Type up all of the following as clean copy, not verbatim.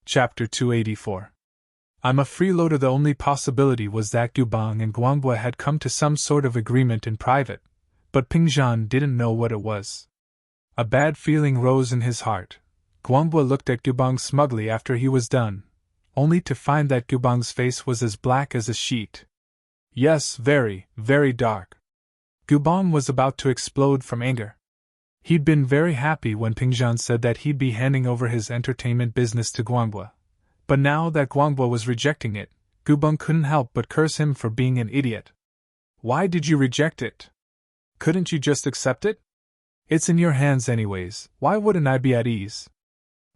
Chapter 284. I'm a freeloader. The only possibility was that Gubang and Guanghua had come to some sort of agreement in private, but Pingzhan didn't know what it was. A bad feeling rose in his heart. Guanghua looked at Gubang smugly after he was done, only to find that Gubang's face was as black as a sheet. Yes, very, very dark. Gubang was about to explode from anger. He'd been very happy when Pingzhan said that he'd be handing over his entertainment business to Guanghua. But now that Guanghua was rejecting it, Gubang couldn't help but curse him for being an idiot. Why did you reject it? Couldn't you just accept it? It's in your hands anyways, why wouldn't I be at ease?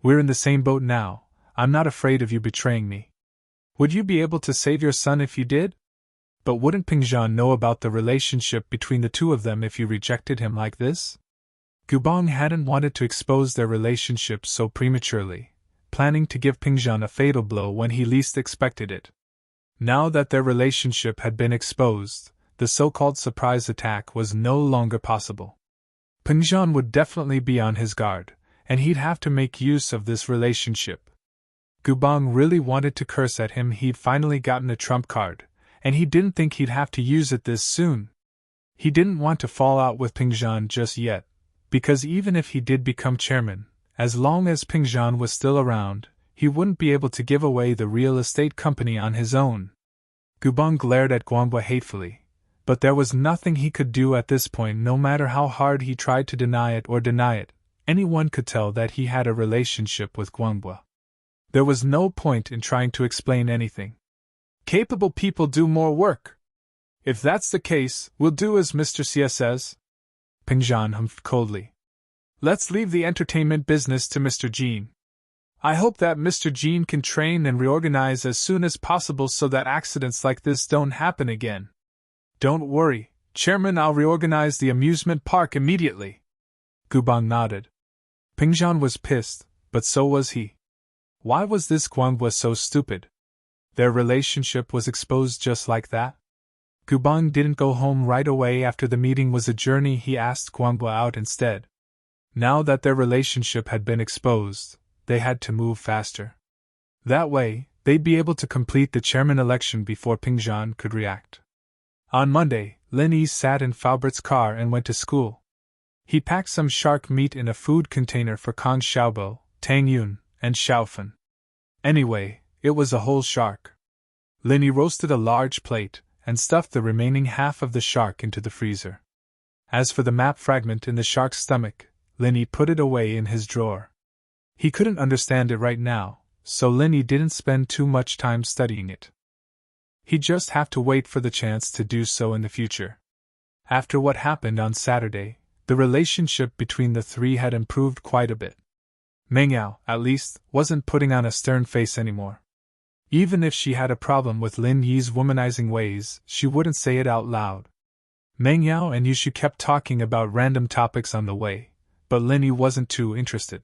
We're in the same boat now, I'm not afraid of you betraying me. Would you be able to save your son if you did? But wouldn't Pingzhan know about the relationship between the two of them if you rejected him like this? Gubang hadn't wanted to expose their relationship so prematurely, planning to give Pingzhan a fatal blow when he least expected it. Now that their relationship had been exposed, the so-called surprise attack was no longer possible. Pingzhan would definitely be on his guard, and he'd have to make use of this relationship. Gubang really wanted to curse at him. He'd finally gotten a trump card, and he didn't think he'd have to use it this soon. He didn't want to fall out with Pingzhan just yet, because even if he did become chairman, as long as Pingzhan was still around, he wouldn't be able to give away the real estate company on his own. Gubang glared at Guanghua hatefully, but there was nothing he could do at this point. No matter how hard he tried to deny it, anyone could tell that he had a relationship with Guanghua. There was no point in trying to explain anything. Capable people do more work. If that's the case, we'll do as Mr. Xie says. Pingzhan humphed coldly. Let's leave the entertainment business to Mr. Jean. I hope that Mr. Jean can train and reorganize as soon as possible so that accidents like this don't happen again. Don't worry, Chairman, I'll reorganize the amusement park immediately. Gubang nodded. Pingzhan was pissed, but so was he. Why was this Guanghua so stupid? Their relationship was exposed just like that? Gubang didn't go home right away after the meeting was a journey. He asked Guanghua out instead. Now that their relationship had been exposed, they had to move faster. That way, they'd be able to complete the chairman election before Pingzhan could react. On Monday, Lin Yi sat in Faubert's car and went to school. He packed some shark meat in a food container for Kang Xiaobo, Tang Yun, and Xiaofan. Anyway, it was a whole shark. Lin Yi roasted a large plate and stuffed the remaining half of the shark into the freezer. As for the map fragment in the shark's stomach, Lin Yi put it away in his drawer. He couldn't understand it right now, so Lin Yi didn't spend too much time studying it. He'd just have to wait for the chance to do so in the future. After what happened on Saturday, the relationship between the three had improved quite a bit. Meng Yao, at least, wasn't putting on a stern face anymore. Even if she had a problem with Lin Yi's womanizing ways, she wouldn't say it out loud. Meng Yao and Yushu kept talking about random topics on the way, but Lin Yi wasn't too interested.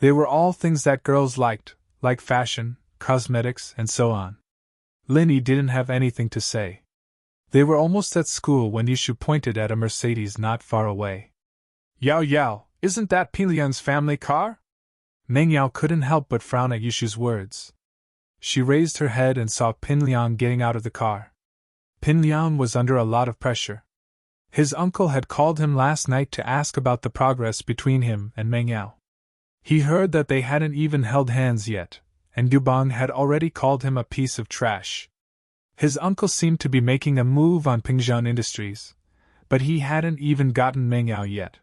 They were all things that girls liked, like fashion, cosmetics, and so on. Lin Yi didn't have anything to say. They were almost at school when Yushu pointed at a Mercedes not far away. Yao Yao, isn't that Pinliang's family car? Meng Yao couldn't help but frown at Yushu's words. She raised her head and saw Pinliang getting out of the car. Pinliang was under a lot of pressure. His uncle had called him last night to ask about the progress between him and Meng Yao. He heard that they hadn't even held hands yet, and Gubang had already called him a piece of trash. His uncle seemed to be making a move on Pingzhan Industries, but he hadn't even gotten Meng Yao yet.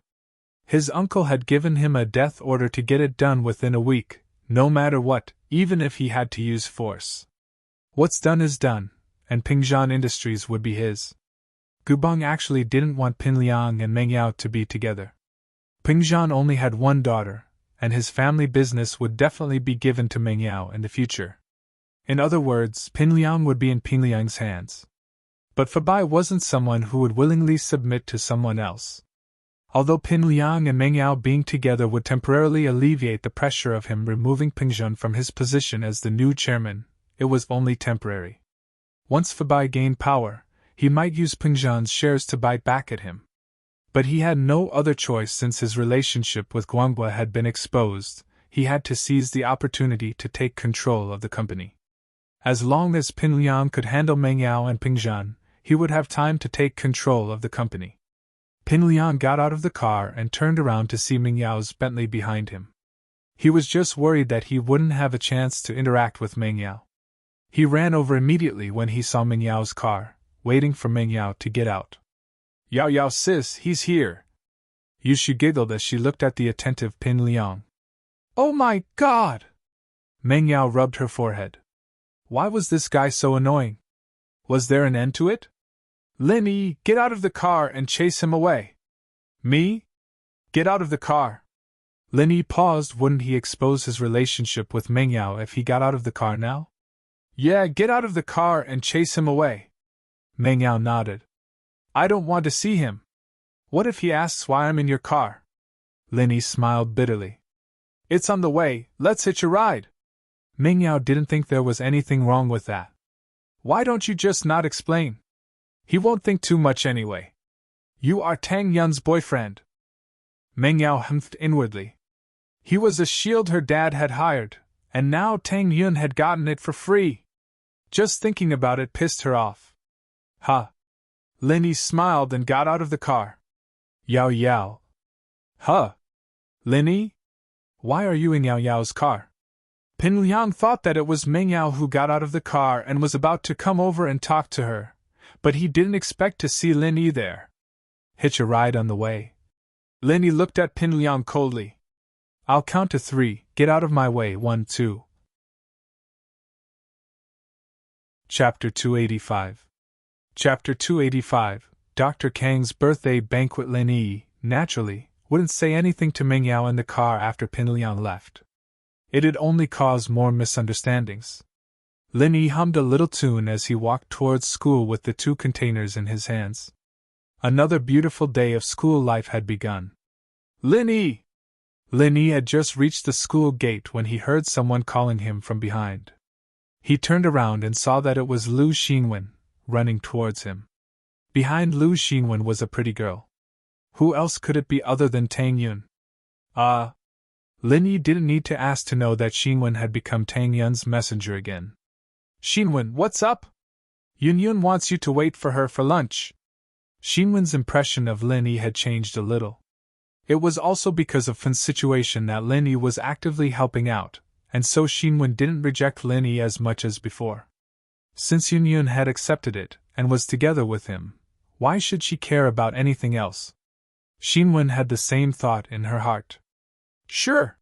His uncle had given him a death order to get it done within a week, no matter what, even if he had to use force. What's done is done, and Pingzhan Industries would be his. Gubang actually didn't want Pinliang and Meng Yao to be together. Pingzhan only had one daughter, and his family business would definitely be given to Meng Yao in the future. In other words, Pinliang would be in Pinliang's hands. But Fabai wasn't someone who would willingly submit to someone else. Although Pinliang and Meng Yao being together would temporarily alleviate the pressure of him removing Pingzhan from his position as the new chairman, it was only temporary. Once Fabai gained power, he might use Pingzhan's shares to bite back at him. But he had no other choice since his relationship with Guanghua had been exposed. he had to seize the opportunity to take control of the company. As long as Pin Liang could handle Meng Yao and Ping Zhan, he would have time to take control of the company. Pin Liang got out of the car and turned around to see Meng Yao's Bentley behind him. He was just worried that he wouldn't have a chance to interact with Meng Yao. He ran over immediately when he saw Meng Yao's car, waiting for Meng Yao to get out. "Yao Yao sis, he's here." Yushu giggled as she looked at the attentive Pin Liang. "Oh my God!" Meng Yao rubbed her forehead. Why was this guy so annoying? Was there an end to it? "Lin Yi, get out of the car and chase him away." "Me? Get out of the car." Lin Yi paused. Wouldn't he expose his relationship with Meng Yao if he got out of the car now? "Yeah, get out of the car and chase him away." Meng Yao nodded. "I don't want to see him." "What if he asks why I'm in your car?" Lin Yi smiled bitterly. "It's on the way, let's hitch a ride." Meng Yao didn't think there was anything wrong with that. "Why don't you just not explain? He won't think too much anyway. You are Tang Yun's boyfriend." Meng Yao humphed inwardly. He was a shield her dad had hired, and now Tang Yun had gotten it for free. Just thinking about it pissed her off. "Ha!" Lin Yi smiled and got out of the car. "Yao Yao." "Huh? Lin Yi? Why are you in Yao Yao's car?" Pin Liang thought that it was Meng Yao who got out of the car and was about to come over and talk to her, but he didn't expect to see Lin Yi there. "Hitch a ride on the way." Lin Yi looked at Pin Liang coldly. "I'll count to 3, get out of my way, 1, 2. Chapter 285. Chapter 285, Dr. Kang's birthday banquet. Lin Yi, naturally, wouldn't say anything to Meng Yao in the car after Pin Liang left. It'd only cause more misunderstandings. Lin Yi hummed a little tune as he walked towards school with the 2 containers in his hands. Another beautiful day of school life had begun. "Lin Yi!" Lin Yi had just reached the school gate when he heard someone calling him from behind. He turned around and saw that it was Lu Xingwen, running towards him. Behind Lu Xingwen was a pretty girl. Who else could it be other than Tang Yun? Lin Yi didn't need to ask to know that Xingwen had become Tang Yun's messenger again. "Xingwen, what's up? Yun wants you to wait for her for lunch." Xingwen's impression of Lin Yi had changed a little. It was also because of Fen's situation that Lin Yi was actively helping out, and so Xingwen didn't reject Lin Yi as much as before. Since Yun had accepted it, and was together with him, why should she care about anything else? Xingwen had the same thought in her heart. "Sure."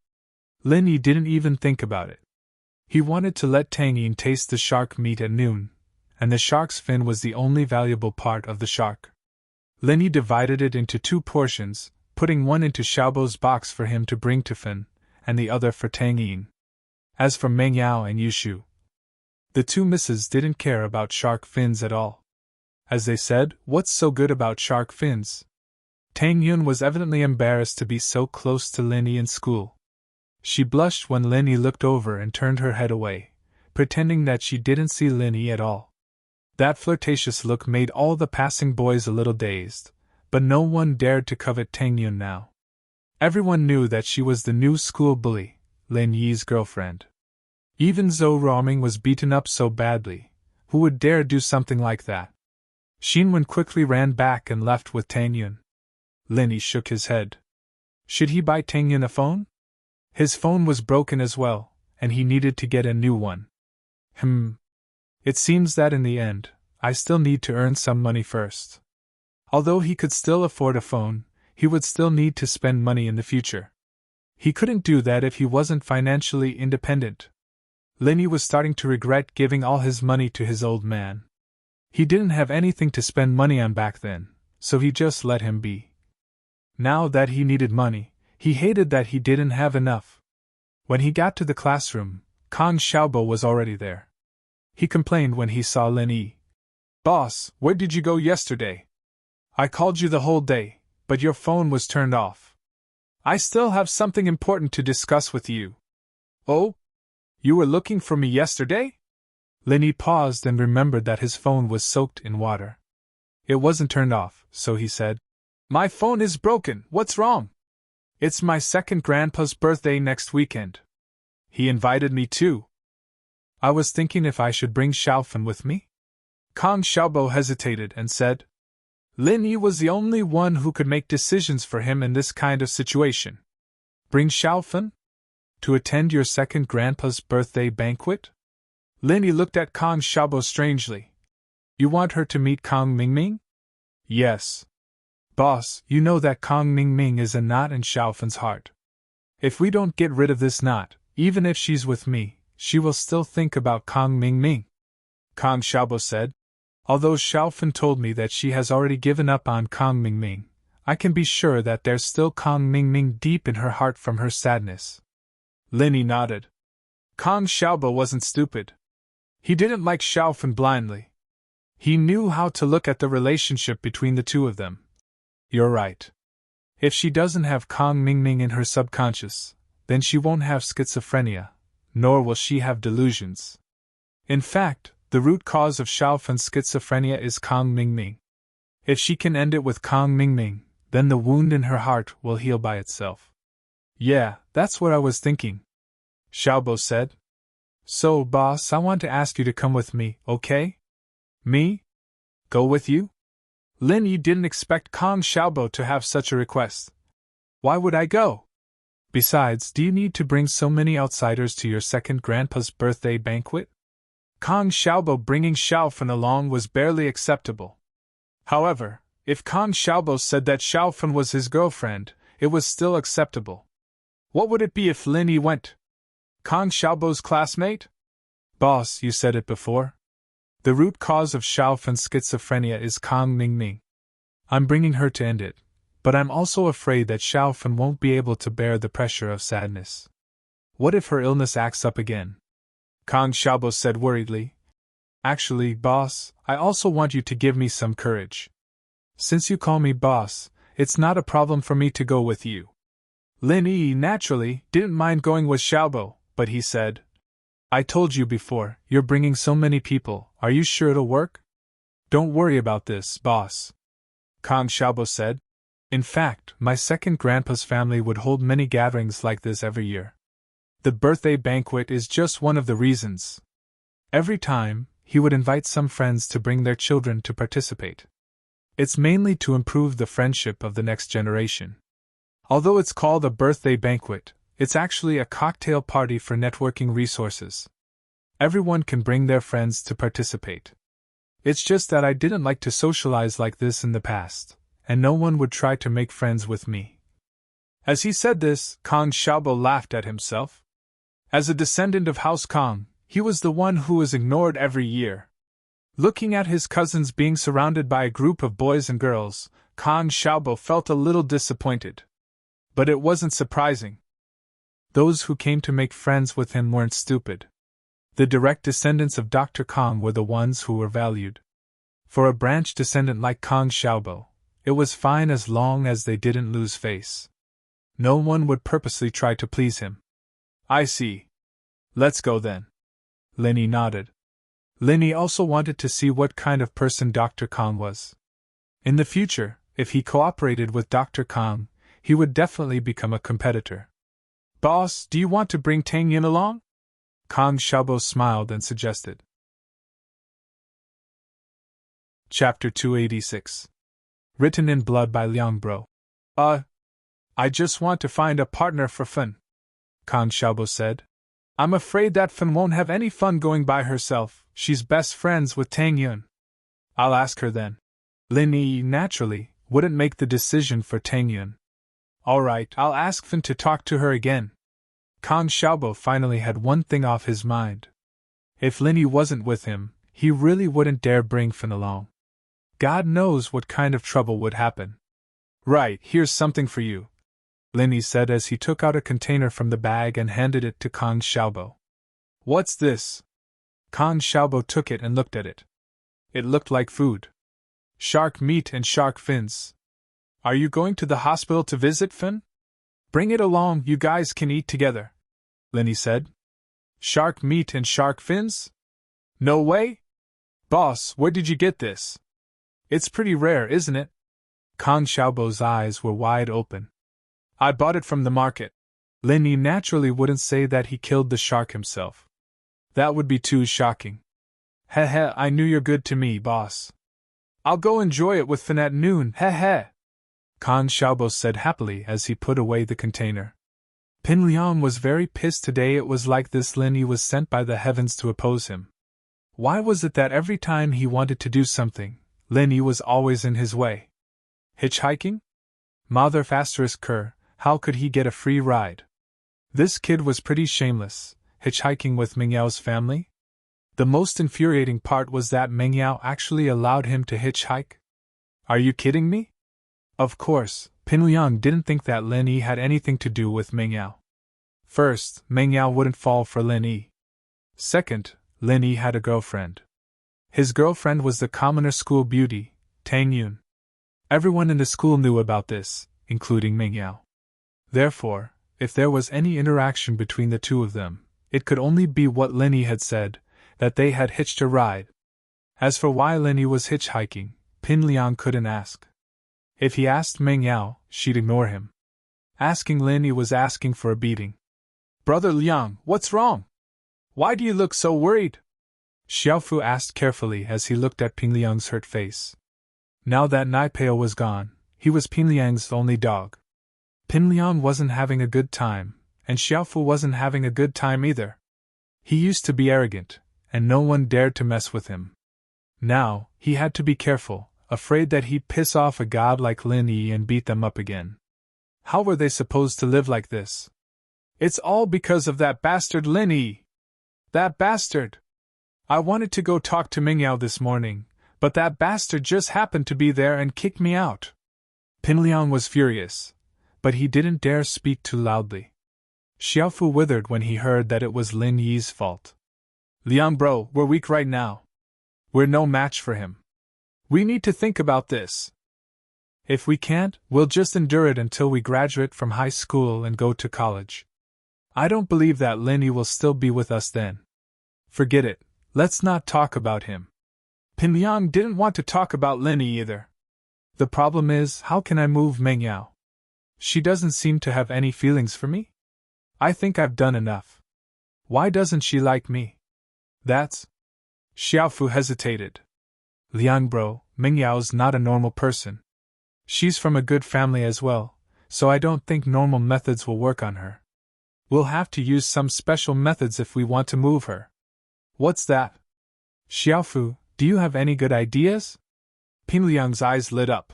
Lin Yi didn't even think about it. He wanted to let Tang Yin taste the shark meat at noon, and the shark's fin was the only valuable part of the shark. Lin Yi divided it into 2 portions, putting one into Xiaobo's box for him to bring to Fin, and the other for Tang Yin. As for Meng Yao and Yushu, the 2 misses didn't care about shark fins at all. As they said, "What's so good about shark fins?" Tang Yun was evidently embarrassed to be so close to Lin Yi in school. She blushed when Lin Yi looked over and turned her head away, pretending that she didn't see Lin Yi at all. That flirtatious look made all the passing boys a little dazed, but no one dared to covet Tang Yun now. Everyone knew that she was the new school bully, Lin Yi's girlfriend. Even Zhou Roming was beaten up so badly, who would dare do something like that? Xinwen quickly ran back and left with Tang Yun. Lin Yi shook his head. Should he buy Tang Yun a phone? His phone was broken as well, and he needed to get a new one. It seems that in the end, I still need to earn some money first. Although he could still afford a phone, he would still need to spend money in the future. He couldn't do that if he wasn't financially independent. Lin Yi was starting to regret giving all his money to his old man. He didn't have anything to spend money on back then, so he just let him be. Now that he needed money, he hated that he didn't have enough. When he got to the classroom, Kang Xiaobo was already there. He complained when he saw Lin Yi. "Boss, where did you go yesterday? I called you the whole day, but your phone was turned off. I still have something important to discuss with you." "Oh? You were looking for me yesterday?" Lin Yi paused and remembered that his phone was soaked in water. It wasn't turned off, so he said, "My phone is broken, what's wrong?" It's my second grandpa's birthday next weekend. He invited me too. I was thinking if I should bring Xiaofan with me? Kang Xiaobo hesitated and said. Lin Yi was the only one who could make decisions for him in this kind of situation. Bring Xiaofan? To attend your second grandpa's birthday banquet? Lin Yi looked at Kang Xiaobo strangely. You want her to meet Kang Mingming? Yes. Boss, you know that Kang Mingming is a knot in Xiaofan's heart. If we don't get rid of this knot, even if she's with me, she will still think about Kang Mingming. Kang Xiaobo said. Although Xiaofan told me that she has already given up on Kang Mingming, I can be sure that there's still Kang Mingming deep in her heart from her sadness. Lin Yi nodded. Kang Xiaobo wasn't stupid. He didn't like Xiaofan blindly. He knew how to look at the relationship between the two of them. You're right. If she doesn't have Kang Mingming in her subconscious, then she won't have schizophrenia, nor will she have delusions. In fact, the root cause of Xiaofan's schizophrenia is Kang Mingming. If she can end it with Kang Mingming, then the wound in her heart will heal by itself. Yeah, that's what I was thinking, Xiaobo said. So, boss, I want to ask you to come with me, okay? Me? Go with you? Lin Yi didn't expect Kang Xiaobo to have such a request. Why would I go? Besides, do you need to bring so many outsiders to your second grandpa's birthday banquet? Kang Xiaobo bringing Xiaofan along was barely acceptable. However, if Kang Xiaobo said that Xiaofan was his girlfriend, it was still acceptable. What would it be if Lin Yi went? Kang Xiaobo's classmate? Boss, you said it before. The root cause of Xiaofan's schizophrenia is Kang Mingming. I'm bringing her to end it, but I'm also afraid that Xiaofan won't be able to bear the pressure of sadness. What if her illness acts up again? Kang Xiaobo said worriedly. Actually, boss, I also want you to give me some courage. Since you call me boss, it's not a problem for me to go with you. Lin Yi naturally didn't mind going with Xiaobo, but he said, I told you before, you're bringing so many people, are you sure it'll work? Don't worry about this, boss. Kang Xiaobo said. In fact, my second grandpa's family would hold many gatherings like this every year. The birthday banquet is just one of the reasons. Every time, he would invite some friends to bring their children to participate. It's mainly to improve the friendship of the next generation. Although it's called a birthday banquet, it's actually a cocktail party for networking resources. Everyone can bring their friends to participate. It's just that I didn't like to socialize like this in the past, and no one would try to make friends with me. As he said this, Kang Xiaobo laughed at himself. As a descendant of House Kang, he was the one who was ignored every year. Looking at his cousins being surrounded by a group of boys and girls, Kang Xiaobo felt a little disappointed. But it wasn't surprising. Those who came to make friends with him weren't stupid. The direct descendants of Dr. Kang were the ones who were valued. For a branch descendant like Kang Xiaobo, it was fine as long as they didn't lose face. No one would purposely try to please him. I see. Let's go then. Lin Yi nodded. Lin Yi also wanted to see what kind of person Dr. Kang was. In the future, if he cooperated with Dr. Kang, he would definitely become a competitor. Boss, do you want to bring Tang Yin along? Kang Xiaobo smiled and suggested. Chapter 286. Written in Blood by Liang Bro. I just want to find a partner for Fen, Kang Xiaobo said. I'm afraid that Fen won't have any fun going by herself, she's best friends with Tang Yun. I'll ask her then. Lin Yi, naturally, wouldn't make the decision for Tang Yun. Alright, I'll ask Fen to talk to her again. Kang Xiaobo finally had one thing off his mind. If Lin Yi wasn't with him, he really wouldn't dare bring Fen along. God knows what kind of trouble would happen. Right, here's something for you, Lin Yi said as he took out a container from the bag and handed it to Kang Xiaobo. What's this? Kang Xiaobo took it and looked at it. It looked like food. Shark meat and shark fins. Are you going to the hospital to visit Fen? Bring it along, you guys can eat together, Lin Yi said. Shark meat and shark fins? No way? Boss, where did you get this? It's pretty rare, isn't it? Kang Xiaobo's eyes were wide open. I bought it from the market. Lin Yi naturally wouldn't say that he killed the shark himself. That would be too shocking. Heh heh, I knew you're good to me, boss. I'll go enjoy it with Fin at noon, heh heh. Khan Xiaobo said happily as he put away the container. Pin Liang was very pissed today. It was like this Lin Yi was sent by the heavens to oppose him. Why was it that every time he wanted to do something, Lin Yi was always in his way? Hitchhiking? Mother ***, how could he get a free ride? This kid was pretty shameless, hitchhiking with Mengyao's family? The most infuriating part was that Mengyao actually allowed him to hitchhike. Are you kidding me? Of course, Pin Liang didn't think that Lin Yi had anything to do with Mengyao. First, Mengyao wouldn't fall for Lin Yi. Second, Lin Yi had a girlfriend. His girlfriend was the commoner school beauty, Tang Yun. Everyone in the school knew about this, including Mengyao. Therefore, if there was any interaction between the two of them, it could only be what Lin Yi had said, that they had hitched a ride. As for why Lin Yi was hitchhiking, Pin Liang couldn't ask. If he asked Mengyao, she'd ignore him. Asking Lin Yi was asking for a beating. Brother Liang, what's wrong? Why do you look so worried? Xiaofu asked carefully as he looked at Pin Liang's hurt face. Now that Naipeo was gone, he was Pin Liang's only dog. Pin Liang wasn't having a good time, and Xiaofu wasn't having a good time either. He used to be arrogant, and no one dared to mess with him. Now, he had to be careful, afraid that he'd piss off a god like Lin Yi and beat them up again. How were they supposed to live like this? It's all because of that bastard Lin Yi. That bastard! I wanted to go talk to Mengyao this morning, but that bastard just happened to be there and kicked me out. Pin Liang was furious, but he didn't dare speak too loudly. Xiaofu withered when he heard that it was Lin Yi's fault. Liang bro, we're weak right now. We're no match for him. We need to think about this. If we can't, we'll just endure it until we graduate from high school and go to college. I don't believe that Lin Yi will still be with us then. Forget it, let's not talk about him. Pin Liang didn't want to talk about Lin Yi either. The problem is, how can I move Mengyao? She doesn't seem to have any feelings for me? I think I've done enough. Why doesn't she like me? That's... Xiaofu hesitated. Liang bro, Mengyao's not a normal person. She's from a good family as well, so I don't think normal methods will work on her. We'll have to use some special methods if we want to move her. What's that? Xiaofu, do you have any good ideas? Pin Liang's eyes lit up.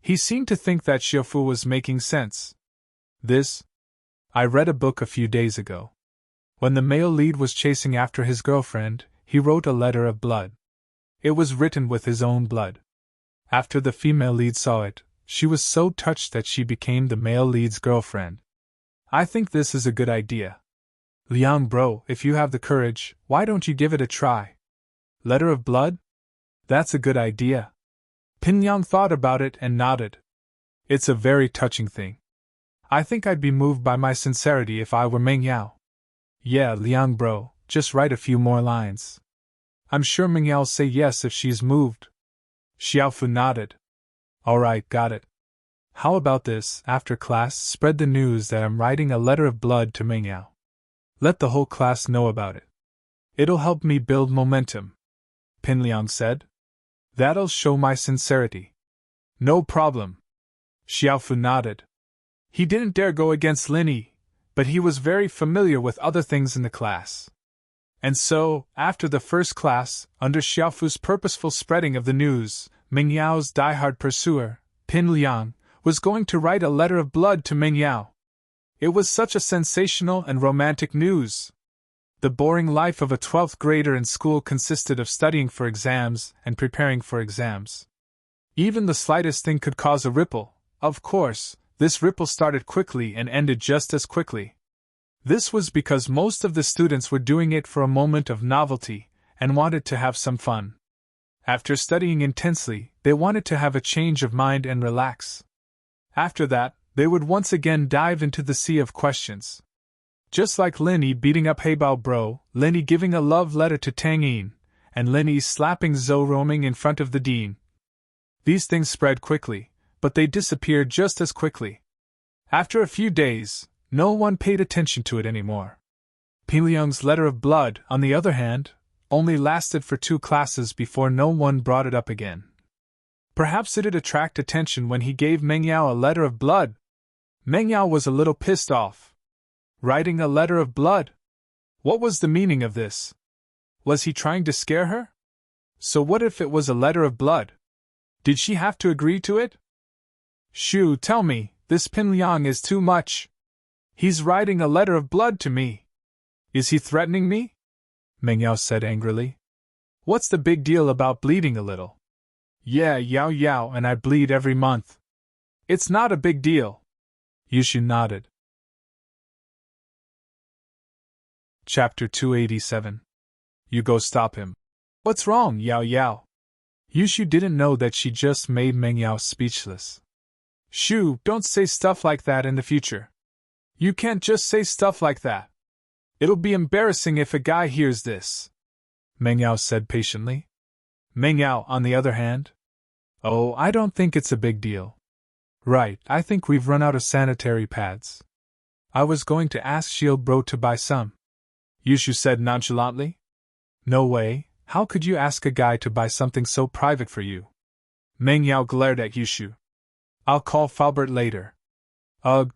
He seemed to think that Xiaofu was making sense. I read a book a few days ago. When the male lead was chasing after his girlfriend, he wrote a letter of blood. It was written with his own blood. After the female lead saw it, she was so touched that she became the male lead's girlfriend. I think this is a good idea. Liang bro, if you have the courage, why don't you give it a try? Letter of blood? That's a good idea. Pin Liang thought about it and nodded. It's a very touching thing. I think I'd be moved by my sincerity if I were Mengyao. Yeah, Liang bro, just write a few more lines. I'm sure Mengya'll say yes if she's moved. Xiaofu nodded. Alright, got it. How about this, after class, spread the news that I'm writing a letter of blood to Mengyao. Let the whole class know about it. It'll help me build momentum. Pin Liang said. That'll show my sincerity. No problem. Xiaofu nodded. He didn't dare go against Lin Yi, but he was very familiar with other things in the class. And so, after the first class, under Xiaofu's purposeful spreading of the news, Mengyao's diehard pursuer, Pin Liang, was going to write a letter of blood to Mengyao. It was such a sensational and romantic news. The boring life of a 12th grader in school consisted of studying for exams and preparing for exams. Even the slightest thing could cause a ripple. Of course, this ripple started quickly and ended just as quickly. This was because most of the students were doing it for a moment of novelty and wanted to have some fun. After studying intensely, they wanted to have a change of mind and relax. After that, they would once again dive into the sea of questions. Just like Lin Yi beating up Heibao bro, Lin Yi giving a love letter to Tang Yin, and Lin Yi slapping Zhou roaming in front of the dean. These things spread quickly, but they disappeared just as quickly. After a few days, no one paid attention to it anymore. Ping Liang's letter of blood, on the other hand, only lasted for 2 classes before no one brought it up again. Perhaps it'd attract attention when he gave Meng Yao a letter of blood. Meng Yao was a little pissed off. Writing a letter of blood? What was the meaning of this? Was he trying to scare her? So what if it was a letter of blood? Did she have to agree to it? Shoo, tell me, this Pin Liang is too much. He's writing a letter of blood to me. Is he threatening me? Meng Yao said angrily. What's the big deal about bleeding a little? Yeah, Yao Yao, and I bleed every month. It's not a big deal. Yushu nodded. Chapter 287. You go stop him. What's wrong, Yao Yao? Yushu didn't know that she just made Meng Yao speechless. Shoo, don't say stuff like that in the future. You can't just say stuff like that. It'll be embarrassing if a guy hears this, Meng Yao said patiently. Meng Yao, on the other hand? Oh, I don't think it's a big deal. Right, I think we've run out of sanitary pads. I was going to ask Shield Bro to buy some, Yushu said nonchalantly. No way, how could you ask a guy to buy something so private for you? Meng Yao glared at Yushu. I'll call Faubert later. Ugh.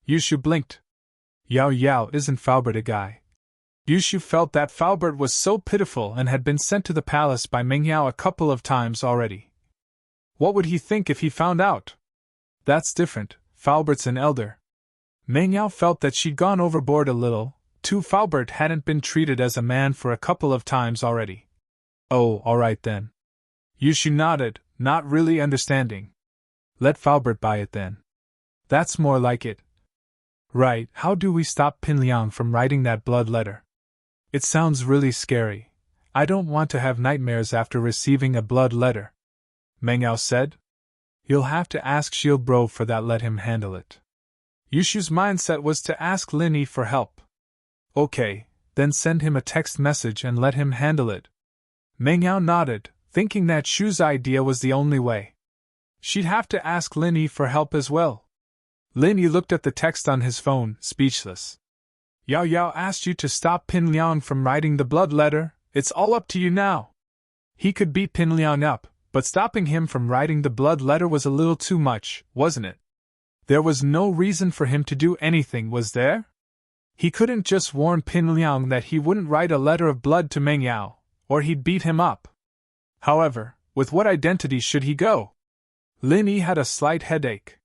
Yushu blinked. Yao Yao, isn't Faubert a guy? Yushu felt that Faubert was so pitiful and had been sent to the palace by Meng Yao a couple of times already. What would he think if he found out? That's different, Faubert's an elder. Meng Yao felt that she'd gone overboard a little, too. Faubert hadn't been treated as a man for a couple of times already. Oh, alright then. Yushu nodded, not really understanding. Let Faubert buy it then. That's more like it. Right, how do we stop Pin Liang from writing that blood letter? It sounds really scary. I don't want to have nightmares after receiving a blood letter, Meng Yao said. You'll have to ask Shield Bro for that, let him handle it. Yushu's mindset was to ask Linny for help. Okay, then send him a text message and let him handle it. Meng Yao nodded, thinking that Shu's idea was the only way. She'd have to ask Linny for help as well. Linny looked at the text on his phone, speechless. Yao Yao asked you to stop Pin Liang from writing the blood letter. It's all up to you now. He could beat Pin Liang up, but stopping him from writing the blood letter was a little too much, wasn't it? There was no reason for him to do anything, was there? He couldn't just warn Pin Liang that he wouldn't write a letter of blood to Meng Yao, or he'd beat him up. However, with what identity should he go? Linny had a slight headache.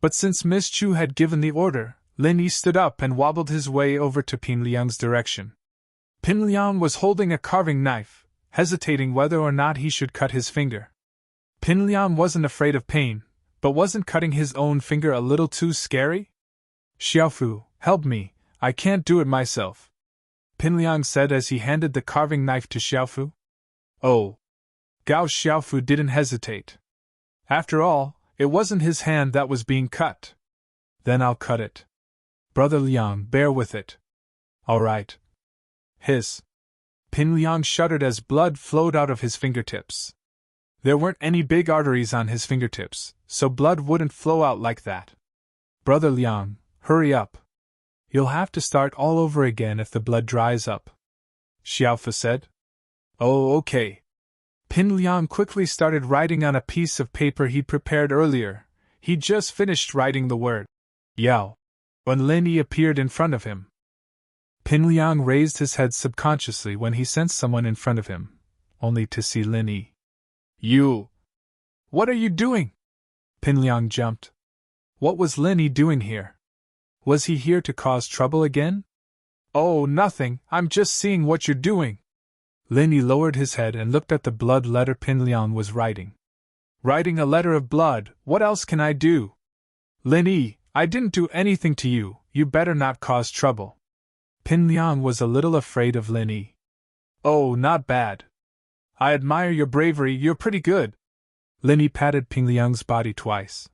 But since Miss Chu had given the order, Linny stood up and wobbled his way over to Pin Liang's direction. Pin Liang was holding a carving knife, hesitating whether or not he should cut his finger. Pin Liang wasn't afraid of pain, but wasn't cutting his own finger a little too scary? Xiaofu, help me, I can't do it myself, Pin Liang said as he handed the carving knife to Xiaofu. Oh. Gao Xiaofu didn't hesitate. After all, it wasn't his hand that was being cut. Then I'll cut it. Brother Liang, bear with it. All right. Hiss. Pin Liang shuddered as blood flowed out of his fingertips. There weren't any big arteries on his fingertips, so blood wouldn't flow out like that. Brother Liang, hurry up. You'll have to start all over again if the blood dries up, Xiaofu said. Oh, okay. Pin Liang quickly started writing on a piece of paper he'd prepared earlier. He'd just finished writing the word Yao when Linny appeared in front of him. Pin Liang raised his head subconsciously when he sensed someone in front of him, only to see Linny. You! What are you doing? Pin Liang jumped. What was Linny doing here? Was he here to cause trouble again? Oh, nothing, I'm just seeing what you're doing. Linny lowered his head and looked at the blood letter Pin Liang was writing. Writing a letter of blood, what else can I do? Linny, I didn't do anything to you, you better not cause trouble. Pin Liang was a little afraid of Linny. Oh, not bad. I admire your bravery, you're pretty good. Linny patted Pin Liang's body twice.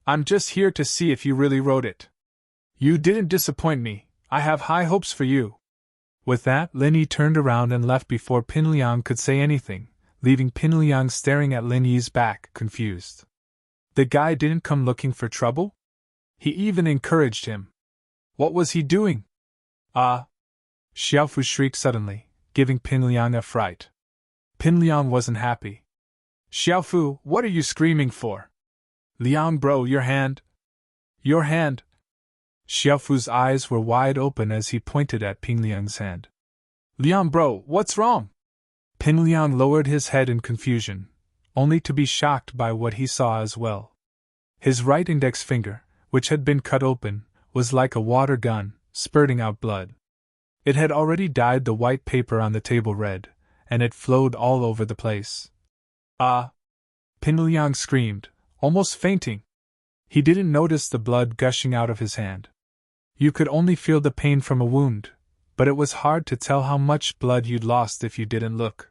I'm just here to see if you really wrote it. You didn't disappoint me, I have high hopes for you. With that, Linny turned around and left before Pin Liang could say anything, leaving Pin Liang staring at Linny's back, confused. The guy didn't come looking for trouble? He even encouraged him. What was he doing? Ah! Xiaofu shrieked suddenly, giving Pin Liang a fright. Pin Liang wasn't happy. Xiaofu, what are you screaming for? Liang bro, your hand! Your hand! Xiaofu's eyes were wide open as he pointed at Pin Liang's hand. Liang bro, what's wrong? Pin Liang lowered his head in confusion, only to be shocked by what he saw as well. His right index finger, which had been cut open, was like a water gun, spurting out blood. It had already dyed the white paper on the table red, and it flowed all over the place. Ah! Pin Liang screamed, almost fainting. He didn't notice the blood gushing out of his hand. You could only feel the pain from a wound, but it was hard to tell how much blood you'd lost if you didn't look.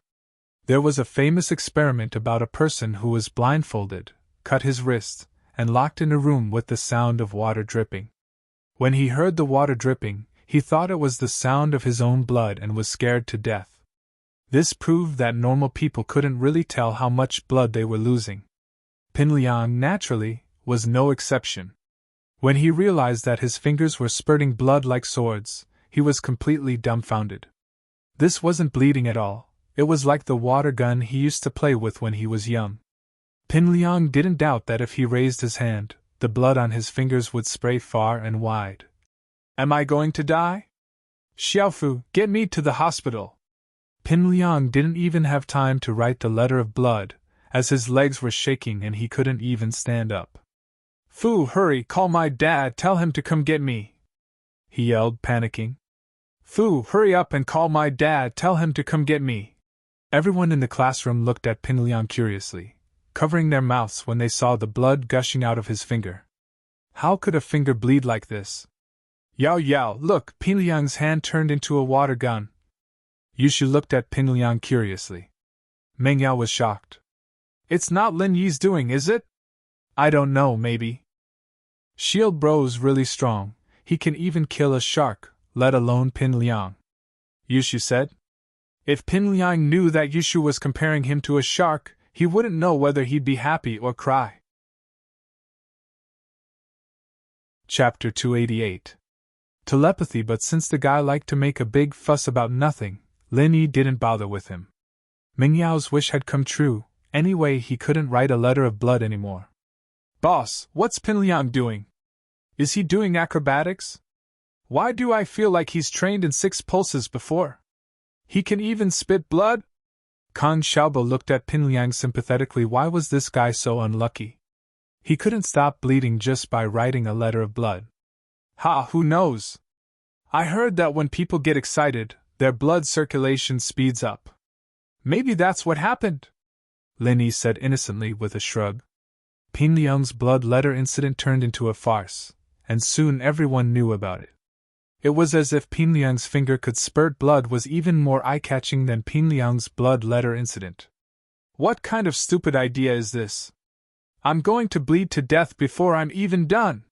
There was a famous experiment about a person who was blindfolded, cut his wrist, and locked in a room with the sound of water dripping. When he heard the water dripping, he thought it was the sound of his own blood and was scared to death. This proved that normal people couldn't really tell how much blood they were losing. Pin Liang, naturally, was no exception. When he realized that his fingers were spurting blood like swords, he was completely dumbfounded. This wasn't bleeding at all, it was like the water gun he used to play with when he was young. Pin Liang didn't doubt that if he raised his hand, the blood on his fingers would spray far and wide. Am I going to die? Xiaofu, get me to the hospital! Pin Liang didn't even have time to write the letter of blood, as his legs were shaking and he couldn't even stand up. Fu, hurry, call my dad, tell him to come get me! He yelled, panicking. Fu, hurry up and call my dad, tell him to come get me! Everyone in the classroom looked at Pin Liang curiously, covering their mouths when they saw the blood gushing out of his finger. How could a finger bleed like this? Yao Yao, look, Pin Liang's hand turned into a water gun. Yushu looked at Pin Liang curiously. Meng Yao was shocked. It's not Lin Yi's doing, is it? I don't know, maybe. Shield Bro's really strong, he can even kill a shark, let alone Pin Liang. Yushu said. If Pin Liang knew that Yushu was comparing him to a shark, he wouldn't know whether he'd be happy or cry. Chapter 288. Telepathy. But since the guy liked to make a big fuss about nothing, Lin Yi didn't bother with him. Ming Yao's wish had come true, anyway he couldn't write a letter of blood anymore. Boss, what's Pin Liang doing? Is he doing acrobatics? Why do I feel like he's trained in 6 pulses before? He can even spit blood? Kang Xiaobo looked at Pin Liang sympathetically. Why was this guy so unlucky? He couldn't stop bleeding just by writing a letter of blood. Ha, who knows? I heard that when people get excited, their blood circulation speeds up. Maybe that's what happened, Lin Yi said innocently with a shrug. Pin Liang's blood letter incident turned into a farce, and soon everyone knew about it. It was as if Pin Liang's finger could spurt blood was even more eye-catching than Pin Liang's blood letter incident. What kind of stupid idea is this? I'm going to bleed to death before I'm even done!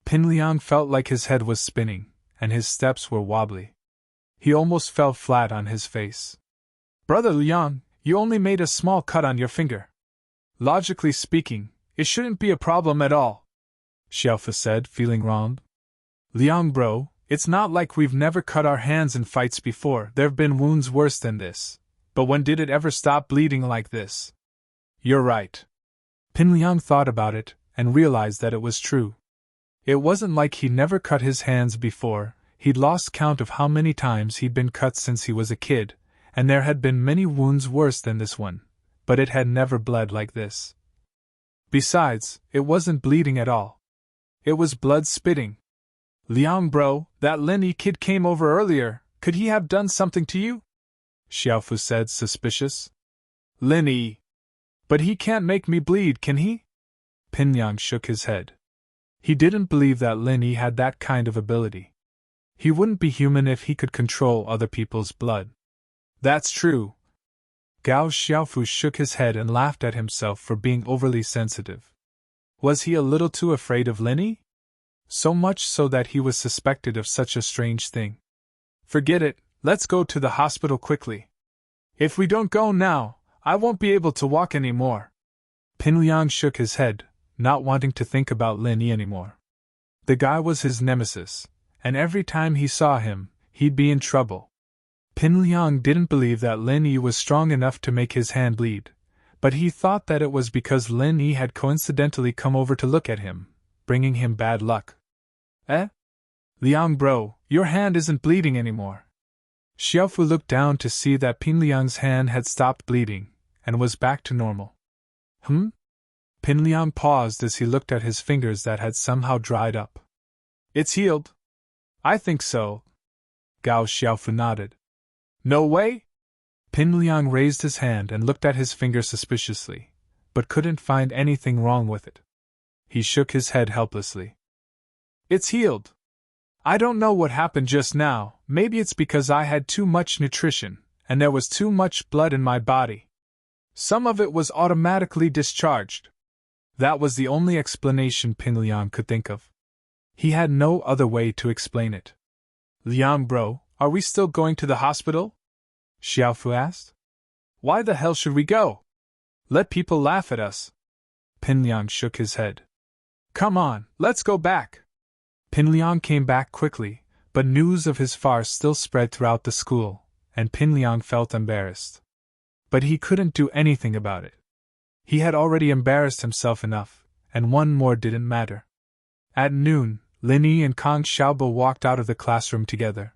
Pin Liang felt like his head was spinning, and his steps were wobbly. He almost fell flat on his face. Brother Liang, you only made a small cut on your finger. Logically speaking, it shouldn't be a problem at all, Xiaofu said, feeling wronged. Liang bro, it's not like we've never cut our hands in fights before. There've been wounds worse than this. But when did it ever stop bleeding like this? You're right. Pin Liang thought about it, and realized that it was true. It wasn't like he never cut his hands before. He'd lost count of how many times he'd been cut since he was a kid, and there had been many wounds worse than this one, but it had never bled like this. Besides, it wasn't bleeding at all. It was blood spitting. Liang bro, that Lin Yi kid came over earlier, could he have done something to you? Xiaofu said, suspicious. Lin Yi. But he can't make me bleed, can he? Pin Liang shook his head. He didn't believe that Lin Yi had that kind of ability. He wouldn't be human if he could control other people's blood. That's true. Gao Xiaofu shook his head and laughed at himself for being overly sensitive. Was he a little too afraid of Lin Yi? So much so that he was suspected of such a strange thing. Forget it, let's go to the hospital quickly. If we don't go now, I won't be able to walk anymore. Pin Liang shook his head, not wanting to think about Lin Yi anymore. The guy was his nemesis, and every time he saw him, he'd be in trouble. Pin Liang didn't believe that Lin Yi was strong enough to make his hand bleed, but he thought that it was because Lin Yi had coincidentally come over to look at him, bringing him bad luck. Eh? Liang bro, your hand isn't bleeding anymore. Xiaofu looked down to see that Pin Liang's hand had stopped bleeding, and was back to normal. Pin Liang paused as he looked at his fingers that had somehow dried up. It's healed. I think so. Gao Xiaofu nodded. No way? Pin Liang raised his hand and looked at his finger suspiciously, but couldn't find anything wrong with it. He shook his head helplessly. It's healed. I don't know what happened just now, maybe it's because I had too much nutrition, and there was too much blood in my body. Some of it was automatically discharged. That was the only explanation Pin Liang could think of. He had no other way to explain it. Liang bro, are we still going to the hospital? Xiaofu asked. Why the hell should we go? Let people laugh at us. Pin Liang shook his head. Come on, let's go back. Pin Liang came back quickly, but news of his farce still spread throughout the school, and Pin Liang felt embarrassed. But he couldn't do anything about it. He had already embarrassed himself enough, and one more didn't matter. At noon, Lin Yi and Kang Xiaobo walked out of the classroom together.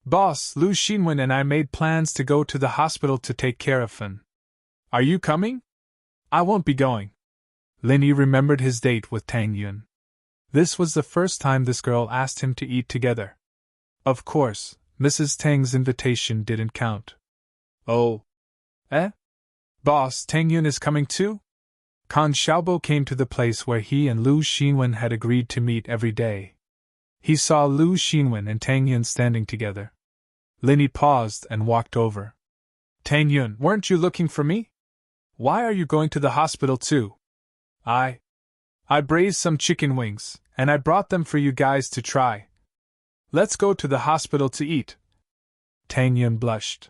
Boss, Lu Xinwen and I made plans to go to the hospital to take care of Fen. Are you coming? I won't be going. Lin Yi remembered his date with Tang Yun. This was the first time this girl asked him to eat together. Of course, Mrs. Tang's invitation didn't count. Oh. Eh? Boss, Tang Yun is coming too? Kang Xiaobo came to the place where he and Lu Xinwen had agreed to meet every day. He saw Lu Xinwen and Tang Yun standing together. Lin Yi paused and walked over. Tang Yun, weren't you looking for me? Why are you going to the hospital too? I braised some chicken wings, and I brought them for you guys to try. Let's go to the hospital to eat. Tang Yun blushed.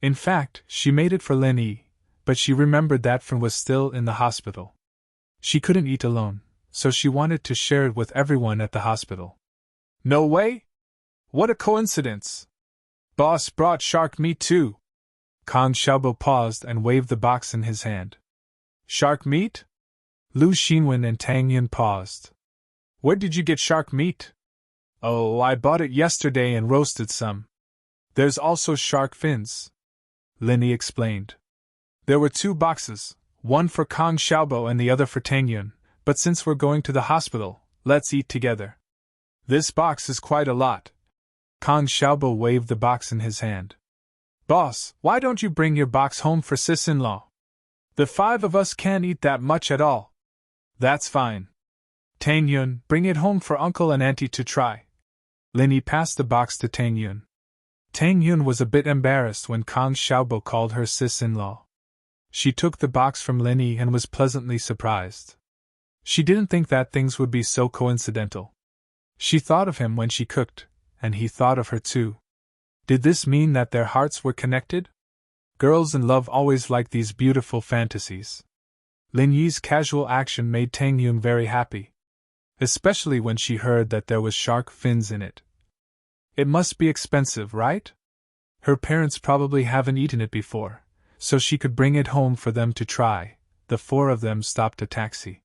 In fact, she made it for Lin Yi, but she remembered that Fen was still in the hospital. She couldn't eat alone, so she wanted to share it with everyone at the hospital. No way? What a coincidence! Boss brought shark meat too. Kang Xiaobo paused and waved the box in his hand. Shark meat? Lu Xinwen and Tang Yun paused. Where did you get shark meat? Oh, I bought it yesterday and roasted some. There's also shark fins. Lin Yi explained. There were 2 boxes, one for Kang Xiaobo and the other for Tang Yun, but since we're going to the hospital, let's eat together. This box is quite a lot. Kang Xiaobo waved the box in his hand. Boss, why don't you bring your box home for sis-in-law? The 5 of us can't eat that much at all. That's fine. Tang Yun, bring it home for uncle and auntie to try. Lin Yi passed the box to Tang Yun. Tang Yun was a bit embarrassed when Kang Xiaobo called her sis-in-law. She took the box from Lin Yi and was pleasantly surprised. She didn't think that things would be so coincidental. She thought of him when she cooked, and he thought of her too. Did this mean that their hearts were connected? Girls in love always like these beautiful fantasies. Lin Yi's casual action made Tang Yun very happy, especially when she heard that there was shark fins in it. It must be expensive, right? Her parents probably haven't eaten it before, so she could bring it home for them to try. The 4 of them stopped a taxi.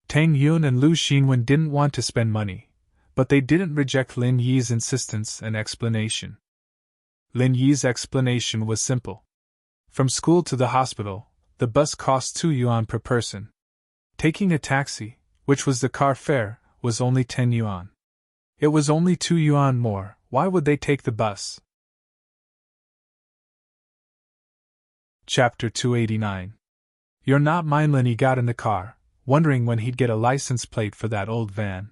Tang Yun and Lu Xinwen didn't want to spend money, but they didn't reject Lin Yi's insistence and explanation. Lin Yi's explanation was simple. From school to the hospital, the bus cost 2 yuan per person. Taking a taxi, which was the car fare, was only 10 yuan. It was only 2 yuan more. Why would they take the bus? Chapter 289. You're not mine. Lin Yi got in the car, wondering when he'd get a license plate for that old van.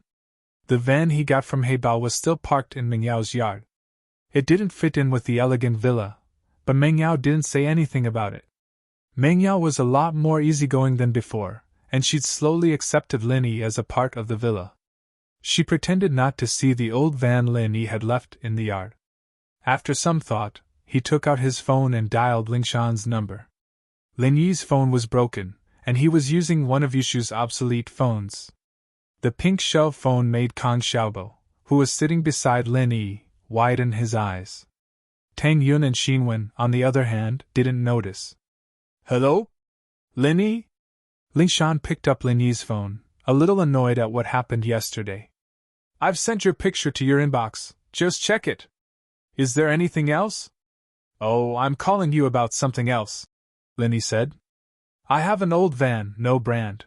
The van he got from Heibao was still parked in Meng Yao's yard. It didn't fit in with the elegant villa, but Meng Yao didn't say anything about it. Meng Yao was a lot more easygoing than before, and she'd slowly accepted Lin Yi as a part of the villa. She pretended not to see the old van Lin Yi had left in the yard. After some thought, he took out his phone and dialed Lingshan's number. Lin Yi's phone was broken, and he was using one of Yushu's obsolete phones. The pink shell phone made Kang Xiaobo, who was sitting beside Lin Yi, widen his eyes. Tang Yun and Xin Wen, on the other hand, didn't notice. Hello? Lin Yi? Ling Shan picked up Lin Yi's phone, a little annoyed at what happened yesterday. I've sent your picture to your inbox, just check it. Is there anything else? Oh, I'm calling you about something else, Lin Yi said. I have an old van, no brand.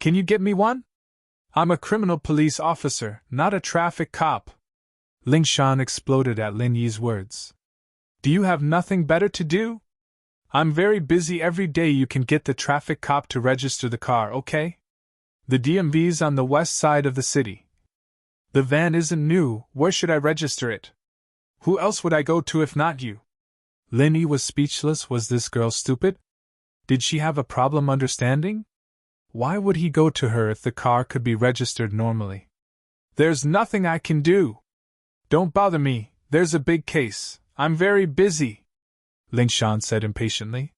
Can you get me one? I'm a criminal police officer, not a traffic cop. Ling Shan exploded at Lin Yi's words. Do you have nothing better to do? I'm very busy every day. You can get the traffic cop to register the car, okay? The DMV's on the west side of the city. The van isn't new, where should I register it? Who else would I go to if not you? Lin Yi was speechless. Was this girl stupid? Did she have a problem understanding? Why would he go to her if the car could be registered normally? There's nothing I can do. Don't bother me, there's a big case. I'm very busy, Ling Shan said impatiently.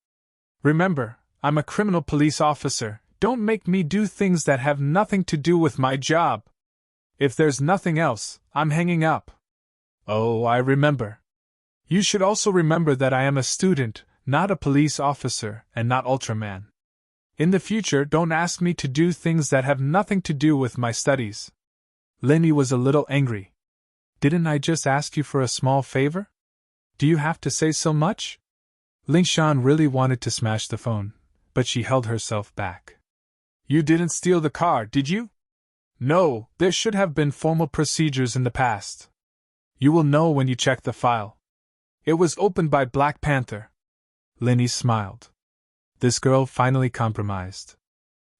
Remember, I'm a criminal police officer. Don't make me do things that have nothing to do with my job. If there's nothing else, I'm hanging up. Oh, I remember. You should also remember that I am a student, not a police officer, and not Ultraman. In the future, don't ask me to do things that have nothing to do with my studies. Lin Yi was a little angry. Didn't I just ask you for a small favor? Do you have to say so much? Ling Shan really wanted to smash the phone, but she held herself back. You didn't steal the car, did you? No, there should have been formal procedures in the past. You will know when you check the file. It was opened by Black Panther. Lin Yi smiled. This girl finally compromised.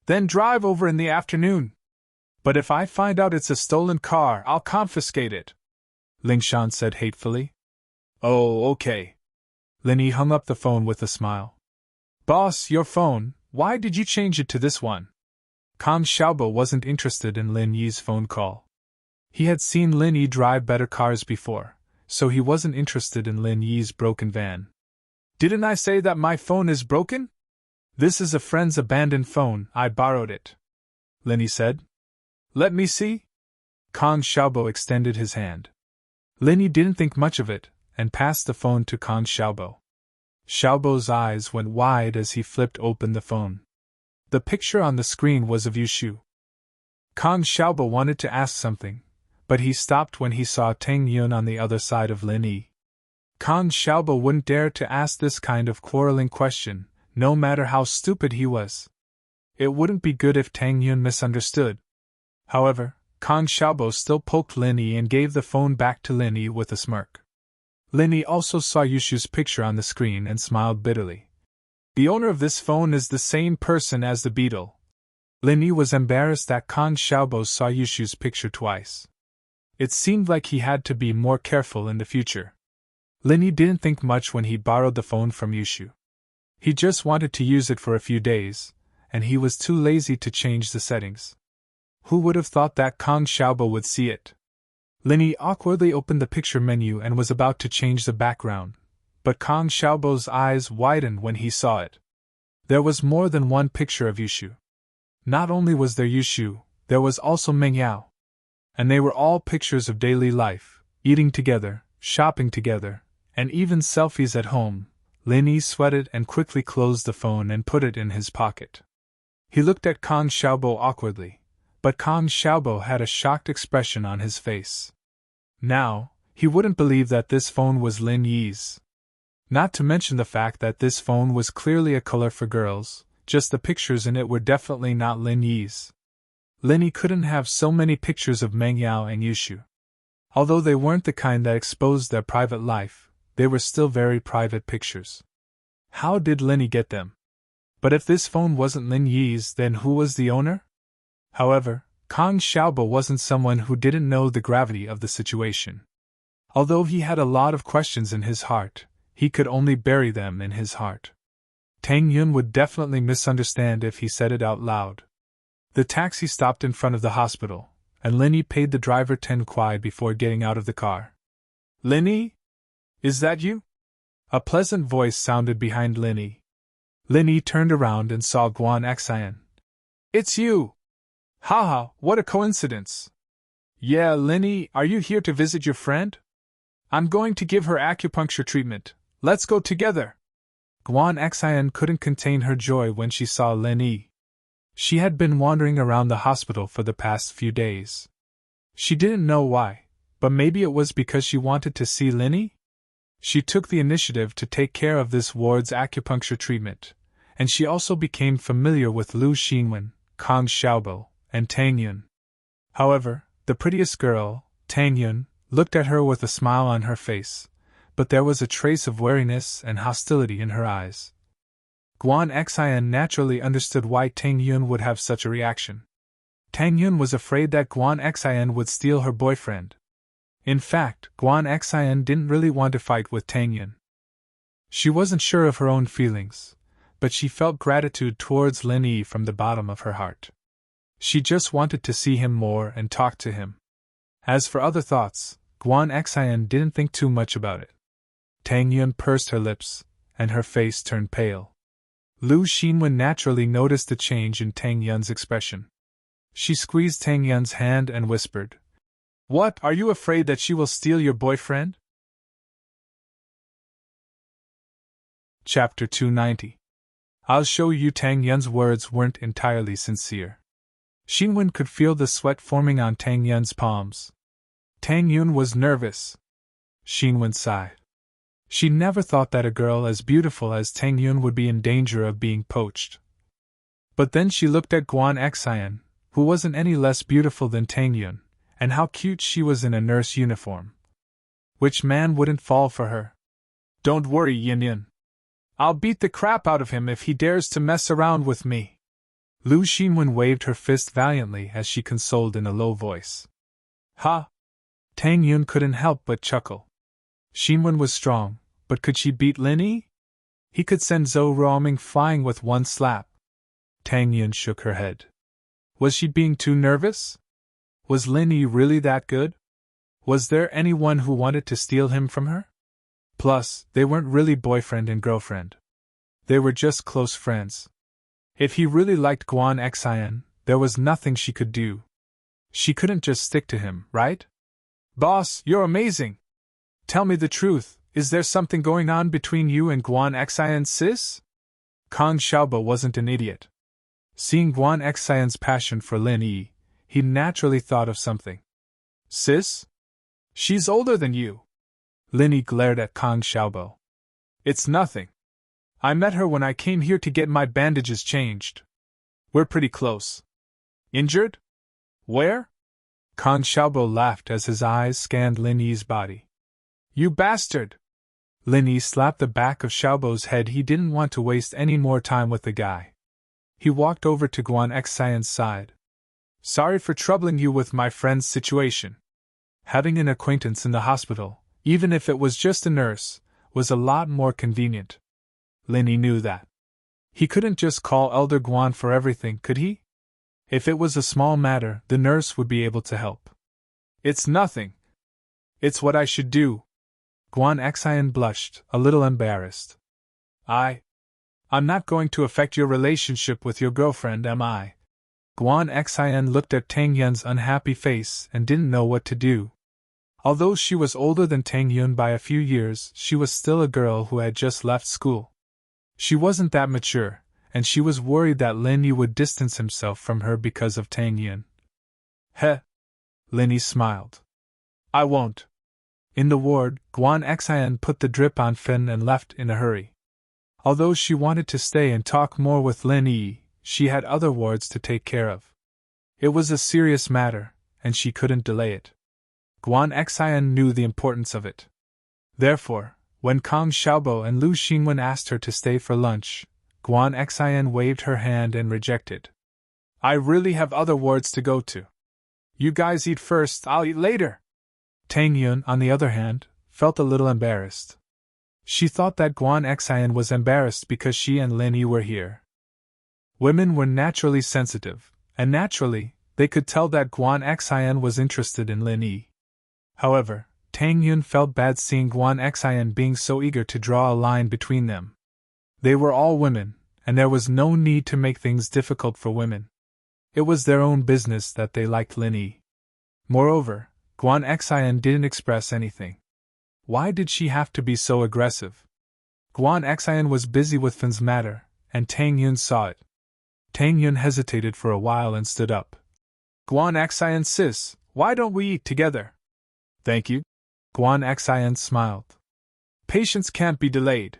Then drive over in the afternoon. But if I find out it's a stolen car, I'll confiscate it, Ling Shan said hatefully. Oh, okay. Lin Yi hung up the phone with a smile. Boss, your phone, why did you change it to this one? Kang Xiaobo wasn't interested in Lin Yi's phone call. He had seen Lin Yi drive better cars before, so he wasn't interested in Lin Yi's broken van. Didn't I say that my phone is broken? This is a friend's abandoned phone, I borrowed it, Lin Yi said. Let me see. Kang Xiaobo extended his hand. Lin Yi didn't think much of it, and passed the phone to Kang Xiaobo. Xiaobo's eyes went wide as he flipped open the phone. The picture on the screen was of Yushu. Kang Xiaobo wanted to ask something, but he stopped when he saw Tang Yun on the other side of Lin Yi. Kang Xiaobo wouldn't dare to ask this kind of quarreling question, no matter how stupid he was. It wouldn't be good if Tang Yun misunderstood. However, Kang Xiaobo still poked Lin Yi and gave the phone back to Lin Yi with a smirk. Lin Yi also saw Yushu's picture on the screen and smiled bitterly. The owner of this phone is the same person as the beetle. Lin Yi was embarrassed that Kang Xiaobo saw Yushu's picture twice. It seemed like he had to be more careful in the future. Lin Yi didn't think much when he borrowed the phone from Yushu. He just wanted to use it for a few days, and he was too lazy to change the settings. Who would have thought that Kang Xiaobo would see it? Lin Yi awkwardly opened the picture menu and was about to change the background, but Kang Xiaobo's eyes widened when he saw it. There was more than one picture of Yushu. Not only was there Yushu, there was also Meng Yao. And they were all pictures of daily life, eating together, shopping together, and even selfies at home. Lin Yi sweated and quickly closed the phone and put it in his pocket. He looked at Kang Xiaobo awkwardly, but Kang Xiaobo had a shocked expression on his face. Now, he wouldn't believe that this phone was Lin Yi's. Not to mention the fact that this phone was clearly a color for girls, just the pictures in it were definitely not Lin Yi's. Lin Yi couldn't have so many pictures of Meng Yao and Yushu. Although they weren't the kind that exposed their private life, they were still very private pictures. How did Lin Yi get them? But if this phone wasn't Lin Yi's, then who was the owner? However, Kang Xiaobo wasn't someone who didn't know the gravity of the situation. Although he had a lot of questions in his heart, he could only bury them in his heart. Tang Yun would definitely misunderstand if he said it out loud. The taxi stopped in front of the hospital, and Lin Yi paid the driver 10 kuai before getting out of the car. Lin Yi? Is that you? A pleasant voice sounded behind Lin Yi. Lin Yi turned around and saw Guan Xian. It's you! Haha, what a coincidence. Yeah, Linny, are you here to visit your friend? I'm going to give her acupuncture treatment. Let's go together. Guan Xian couldn't contain her joy when she saw Lin Yi. She had been wandering around the hospital for the past few days. She didn't know why, but maybe it was because she wanted to see Lin Yi? She took the initiative to take care of this ward's acupuncture treatment, and she also became familiar with Lu Xinwen, Kang Xiaobo, and Tang Yun. However, the prettiest girl, Tang Yun, looked at her with a smile on her face, but there was a trace of wariness and hostility in her eyes. Guan Xian naturally understood why Tang Yun would have such a reaction. Tang Yun was afraid that Guan Xian would steal her boyfriend. In fact, Guan Xian didn't really want to fight with Tang Yun. She wasn't sure of her own feelings, but she felt gratitude towards Lin Yi from the bottom of her heart. She just wanted to see him more and talk to him. As for other thoughts, Guan Xian didn't think too much about it. Tang Yun pursed her lips, and her face turned pale. Lu Xinwen naturally noticed the change in Tang Yun's expression. She squeezed Tang Yun's hand and whispered, "What, are you afraid that she will steal your boyfriend?" Chapter 290. I'll show you. Tang Yun's words weren't entirely sincere. Xinwen could feel the sweat forming on Tang Yun's palms. Tang Yun was nervous. Xinwen sighed. She never thought that a girl as beautiful as Tang Yun would be in danger of being poached. But then she looked at Guan Xian, who wasn't any less beautiful than Tang Yun, and how cute she was in a nurse uniform. Which man wouldn't fall for her? Don't worry, Yin Yin. I'll beat the crap out of him if he dares to mess around with me. Lu Xinwen waved her fist valiantly as she consoled in a low voice. Ha! Tang Yun couldn't help but chuckle. Xinwen was strong, but could she beat Lin Yi? He could send Zhou Ruoming flying with one slap. Tang Yun shook her head. Was she being too nervous? Was Lin Yi really that good? Was there anyone who wanted to steal him from her? Plus, they weren't really boyfriend and girlfriend. They were just close friends. If he really liked Guan Xian, there was nothing she could do. She couldn't just stick to him, right? Boss, you're amazing! Tell me the truth, is there something going on between you and Guan Xian, sis? Kang Xiaobo wasn't an idiot. Seeing Guan Xian's passion for Lin Yi, he naturally thought of something. Sis? She's older than you. Lin Yi glared at Kang Xiaobo. It's nothing. I met her when I came here to get my bandages changed. We're pretty close. Injured? Where? Kang Xiaobo laughed as his eyes scanned Lin Yi's body. You bastard! Lin Yi slapped the back of Xiaobo's head. He didn't want to waste any more time with the guy. He walked over to Guan Xian's side. Sorry for troubling you with my friend's situation. Having an acquaintance in the hospital, even if it was just a nurse, was a lot more convenient. Lin Yi knew that. He couldn't just call Elder Guan for everything, could he? If it was a small matter, the nurse would be able to help. It's nothing. It's what I should do. Guan Xian blushed, a little embarrassed. I'm not going to affect your relationship with your girlfriend, am I? Guan Xian looked at Tang Yun's unhappy face and didn't know what to do. Although she was older than Tang Yun by a few years, she was still a girl who had just left school. She wasn't that mature, and she was worried that Lin Yi would distance himself from her because of Tang Yun. Heh! Lin Yi smiled. I won't. In the ward, Guan Xian put the drip on Fin and left in a hurry. Although she wanted to stay and talk more with Lin Yi, she had other wards to take care of. It was a serious matter, and she couldn't delay it. Guan Xian knew the importance of it. Therefore, when Kang Xiaobo and Lu Xinwen asked her to stay for lunch, Guan Xian waved her hand and rejected. I really have other wards to go to. You guys eat first, I'll eat later. Tang Yun, on the other hand, felt a little embarrassed. She thought that Guan Xian was embarrassed because she and Lin Yi were here. Women were naturally sensitive, and naturally, they could tell that Guan Xian was interested in Lin Yi. However, Tang Yun felt bad seeing Guan Xian being so eager to draw a line between them. They were all women, and there was no need to make things difficult for women. It was their own business that they liked Lin Yi. Moreover, Guan Xian didn't express anything. Why did she have to be so aggressive? Guan Xian was busy with Fin's matter, and Tang Yun saw it. Tang Yun hesitated for a while and stood up. Guan Xian sis, why don't we eat together? Thank you. Guan Xian smiled. Patience can't be delayed.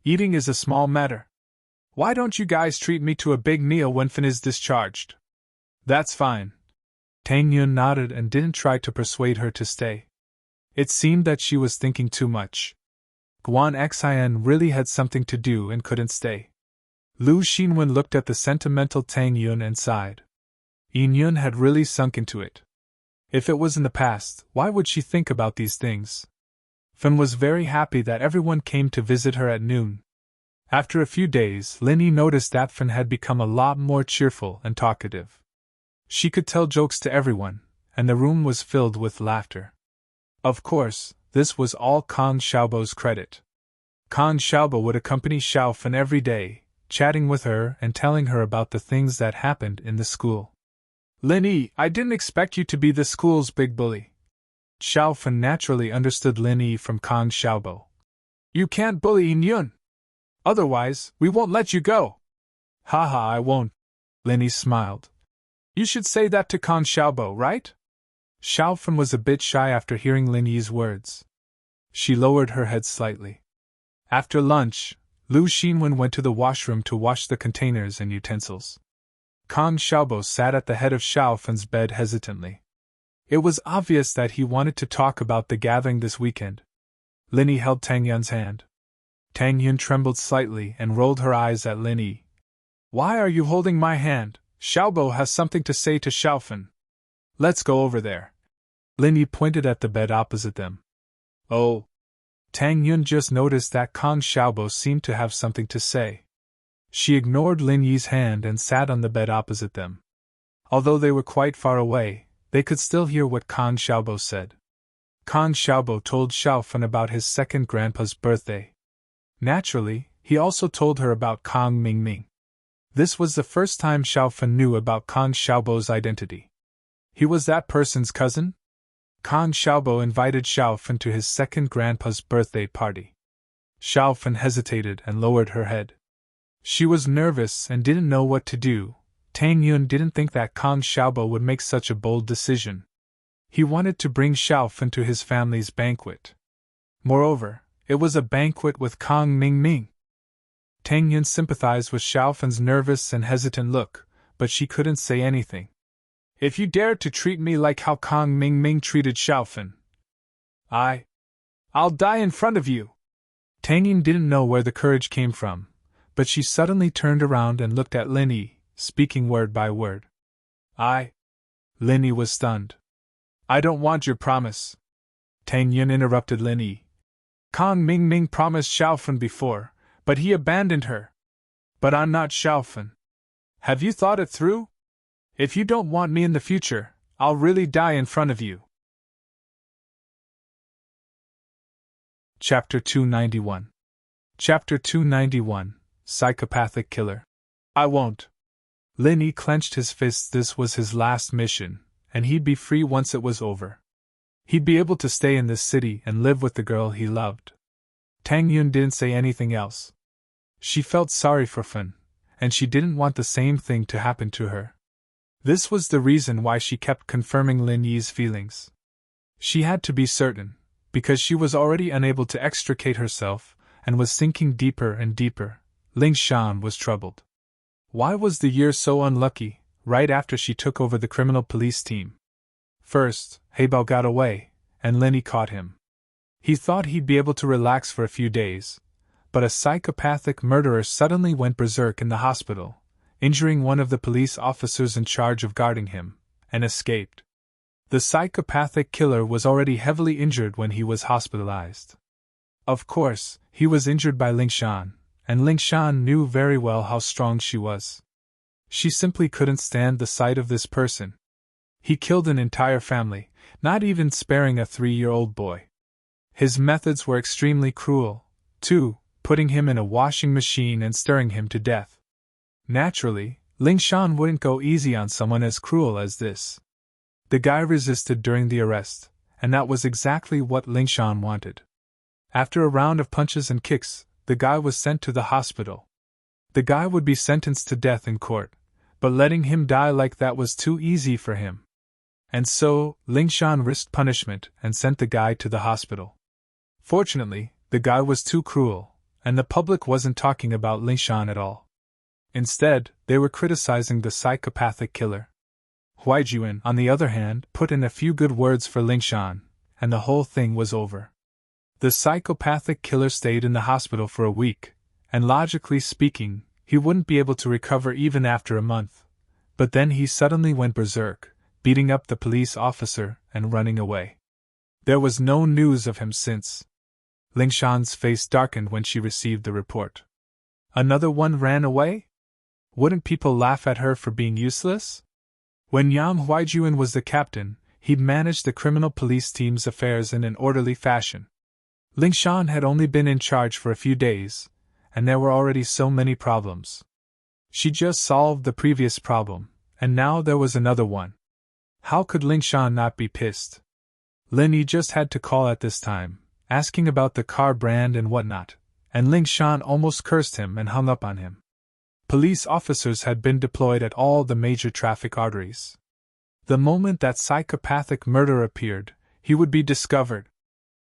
Eating is a small matter. Why don't you guys treat me to a big meal when Fin is discharged? That's fine. Tang Yun nodded and didn't try to persuade her to stay. It seemed that she was thinking too much. Guan Xian really had something to do and couldn't stay. Lu Xinwen looked at the sentimental Tang Yun and sighed. Yin Yun had really sunk into it. If it was in the past, why would she think about these things? Fin was very happy that everyone came to visit her at noon. After a few days, Lin Yi noticed that Fin had become a lot more cheerful and talkative. She could tell jokes to everyone, and the room was filled with laughter. Of course, this was all Kang Xiaobo's credit. Kang Xiaobo would accompany Xiao Fin every day, chatting with her and telling her about the things that happened in the school. Lin Yi, I didn't expect you to be the school's big bully. Xiao Fin naturally understood Lin Yi from Kang Xiaobo. You can't bully Yin Yun. Otherwise, we won't let you go. Haha, I won't. Lin Yi smiled. You should say that to Kang Xiaobo, right? Xiao Fin was a bit shy after hearing Lin Yi's words. She lowered her head slightly. After lunch, Lu Xinwen went to the washroom to wash the containers and utensils. Kang Xiaobo sat at the head of Xiao Fin's bed hesitantly. It was obvious that he wanted to talk about the gathering this weekend. Lin Yi held Tang Yun's hand. Tang Yun trembled slightly and rolled her eyes at Lin Yi. Why are you holding my hand? Xiaobo has something to say to Xiao Fin. Let's go over there. Lin Yi pointed at the bed opposite them. Oh. Tang Yun just noticed that Kang Xiaobo seemed to have something to say. She ignored Lin Yi's hand and sat on the bed opposite them. Although they were quite far away, they could still hear what Kang Xiaobo said. Kang Xiaobo told Xiao Fin about his second grandpa's birthday. Naturally, he also told her about Kang Mingming. This was the first time Xiao Fin knew about Kang Xiaobo's identity. He was that person's cousin? Kang Xiaobo invited Xiao Fin to his second grandpa's birthday party. Xiao Fin hesitated and lowered her head. She was nervous and didn't know what to do. Tang Yun didn't think that Kang Xiaobo would make such a bold decision. He wanted to bring Xiao Fin to his family's banquet. Moreover, it was a banquet with Kang Mingming. Tang Yun sympathized with Xiao Fin's nervous and hesitant look, but she couldn't say anything. If you dare to treat me like how Kang Mingming treated Xiao Fin, I'll die in front of you. Tang Yun didn't know where the courage came from, but she suddenly turned around and looked at Lin Yi, speaking word by word. Lin Yi was stunned. I don't want your promise. Tang Yun interrupted Lin Yi. Kang Mingming promised Xiao Fin before, but he abandoned her. But I'm not Xiao Fin. Have you thought it through? If you don't want me in the future, I'll really die in front of you. Chapter 291. Chapter 291, Psychopathic Killer. I won't. Lin Yi clenched his fists. This was his last mission, and he'd be free once it was over. He'd be able to stay in this city and live with the girl he loved. Tang Yun didn't say anything else. She felt sorry for Fin, and she didn't want the same thing to happen to her. This was the reason why she kept confirming Lin Yi's feelings. She had to be certain, because she was already unable to extricate herself, and was sinking deeper and deeper. Ling Shan was troubled. Why was the year so unlucky, right after she took over the criminal police team? First, Heibao got away, and Lin Yi caught him. He thought he'd be able to relax for a few days, but a psychopathic murderer suddenly went berserk in the hospital, injuring one of the police officers in charge of guarding him, and escaped. The psychopathic killer was already heavily injured when he was hospitalized. Of course, he was injured by Ling Shan, and Ling Shan knew very well how strong she was. She simply couldn't stand the sight of this person. He killed an entire family, not even sparing a 3-year-old boy. His methods were extremely cruel, too, putting him in a washing machine and stirring him to death. Naturally, Ling Shan wouldn't go easy on someone as cruel as this. The guy resisted during the arrest, and that was exactly what Ling Shan wanted. After a round of punches and kicks, the guy was sent to the hospital. The guy would be sentenced to death in court, but letting him die like that was too easy for him. And so, Ling Shan risked punishment and sent the guy to the hospital. Fortunately, the guy was too cruel, and the public wasn't talking about Ling Shan at all. Instead, they were criticizing the psychopathic killer. Huaijuan, on the other hand, put in a few good words for Ling Shan, and the whole thing was over. The psychopathic killer stayed in the hospital for a week, and logically speaking, he wouldn't be able to recover even after a month. But then he suddenly went berserk, beating up the police officer and running away. There was no news of him since. Ling Shan's face darkened when she received the report. Another one ran away? Wouldn't people laugh at her for being useless? When Yang Huaijuan was the captain, he'd managed the criminal police team's affairs in an orderly fashion. Ling Shan had only been in charge for a few days, and there were already so many problems. She just solved the previous problem, and now there was another one. How could Ling Shan not be pissed? Lin Yi just had to call at this time, asking about the car brand and whatnot, and Ling Shan almost cursed him and hung up on him. Police officers had been deployed at all the major traffic arteries. The moment that psychopathic murderer appeared, he would be discovered.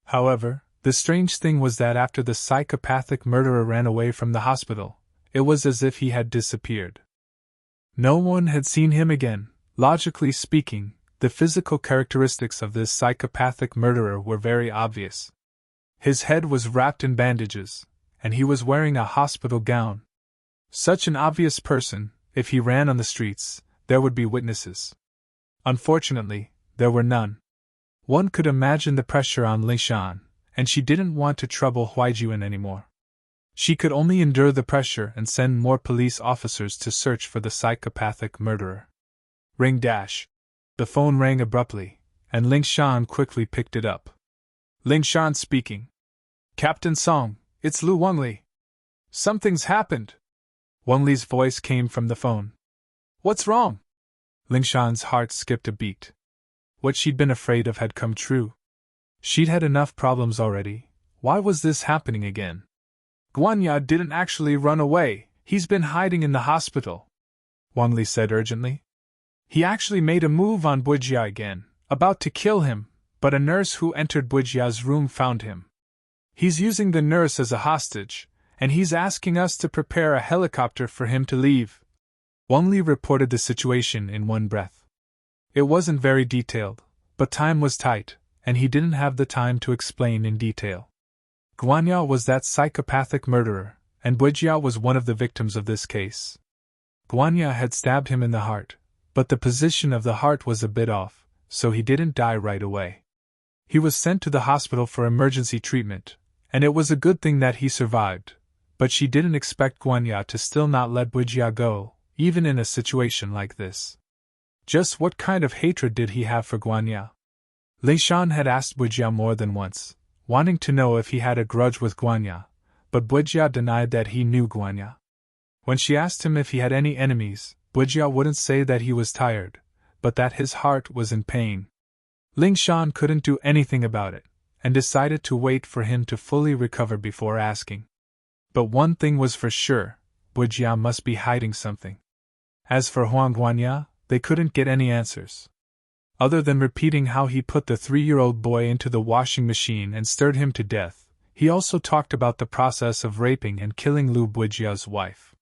However, the strange thing was that after the psychopathic murderer ran away from the hospital, it was as if he had disappeared. No one had seen him again. Logically speaking, the physical characteristics of this psychopathic murderer were very obvious. His head was wrapped in bandages, and he was wearing a hospital gown. Such an obvious person, if he ran on the streets, there would be witnesses. Unfortunately, there were none. One could imagine the pressure on Ling Shan, and she didn't want to trouble Huaijuan anymore. She could only endure the pressure and send more police officers to search for the psychopathic murderer. Ring dash. The phone rang abruptly, and Ling Shan quickly picked it up. Ling Shan speaking. Captain Song, it's Lu Wangli. Something's happened. Wang Li's voice came from the phone. What's wrong? Ling Shan's heart skipped a beat. What she'd been afraid of had come true. She'd had enough problems already. Why was this happening again? Guanya didn't actually run away. He's been hiding in the hospital, Wang Li said urgently. He actually made a move on Bujia again, about to kill him, but a nurse who entered Bujia's room found him. He's using the nurse as a hostage, and he's asking us to prepare a helicopter for him to leave. Wang Li reported the situation in one breath. It wasn't very detailed, but time was tight, and he didn't have the time to explain in detail. Guanya was that psychopathic murderer, and Bujia was one of the victims of this case. Guanya had stabbed him in the heart, but the position of the heart was a bit off, so he didn't die right away. He was sent to the hospital for emergency treatment, and it was a good thing that he survived, but she didn't expect Guanya to still not let Bujia go, even in a situation like this. Just what kind of hatred did he have for Guanya? Ling Shan had asked Bujia more than once, wanting to know if he had a grudge with Guanya, but Bujia denied that he knew Guanya. When she asked him if he had any enemies, Bujia wouldn't say that he was tired, but that his heart was in pain. Ling Shan couldn't do anything about it, and decided to wait for him to fully recover before asking. But one thing was for sure, Bujia must be hiding something. As for Huang Guanya, they couldn't get any answers. Other than repeating how he put the 3-year-old boy into the washing machine and stirred him to death, he also talked about the process of raping and killing Lu Bujia's wife.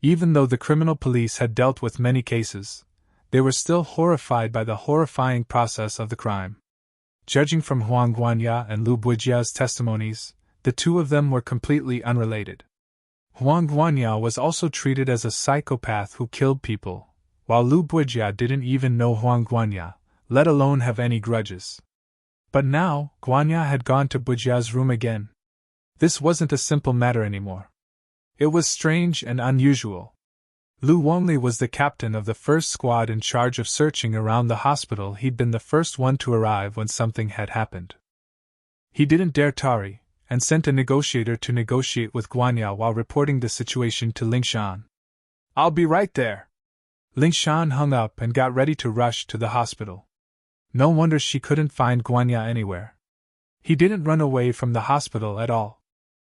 Even though the criminal police had dealt with many cases, they were still horrified by the horrifying process of the crime. Judging from Huang Guanya and Lu Bujia's testimonies, the two of them were completely unrelated. Huang Guanya was also treated as a psychopath who killed people, while Lu Bujia didn't even know Huang Guanya, let alone have any grudges. But now, Guanya had gone to Bujia's room again. This wasn't a simple matter anymore. It was strange and unusual. Lu Wangli was the captain of the first squad in charge of searching around the hospital. He'd been the first one to arrive when something had happened. He didn't dare tarry, and sent a negotiator to negotiate with Guanya while reporting the situation to Ling Shan. "I'll be right there," Ling Shan hung up and got ready to rush to the hospital. No wonder she couldn't find Guanya anywhere. He didn't run away from the hospital at all.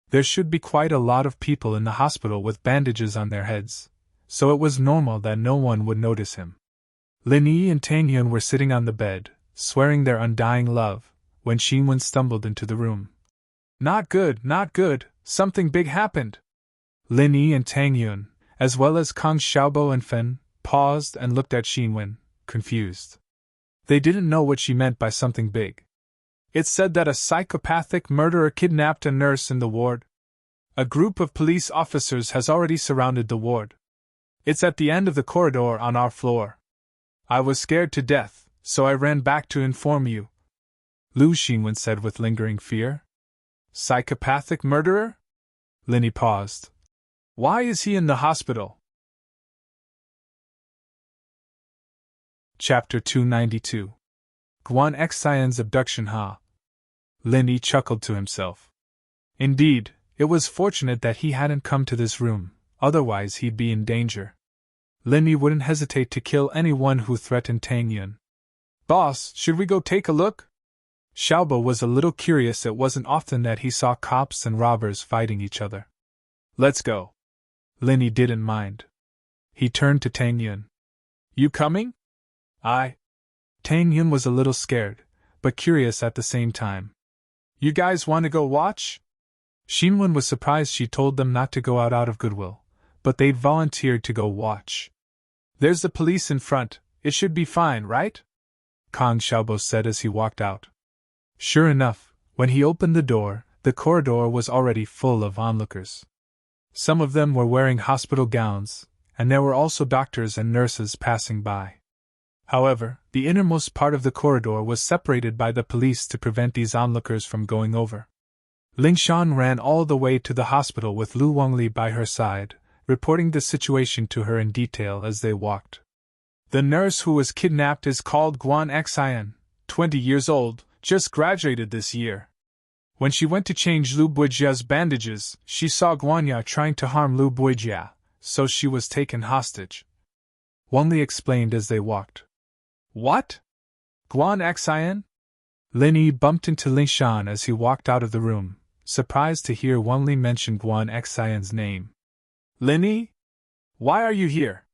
There should be quite a lot of people in the hospital with bandages on their heads, so it was normal that no one would notice him. Lin Yi and Tang Yun were sitting on the bed, swearing their undying love, when Xinwen stumbled into the room. Not good, not good, something big happened. Lin Yi and Tang Yun, as well as Kang Xiaobo and Fen, paused and looked at Xinwen, confused. They didn't know what she meant by something big. It's said that a psychopathic murderer kidnapped a nurse in the ward. A group of police officers has already surrounded the ward. It's at the end of the corridor on our floor. I was scared to death, so I ran back to inform you. Lu Xinwen said with lingering fear. Psychopathic murderer? Linny paused. Why is he in the hospital? Chapter 292. Guan Xian's abduction. Lin Yi chuckled to himself. Indeed, it was fortunate that he hadn't come to this room, otherwise he'd be in danger. Lin Yi wouldn't hesitate to kill anyone who threatened Tang Yun. Boss, should we go take a look? Xiaobo was a little curious. It wasn't often that he saw cops and robbers fighting each other. Let's go. Lin Yi didn't mind. He turned to Tang Yun. You coming? Tang Yun was a little scared, but curious at the same time. You guys want to go watch? Xinwen was surprised she told them not to go out of goodwill, but they'd volunteered to go watch. There's the police in front, it should be fine, right? Kang Xiaobo said as he walked out. Sure enough, when he opened the door, the corridor was already full of onlookers. Some of them were wearing hospital gowns, and there were also doctors and nurses passing by. However, the innermost part of the corridor was separated by the police to prevent these onlookers from going over. Ling Shan ran all the way to the hospital with Lu Wangli by her side, reporting the situation to her in detail as they walked. The nurse who was kidnapped is called Guan Xian, 20 years old, just graduated this year. When she went to change Lu Buijia's bandages, she saw Guanya trying to harm Lu Buijia, so she was taken hostage. Wangli explained as they walked. What? Guan Xian? Lin Yi bumped into Ling Shan as he walked out of the room, surprised to hear Wangli mention Guan Xian's name. Lin Yi? Why are you here?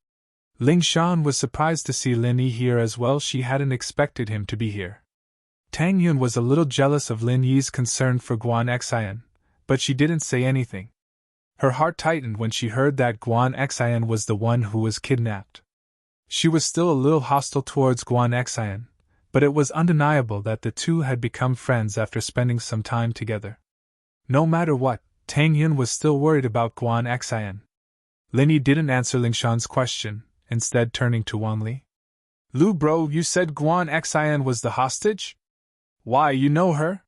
Ling Shan was surprised to see Lin Yi here as well. She hadn't expected him to be here. Tang Yun was a little jealous of Lin Yi's concern for Guan Xian, but she didn't say anything. Her heart tightened when she heard that Guan Xian was the one who was kidnapped. She was still a little hostile towards Guan Xian, but it was undeniable that the two had become friends after spending some time together. No matter what, Tang Yun was still worried about Guan Xian. Lin Yi didn't answer Ling Shan's question, instead turning to Wangli. Lu bro, you said Guan Xian was the hostage? Why, you know her?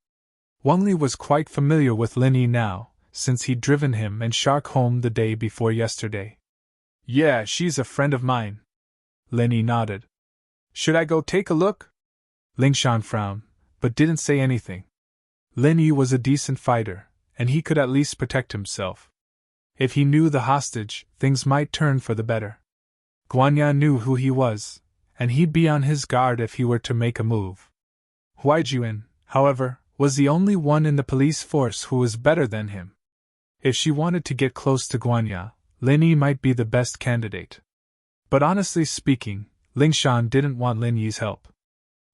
Wangli was quite familiar with Lin Yi now, since he'd driven him and Shark home the day before yesterday. Yeah, she's a friend of mine. Lin Yi nodded. Should I go take a look? Ling Shan frowned, but didn't say anything. Lin Yi was a decent fighter, and he could at least protect himself. If he knew the hostage, things might turn for the better. Guanya knew who he was, and he'd be on his guard if he were to make a move. Huaijuan, however, was the only one in the police force who was better than him. If she wanted to get close to Guanya, Lin Yi might be the best candidate. But honestly speaking, Ling Shan didn't want Lin Yi's help.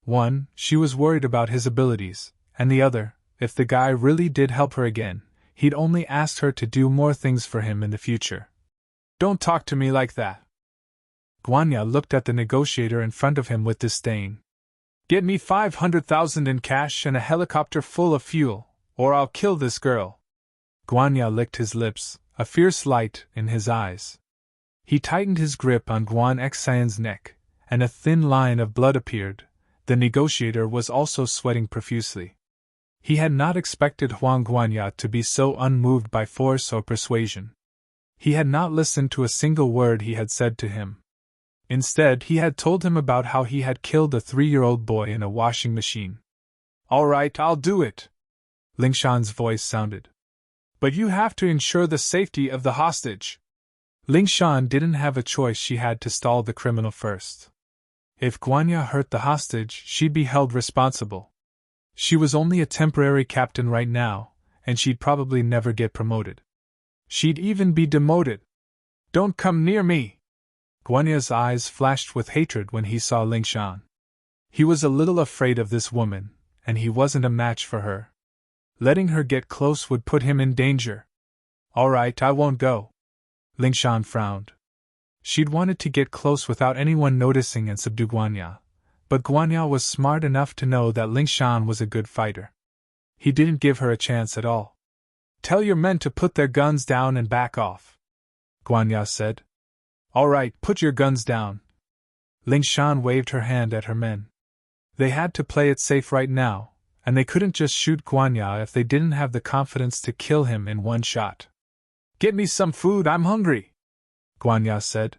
One, she was worried about his abilities, and the other, if the guy really did help her again, he'd only asked her to do more things for him in the future. Don't talk to me like that. Guanya looked at the negotiator in front of him with disdain. Get me 500,000 in cash and a helicopter full of fuel, or I'll kill this girl. Guanya licked his lips, a fierce light in his eyes. He tightened his grip on Guan Xian's neck, and a thin line of blood appeared. The negotiator was also sweating profusely. He had not expected Huang Guanya to be so unmoved by force or persuasion. He had not listened to a single word he had said to him. Instead, he had told him about how he had killed a 3-year-old boy in a washing machine. All right, I'll do it, Ling Shan's voice sounded. But you have to ensure the safety of the hostage. Ling Shan didn't have a choice, she had to stall the criminal first. If Guanya hurt the hostage, she'd be held responsible. She was only a temporary captain right now, and she'd probably never get promoted. She'd even be demoted. Don't come near me! Guanya's eyes flashed with hatred when he saw Ling Shan. He was a little afraid of this woman, and he wasn't a match for her. Letting her get close would put him in danger. All right, I won't go. Ling Shan frowned. She'd wanted to get close without anyone noticing and subdue Guanya, but Guanya was smart enough to know that Ling Shan was a good fighter. He didn't give her a chance at all. Tell your men to put their guns down and back off, Guanya said. All right, put your guns down. Ling Shan waved her hand at her men. They had to play it safe right now, and they couldn't just shoot Guanya if they didn't have the confidence to kill him in one shot. Get me some food, I'm hungry, Guanya said.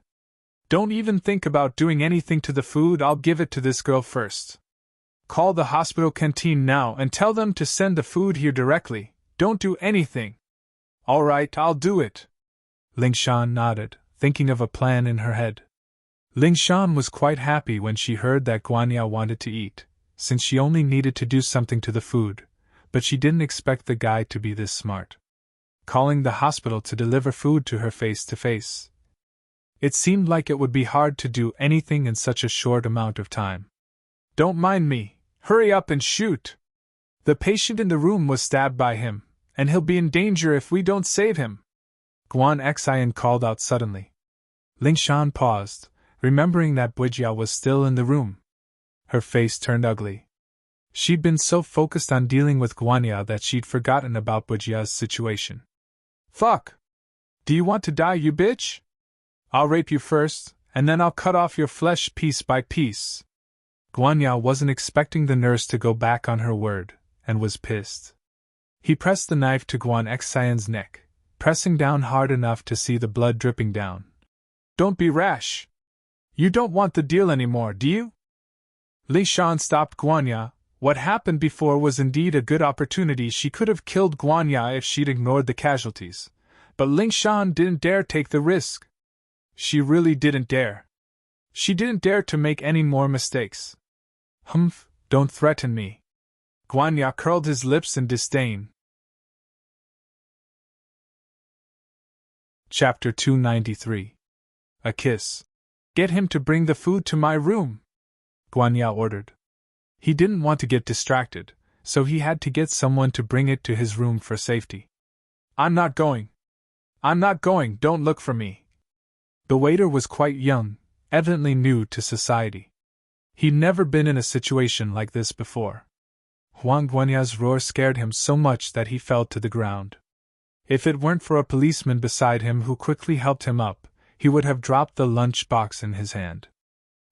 Don't even think about doing anything to the food, I'll give it to this girl first. Call the hospital canteen now and tell them to send the food here directly. Don't do anything. All right, I'll do it. Ling Shan nodded, thinking of a plan in her head. Ling Shan was quite happy when she heard that Guanya wanted to eat, since she only needed to do something to the food, but she didn't expect the guy to be this smart. Calling the hospital to deliver food to her face to face. It seemed like it would be hard to do anything in such a short amount of time. Don't mind me, hurry up and shoot! The patient in the room was stabbed by him, and he'll be in danger if we don't save him, Guan Xian called out suddenly. Ling Shan paused, remembering that Bujia was still in the room. Her face turned ugly. She'd been so focused on dealing with Guanya that she'd forgotten about Bujia's situation. Fuck! Do you want to die, you bitch? I'll rape you first, and then I'll cut off your flesh piece by piece. Guanya wasn't expecting the nurse to go back on her word, and was pissed. He pressed the knife to Guan Xian's neck, pressing down hard enough to see the blood dripping down. Don't be rash. You don't want the deal anymore, do you? Li Shan stopped Guanya. What happened before was indeed a good opportunity. She could have killed Guanya if she'd ignored the casualties, but Ling Shan didn't dare take the risk. She really didn't dare. She didn't dare to make any more mistakes. Humph, don't threaten me. Guanya curled his lips in disdain. Chapter 293. A kiss. Get him to bring the food to my room, Guanya ordered. He didn't want to get distracted, so he had to get someone to bring it to his room for safety. I'm not going. I'm not going, don't look for me. The waiter was quite young, evidently new to society. He'd never been in a situation like this before. Huang Guanya's roar scared him so much that he fell to the ground. If it weren't for a policeman beside him who quickly helped him up, he would have dropped the lunch box in his hand.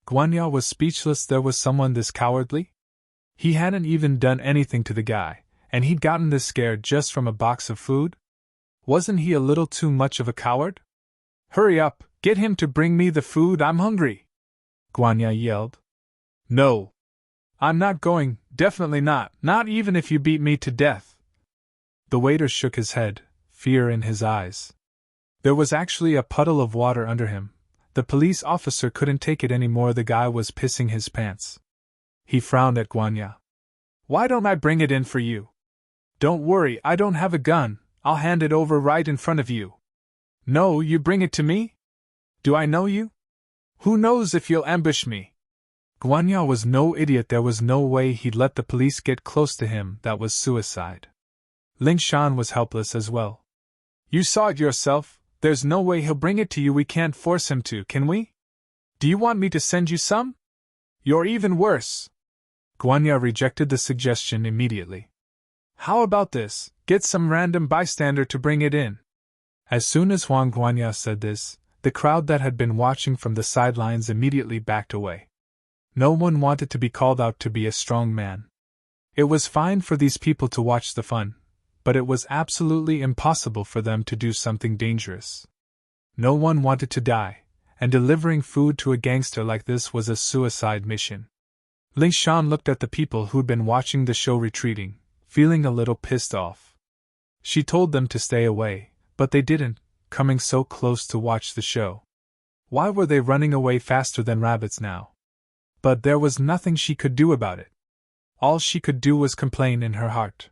Guanya was speechless. There was someone this cowardly? He hadn't even done anything to the guy, and he'd gotten this scared just from a box of food? Wasn't he a little too much of a coward? Hurry up, get him to bring me the food, I'm hungry, Guanya yelled. No. I'm not going, definitely not even if you beat me to death. The waiter shook his head, fear in his eyes. There was actually a puddle of water under him. The police officer couldn't take it anymore. The guy was pissing his pants. He frowned at Guanya. Why don't I bring it in for you? Don't worry, I don't have a gun. I'll hand it over right in front of you. No, you bring it to me? Do I know you? Who knows if you'll ambush me? Guanya was no idiot. There was no way he'd let the police get close to him. That was suicide. Ling Shan was helpless as well. You saw it yourself. There's no way he'll bring it to you. We can't force him to, can we? Do you want me to send you some? You're even worse. Guanya rejected the suggestion immediately. How about this? Get some random bystander to bring it in. As soon as Huang Guanya said this, the crowd that had been watching from the sidelines immediately backed away. No one wanted to be called out to be a strong man. It was fine for these people to watch the fun, but it was absolutely impossible for them to do something dangerous. No one wanted to die, and delivering food to a gangster like this was a suicide mission. Ling Shan looked at the people who'd been watching the show retreating, feeling a little pissed off. She told them to stay away, but they didn't, coming so close to watch the show. Why were they running away faster than rabbits now? But there was nothing she could do about it. All she could do was complain in her heart.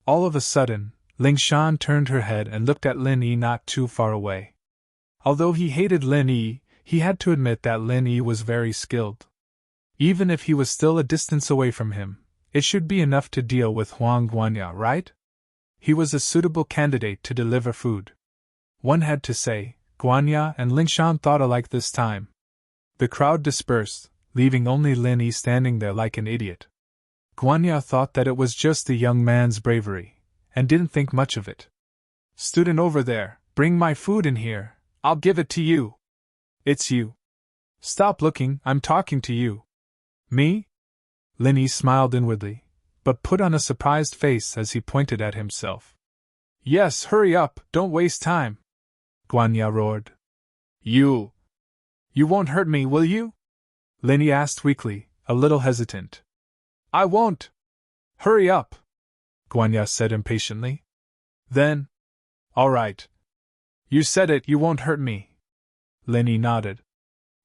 All of a sudden, Ling Shan turned her head and looked at Lin Yi not too far away. Although he hated Lin Yi, he had to admit that Lin Yi was very skilled. Even if he was still a distance away from him, it should be enough to deal with Huang Guanya, right? He was a suitable candidate to deliver food. One had to say, Guanya and Ling Shan thought alike this time. The crowd dispersed, leaving only Lin Yi standing there like an idiot. Guanya thought that it was just the young man's bravery, and didn't think much of it. Student over there, bring my food in here, I'll give it to you. It's you. Stop looking, I'm talking to you. Me? Lin Yi smiled inwardly, but put on a surprised face as he pointed at himself. Yes, hurry up, don't waste time. Guanya roared. You won't hurt me, will you? Lin Yi asked weakly, a little hesitant. I won't. Hurry up, Guanya said impatiently. Then, all right. You said it, you won't hurt me. Lin Yi nodded.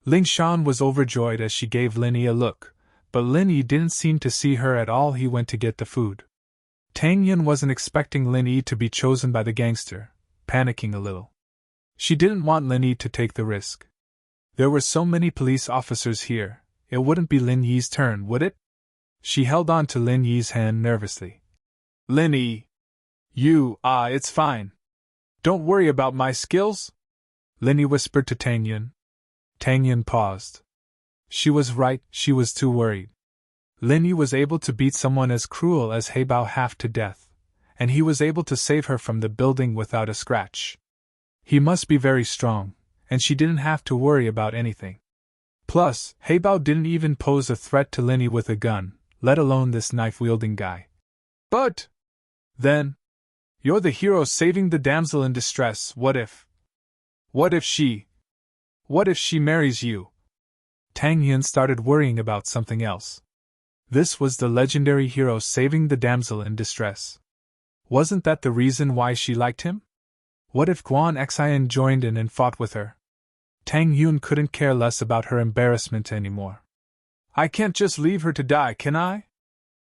Ling Shan was overjoyed as she gave Lin Yi a look, but Lin Yi didn't seem to see her at all. He went to get the food. Tang Yun wasn't expecting Lin Yi to be chosen by the gangster, panicking a little. She didn't want Lin Yi to take the risk. There were so many police officers here, it wouldn't be Lin Yi's turn, would it? She held on to Lin Yi's hand nervously. Lin Yi. It's fine. Don't worry about my skills, Lin Yi whispered to Tang Yun. Tang Yun paused. She was right, she was too worried. Lin Yi was able to beat someone as cruel as He Bao half to death, and he was able to save her from the building without a scratch. He must be very strong, and she didn't have to worry about anything. Plus, He Bao didn't even pose a threat to Lin Yi with a gun, let alone this knife-wielding guy. But then, you're the hero saving the damsel in distress. What if she marries you? Tang Yun started worrying about something else. This was the legendary hero saving the damsel in distress. Wasn't that the reason why she liked him? What if Guan Xian joined in and fought with her? Tang Yun couldn't care less about her embarrassment anymore. I can't just leave her to die, can I?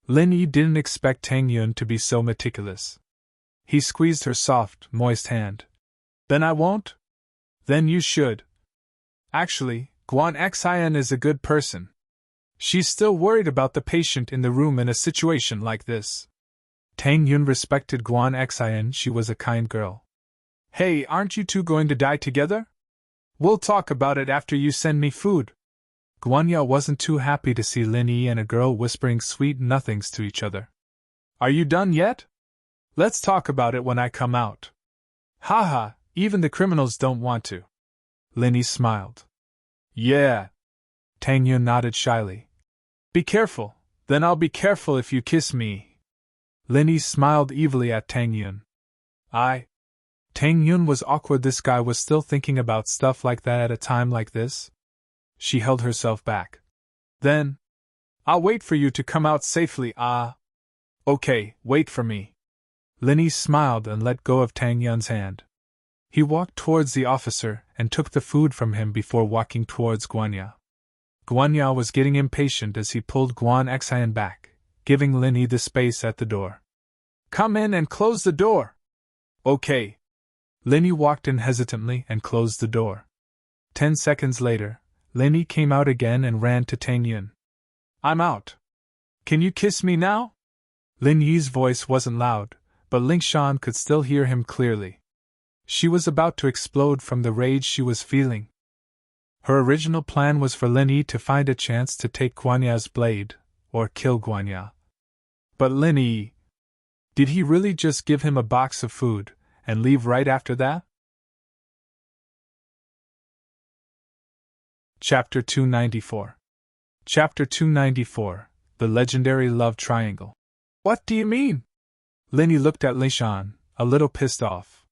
Lin Yi didn't expect Tang Yun to be so meticulous. He squeezed her soft, moist hand. Then I won't? Then you should. Actually, Guan Xian is a good person. She's still worried about the patient in the room in a situation like this. Tang Yun respected Guan Xian, she was a kind girl. Hey, aren't you two going to die together? We'll talk about it after you send me food. Guanya wasn't too happy to see Lin Yi and a girl whispering sweet nothings to each other. Are you done yet? Let's talk about it when I come out. Haha, even the criminals don't want to. Lin Yi smiled. Yeah. Tang Yun nodded shyly. Be careful, then I'll be careful if you kiss me. Lin Yi smiled evilly at Tang Yun. Tang Yun was awkward. This guy was still thinking about stuff like that at a time like this. She held herself back. Then, I'll wait for you to come out safely. Okay, wait for me. Lin Yi smiled and let go of Tang Yun's hand. He walked towards the officer and took the food from him before walking towards Guanya. Guanya was getting impatient as he pulled Guan Xian back, giving Lin Yi the space at the door. Come in and close the door. Okay. Lin Yi walked in hesitantly and closed the door. 10 seconds later, Lin Yi came out again and ran to Tang Yun. I'm out. Can you kiss me now? Lin Yi's voice wasn't loud, but Ling Shan could still hear him clearly. She was about to explode from the rage she was feeling. Her original plan was for Lin Yi to find a chance to take Guanya's blade, or kill Guanya. But Lin Yi... Did he really just give him a box of food, and leave right after that? Chapter 294. Chapter 294, The Legendary Love Triangle. What do you mean? Lin Yi looked at Ling Shan, a little pissed off.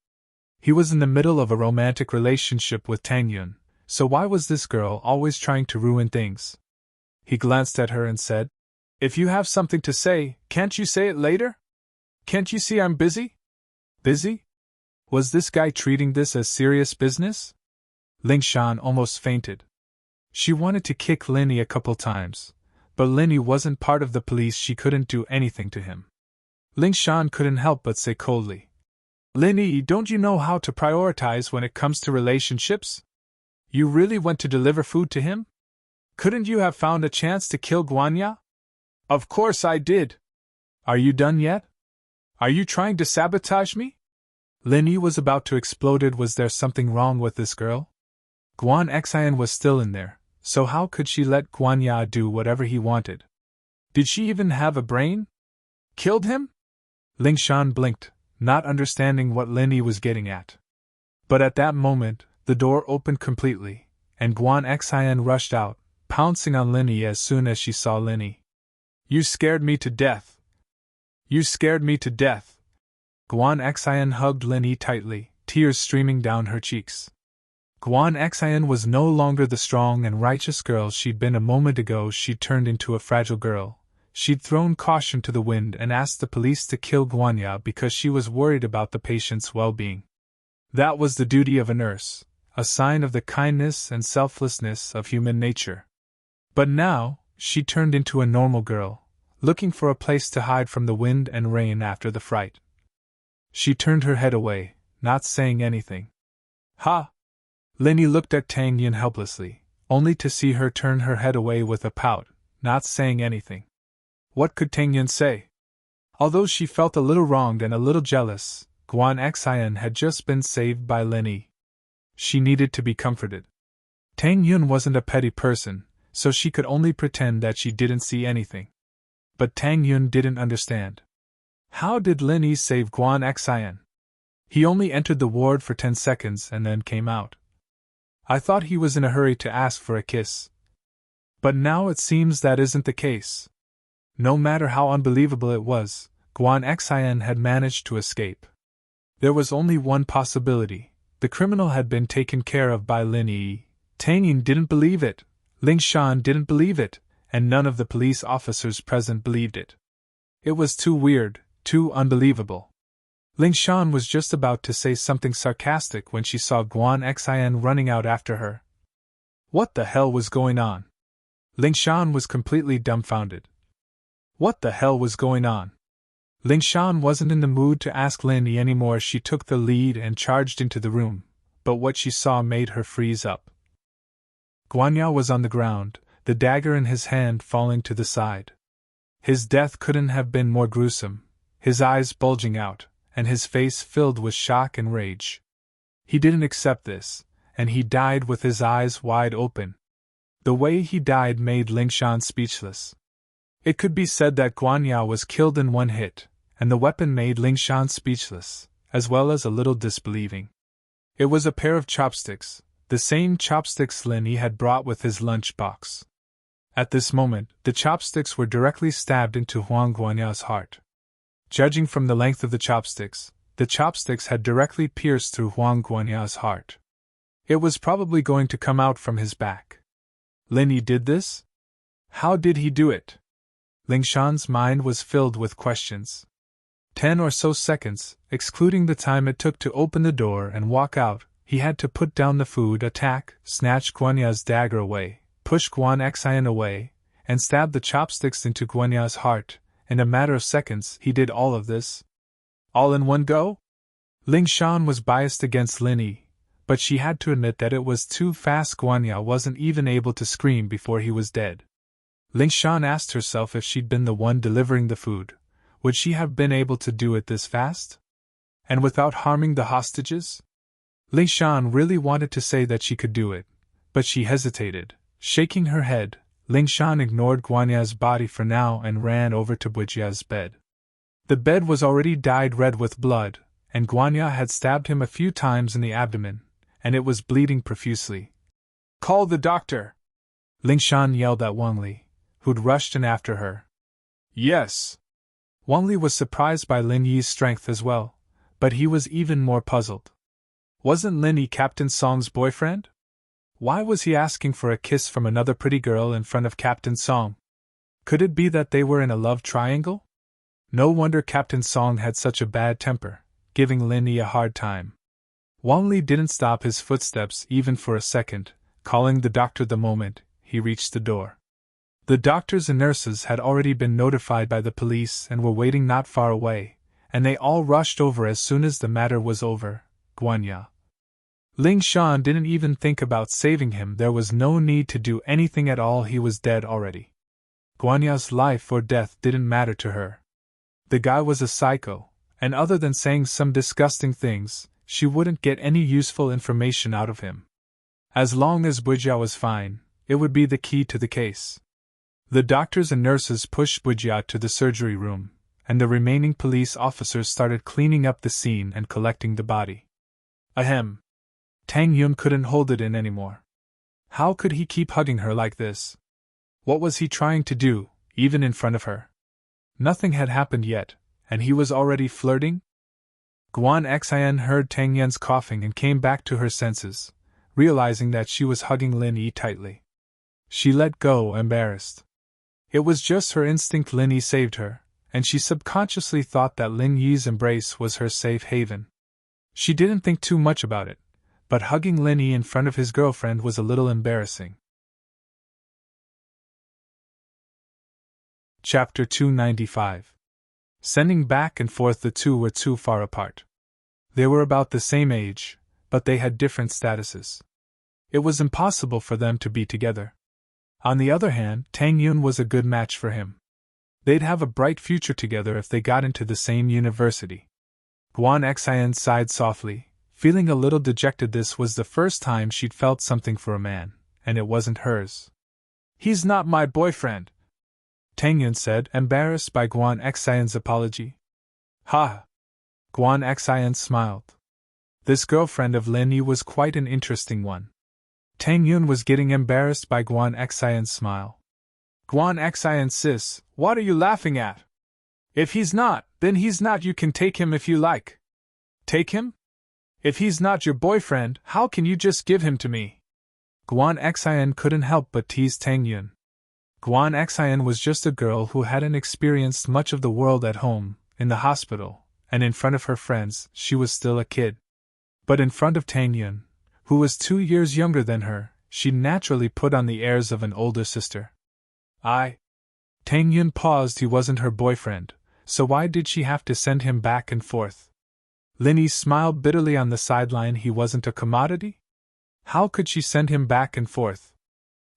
He was in the middle of a romantic relationship with Tang Yun, so why was this girl always trying to ruin things? He glanced at her and said, If you have something to say, can't you say it later? Can't you see I'm busy? Busy? Was this guy treating this as serious business? Ling Shan almost fainted. She wanted to kick Linny a couple times, but Linny wasn't part of the police, she couldn't do anything to him. Ling Shan couldn't help but say coldly, Linny, don't you know how to prioritize when it comes to relationships? You really went to deliver food to him? Couldn't you have found a chance to kill Guanya? Of course I did. Are you done yet? Are you trying to sabotage me? Linny was about to explode. Was there something wrong with this girl? Guan Xian was still in there, so how could she let Guanya do whatever he wanted? Did she even have a brain? Killed him? Ling Shan blinked, not understanding what Linny was getting at. But at that moment, the door opened completely, and Guan Xian rushed out, pouncing on Linny as soon as she saw Linny. You scared me to death. You scared me to death. Guan Xian hugged Linny tightly, tears streaming down her cheeks. Guan Xian was no longer the strong and righteous girl she'd been a moment ago. She'd turned into a fragile girl. She'd thrown caution to the wind and asked the police to kill Guanya because she was worried about the patient's well-being. That was the duty of a nurse, a sign of the kindness and selflessness of human nature. But now, she turned into a normal girl, looking for a place to hide from the wind and rain after the fright. She turned her head away, not saying anything. Ha! Linny looked at Tang Yin helplessly, only to see her turn her head away with a pout, not saying anything. What could Tang Yin say? Although she felt a little wronged and a little jealous, Guan Xian had just been saved by Linny. She needed to be comforted. Tang Yun wasn't a petty person, so she could only pretend that she didn't see anything. But Tang Yun didn't understand. How did Linny save Guan Xian? He only entered the ward for 10 seconds and then came out. I thought he was in a hurry to ask for a kiss. But now it seems that isn't the case. No matter how unbelievable it was, Guan Xian had managed to escape. There was only one possibility. The criminal had been taken care of by Linny. Tang Yin didn't believe it, Ling Shan didn't believe it, and none of the police officers present believed it. It was too weird, too unbelievable. Ling Shan was just about to say something sarcastic when she saw Guan Xian running out after her. What the hell was going on? Ling Shan was completely dumbfounded. What the hell was going on? Ling Shan wasn't in the mood to ask Linny anymore. She took the lead and charged into the room, but what she saw made her freeze up. Guanya was on the ground, the dagger in his hand falling to the side. His death couldn't have been more gruesome, his eyes bulging out, and his face filled with shock and rage. He didn't accept this, and he died with his eyes wide open. The way he died made Ling Shan speechless. It could be said that Guanya was killed in one hit, and the weapon made Ling Shan speechless, as well as a little disbelieving. It was a pair of chopsticks, the same chopsticks Linny had brought with his lunch box. At this moment, the chopsticks were directly stabbed into Huang Guanya's heart. Judging from the length of the chopsticks had directly pierced through Huang Guanya's heart. It was probably going to come out from his back. Linny did this? How did he do it? Ling Shan's mind was filled with questions. 10 or so seconds, excluding the time it took to open the door and walk out, he had to put down the food, attack, snatch Guanya's dagger away, push Guan Xian away, and stab the chopsticks into Guanya's heart. In a matter of seconds, he did all of this. All in one go? Ling Shan was biased against Linny, but she had to admit that it was too fast. Guanya wasn't even able to scream before he was dead. Ling Shan asked herself if she'd been the one delivering the food, would she have been able to do it this fast? And without harming the hostages? Ling Shan really wanted to say that she could do it, but she hesitated. Shaking her head, Ling Shan ignored Guanya's body for now and ran over to Bujia's bed. The bed was already dyed red with blood, and Guanya had stabbed him a few times in the abdomen, and it was bleeding profusely. Call the doctor! Ling Shan yelled at Wang Li, who'd rushed in after her. Yes! Wang Li was surprised by Lin Yi's strength as well, but he was even more puzzled. Wasn't Lin Yi Captain Song's boyfriend? Why was he asking for a kiss from another pretty girl in front of Captain Song? Could it be that they were in a love triangle? No wonder Captain Song had such a bad temper, giving Lin Yi a hard time. Wang Li didn't stop his footsteps even for a second, calling the doctor the moment he reached the door. The doctors and nurses had already been notified by the police and were waiting not far away, and they all rushed over as soon as the matter was over. Guanya. Ling Shan didn't even think about saving him. There was no need to do anything at all. He was dead already. Guanya's life or death didn't matter to her. The guy was a psycho, and other than saying some disgusting things, she wouldn't get any useful information out of him. As long as Bujia was fine, it would be the key to the case. The doctors and nurses pushed Bujia to the surgery room, and the remaining police officers started cleaning up the scene and collecting the body. Ahem. Tang Yun couldn't hold it in anymore. How could he keep hugging her like this? What was he trying to do, even in front of her? Nothing had happened yet, and he was already flirting? Guan Xian heard Tang Yun's coughing and came back to her senses, realizing that she was hugging Lin Yi tightly. She let go, embarrassed. It was just her instinct. Lin Yi saved her, and she subconsciously thought that Lin Yi's embrace was her safe haven. She didn't think too much about it, but hugging Lin Yi in front of his girlfriend was a little embarrassing. Chapter 295. Sending back and forth. The two were too far apart. They were about the same age, but they had different statuses. It was impossible for them to be together. On the other hand, Tang Yun was a good match for him. They'd have a bright future together if they got into the same university. Guan Xian sighed softly, feeling a little dejected. This was the first time she'd felt something for a man, and it wasn't hers. "He's not my boyfriend," Tang Yun said, embarrassed by Guan Xian's apology. "Ha!" Guan Xian smiled. This girlfriend of Lin Yi was quite an interesting one. Tang Yun was getting embarrassed by Guan Xian's smile. "Guan Xian sis, what are you laughing at? If he's not, then he's not. You can take him if you like." "Take him? If he's not your boyfriend, how can you just give him to me?" Guan Xian couldn't help but tease Tang Yun. Guan Xian was just a girl who hadn't experienced much of the world at home, in the hospital, and in front of her friends, she was still a kid. But in front of Tang Yun, who was 2 years younger than her, she naturally put on the airs of an older sister. Tang Yun paused. He wasn't her boyfriend, so why did she have to send him back and forth? Lin Yi smiled bitterly on the sideline. He wasn't a commodity? How could she send him back and forth?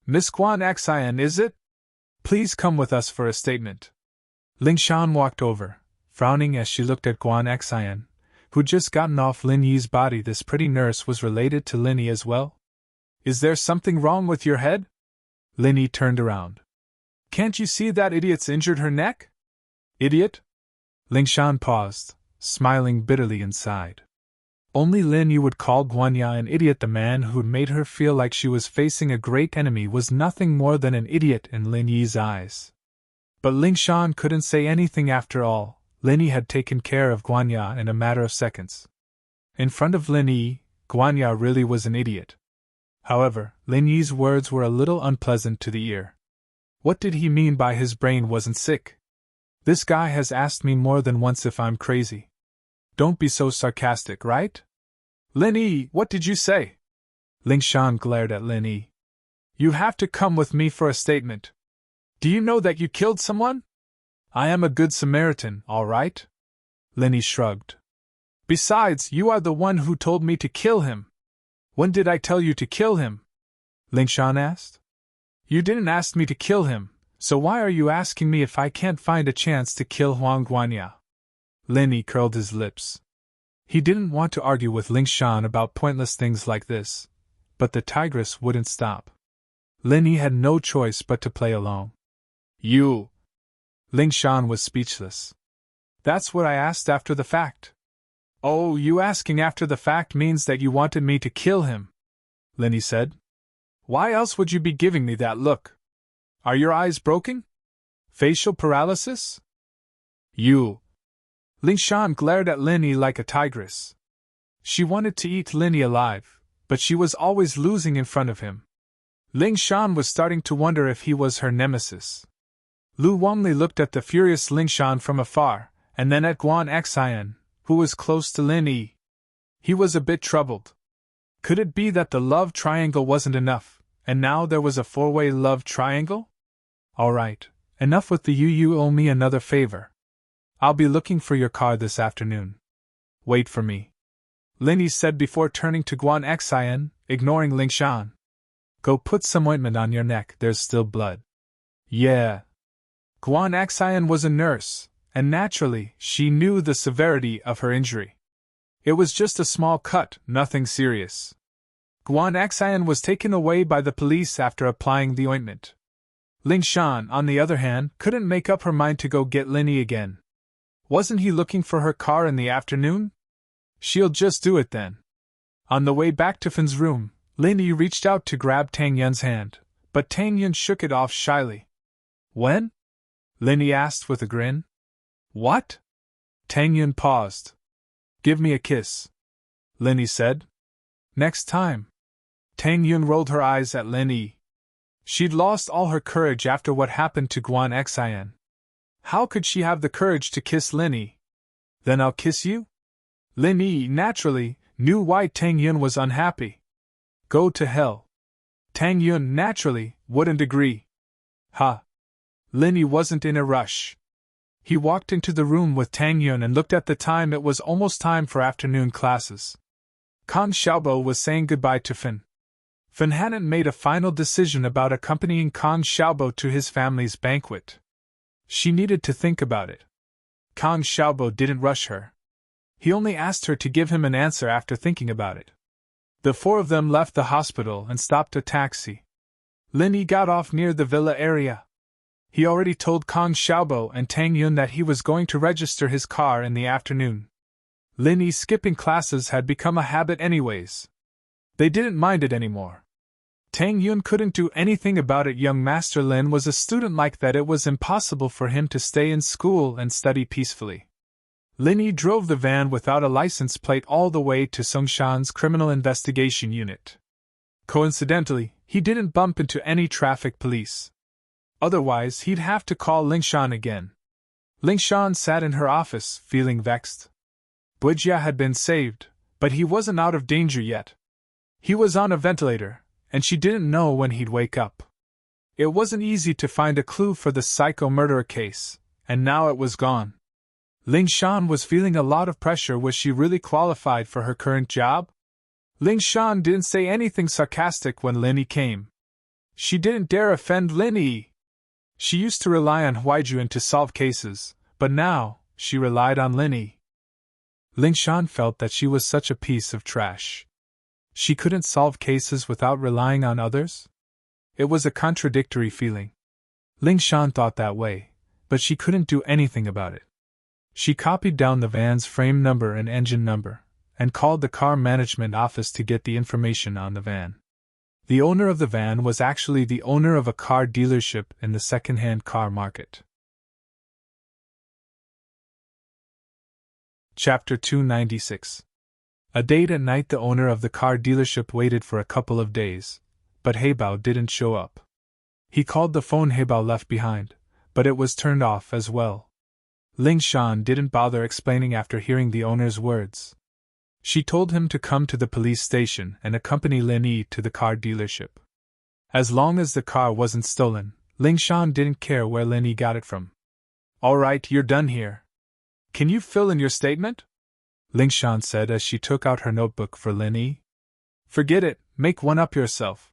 "Miss Guan Xian, is it? Please come with us for a statement." Ling Shan walked over, frowning as she looked at Guan Xian, who'd just gotten off Lin Yi's body. This pretty nurse was related to Lin Yi as well? "Is there something wrong with your head?" Lin Yi turned around. "Can't you see that idiot's injured her neck?" "Idiot?" Ling Shan paused, smiling bitterly inside. Only Lin Yi would call Guanya an idiot. The man who'd made her feel like she was facing a great enemy was nothing more than an idiot in Lin Yi's eyes. But Ling Shan couldn't say anything. After all, Lin Yi had taken care of Guanya in a matter of seconds. In front of Lin Yi, Guanya really was an idiot. However, Lin Yi's words were a little unpleasant to the ear. What did he mean by his brain wasn't sick? This guy has asked me more than once if I'm crazy. Don't be so sarcastic, right? "Lin Yi, what did you say?" Ling Shan glared at Lin Yi. "You have to come with me for a statement. Do you know that you killed someone?" "I am a good Samaritan, all right." Lin Yi shrugged. "Besides, you are the one who told me to kill him." "When did I tell you to kill him?" Ling Shan asked. "You didn't ask me to kill him, so why are you asking me if I can't find a chance to kill Huang Guanya?" Lin Yi curled his lips. He didn't want to argue with Ling Shan about pointless things like this, but the tigress wouldn't stop. Lin Yi had no choice but to play along. "You..." Ling Shan was speechless. "That's what I asked after the fact." "Oh, you asking after the fact means that you wanted me to kill him," Lin Yi said. "Why else would you be giving me that look? Are your eyes broken? Facial paralysis?" "You..." Ling Shan glared at Lin Yi like a tigress. She wanted to eat Lin Yi alive, but she was always losing in front of him. Ling Shan was starting to wonder if he was her nemesis. Lu Wangli looked at the furious Ling Shan from afar, and then at Guan Xian, who was close to Lin Yi. He was a bit troubled. Could it be that the love triangle wasn't enough, and now there was a four-way love triangle? All right, enough with the you owe me another favor. I'll be looking for your car this afternoon. Wait for me. Linny said before turning to Guan Xian, ignoring Ling Shan. Go put some ointment on your neck, there's still blood. Yeah. Guan Xian was a nurse, and naturally, she knew the severity of her injury. It was just a small cut, nothing serious. Guan Xian was taken away by the police after applying the ointment. Ling Shan, on the other hand, couldn't make up her mind to go get Linny again. Wasn't he looking for her car in the afternoon? She'll just do it then. On the way back to Fin's room, Linny reached out to grab Tang Yun's hand, but Tang Yun shook it off shyly. When? Linny asked with a grin. What? Tang Yun paused. Give me a kiss, Linny said. Next time. Tang Yun rolled her eyes at Linny. She'd lost all her courage after what happened to Guan Xian. How could she have the courage to kiss Linny? Then I'll kiss you? Linny, naturally, knew why Tang Yun was unhappy. Go to hell. Tang Yun, naturally, wouldn't agree. Ha! Linny wasn't in a rush. He walked into the room with Tang Yun and looked at the time. It was almost time for afternoon classes. Kang Xiaobo was saying goodbye to Fin. Fin hadn't made a final decision about accompanying Kang Xiaobo to his family's banquet. She needed to think about it. Kang Xiaobo didn't rush her. He only asked her to give him an answer after thinking about it. The four of them left the hospital and stopped a taxi. Linny got off near the villa area. He already told Kang Xiaobo and Tang Yun that he was going to register his car in the afternoon. Linny skipping classes had become a habit anyways. They didn't mind it anymore. Tang Yun couldn't do anything about it. Young Master Lin was a student like that. It was impossible for him to stay in school and study peacefully. Linny drove the van without a license plate all the way to Songshan's criminal investigation unit. Coincidentally, he didn't bump into any traffic police. Otherwise, he'd have to call Ling Shan again. Ling Shan sat in her office, feeling vexed. Buijia had been saved, but he wasn't out of danger yet. He was on a ventilator, and she didn't know when he'd wake up. It wasn't easy to find a clue for the psycho murderer case, and now it was gone. Ling Shan was feeling a lot of pressure. Was she really qualified for her current job? Ling Shan didn't say anything sarcastic when Linny came. She didn't dare offend Linny. She used to rely on Huaijuan to solve cases, but now, she relied on Linny. Ling Shan felt that she was such a piece of trash. She couldn't solve cases without relying on others? It was a contradictory feeling. Ling Shan thought that way, but she couldn't do anything about it. She copied down the van's frame number and engine number, and called the car management office to get the information on the van. The owner of the van was actually the owner of a car dealership in the second-hand car market. Chapter 296. A date at night. The owner of the car dealership waited for a couple of days, but Heibao didn't show up. He called the phone Heibao left behind, but it was turned off as well. Ling Shan didn't bother explaining after hearing the owner's words. She told him to come to the police station and accompany Linny to the car dealership. As long as the car wasn't stolen, Ling Shan didn't care where Linny got it from. All right, you're done here. Can you fill in your statement? Ling Shan said as she took out her notebook for Linny. Forget it, make one up yourself.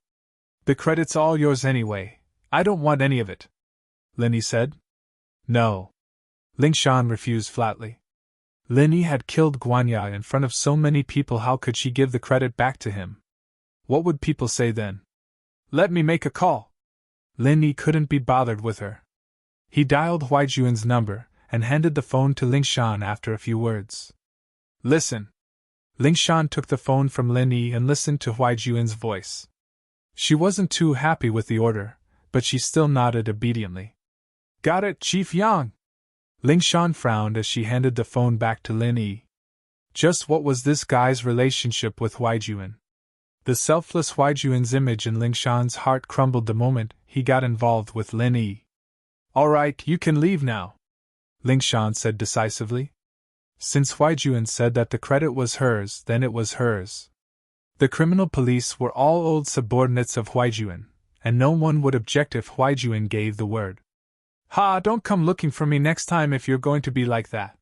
The credit's all yours anyway. I don't want any of it. Linny said. No. Ling Shan refused flatly. Linny had killed Guanya in front of so many people. How could she give the credit back to him? What would people say then? Let me make a call. Linny couldn't be bothered with her. He dialed Huaijuan's number and handed the phone to Ling Shan after a few words. Listen. Ling Shan took the phone from Linny and listened to Huaijuan's voice. She wasn't too happy with the order, but she still nodded obediently. Got it, Chief Yang. Ling Shan frowned as she handed the phone back to Linny. Just what was this guy's relationship with Huaijuan? The selfless Huaijuan's image in Ling Shan's heart crumbled the moment he got involved with Linny. All right, you can leave now, Ling Shan said decisively. Since Huijuan said that the credit was hers, then it was hers. The criminal police were all old subordinates of Huijuan, and no one would object if Huijuan gave the word. Ha, don't come looking for me next time if you're going to be like that.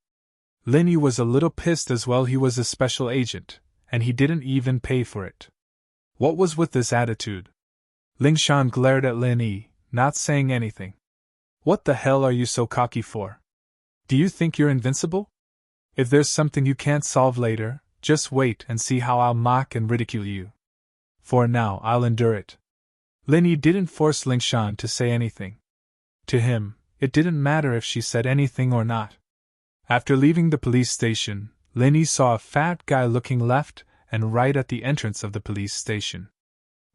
Lin Yi was a little pissed as well. He was a special agent, and he didn't even pay for it. What was with this attitude? Ling Shan glared at Lin Yi, not saying anything. What the hell are you so cocky for? Do you think you're invincible? If there's something you can't solve later, just wait and see how I'll mock and ridicule you. For now, I'll endure it. Lin Yi didn't force Ling Shan to say anything. To him, it didn't matter if she said anything or not. After leaving the police station, Lin Yi saw a fat guy looking left and right at the entrance of the police station.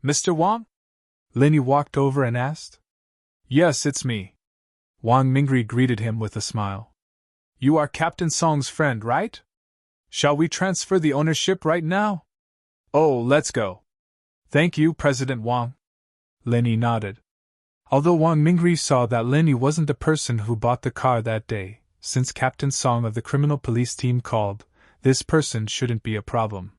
Mr. Wang? Lin Yi walked over and asked. Yes, it's me. Wang Mingri greeted him with a smile. You are Captain Song's friend, right? Shall we transfer the ownership right now? Oh, let's go. Thank you, President Wang. Lin Yi nodded. Although Wang Mingri saw that Lin Yi wasn't the person who bought the car that day, since Captain Song of the criminal police team called, this person shouldn't be a problem.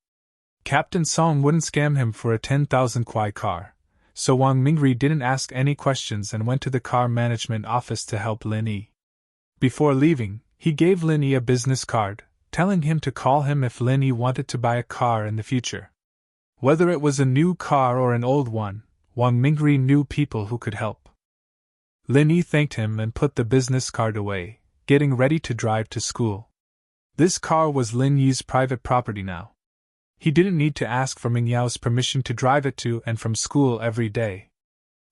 Captain Song wouldn't scam him for a 10,000 kwai car, so Wang Mingri didn't ask any questions and went to the car management office to help Lin Yi. Before leaving, he gave Lin Yi a business card, telling him to call him if Lin Yi wanted to buy a car in the future. Whether it was a new car or an old one, Wang Mingri knew people who could help. Lin Yi thanked him and put the business card away, getting ready to drive to school. This car was Lin Yi's private property now. He didn't need to ask for Ming Yao's permission to drive it to and from school every day.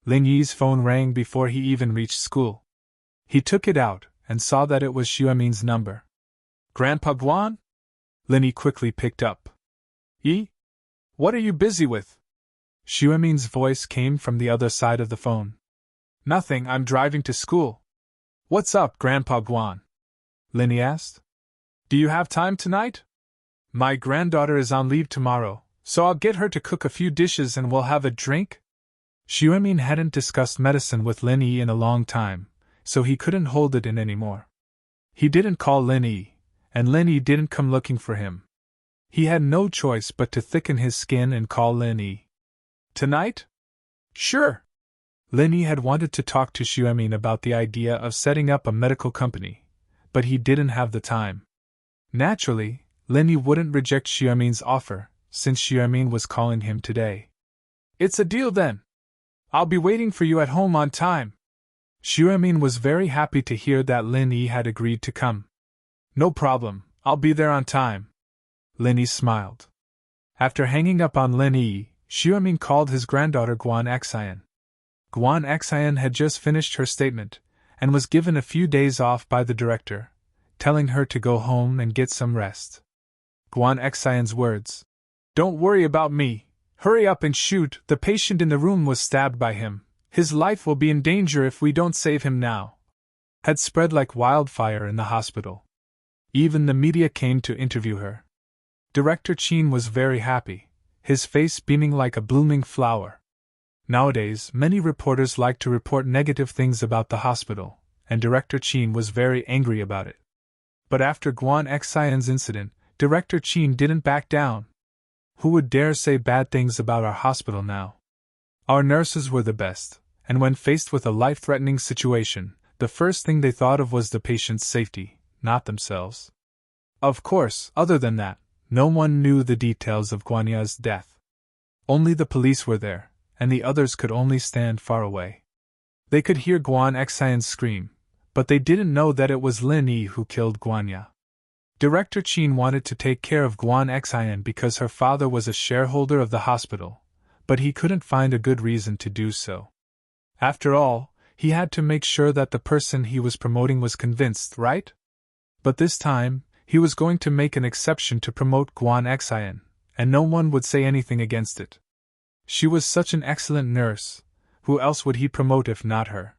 Lin Yi's phone rang before he even reached school. He took it out and saw that it was Xuemin's number. Grandpa Guan? Lin Yi quickly picked up. Yi? What are you busy with? Xuemin's voice came from the other side of the phone. Nothing, I'm driving to school. What's up, Grandpa Guan? Lin Yi asked. Do you have time tonight? My granddaughter is on leave tomorrow, so I'll get her to cook a few dishes and we'll have a drink. Xuemin hadn't discussed medicine with Lin Yi in a long time, so he couldn't hold it in anymore. He didn't call Lin Yi, and Lin Yi didn't come looking for him. He had no choice but to thicken his skin and call Lin Yi. Tonight? Sure. Lin Yi had wanted to talk to Xuemin about the idea of setting up a medical company, but he didn't have the time. Naturally, Lin Yi wouldn't reject Xuemin's offer, since Xuemin was calling him today. It's a deal then. I'll be waiting for you at home on time. Xuemin was very happy to hear that Lin Yi had agreed to come. No problem, I'll be there on time. Lin Yi smiled. After hanging up on Lin Yi, Xuemin called his granddaughter Guan Xian. Guan Xian had just finished her statement, and was given a few days off by the director, telling her to go home and get some rest. Guan Xian's words, "Don't worry about me, hurry up and shoot, the patient in the room was stabbed by him, his life will be in danger if we don't save him now," had spread like wildfire in the hospital. Even the media came to interview her. Director Qin was very happy, his face beaming like a blooming flower. Nowadays, many reporters like to report negative things about the hospital, and Director Qin was very angry about it. But after Guan Xian's incident, Director Qin didn't back down. Who would dare say bad things about our hospital now? Our nurses were the best, and when faced with a life-threatening situation, the first thing they thought of was the patient's safety, not themselves. Of course, other than that, no one knew the details of Guanya's death. Only the police were there, and the others could only stand far away. They could hear Guan Xian scream, but they didn't know that it was Lin Yi who killed Guanya. Director Qin wanted to take care of Guan Xian because her father was a shareholder of the hospital, but he couldn't find a good reason to do so. After all, he had to make sure that the person he was promoting was convinced, right? But this time, he was going to make an exception to promote Guan Xian, and no one would say anything against it. She was such an excellent nurse, who else would he promote if not her?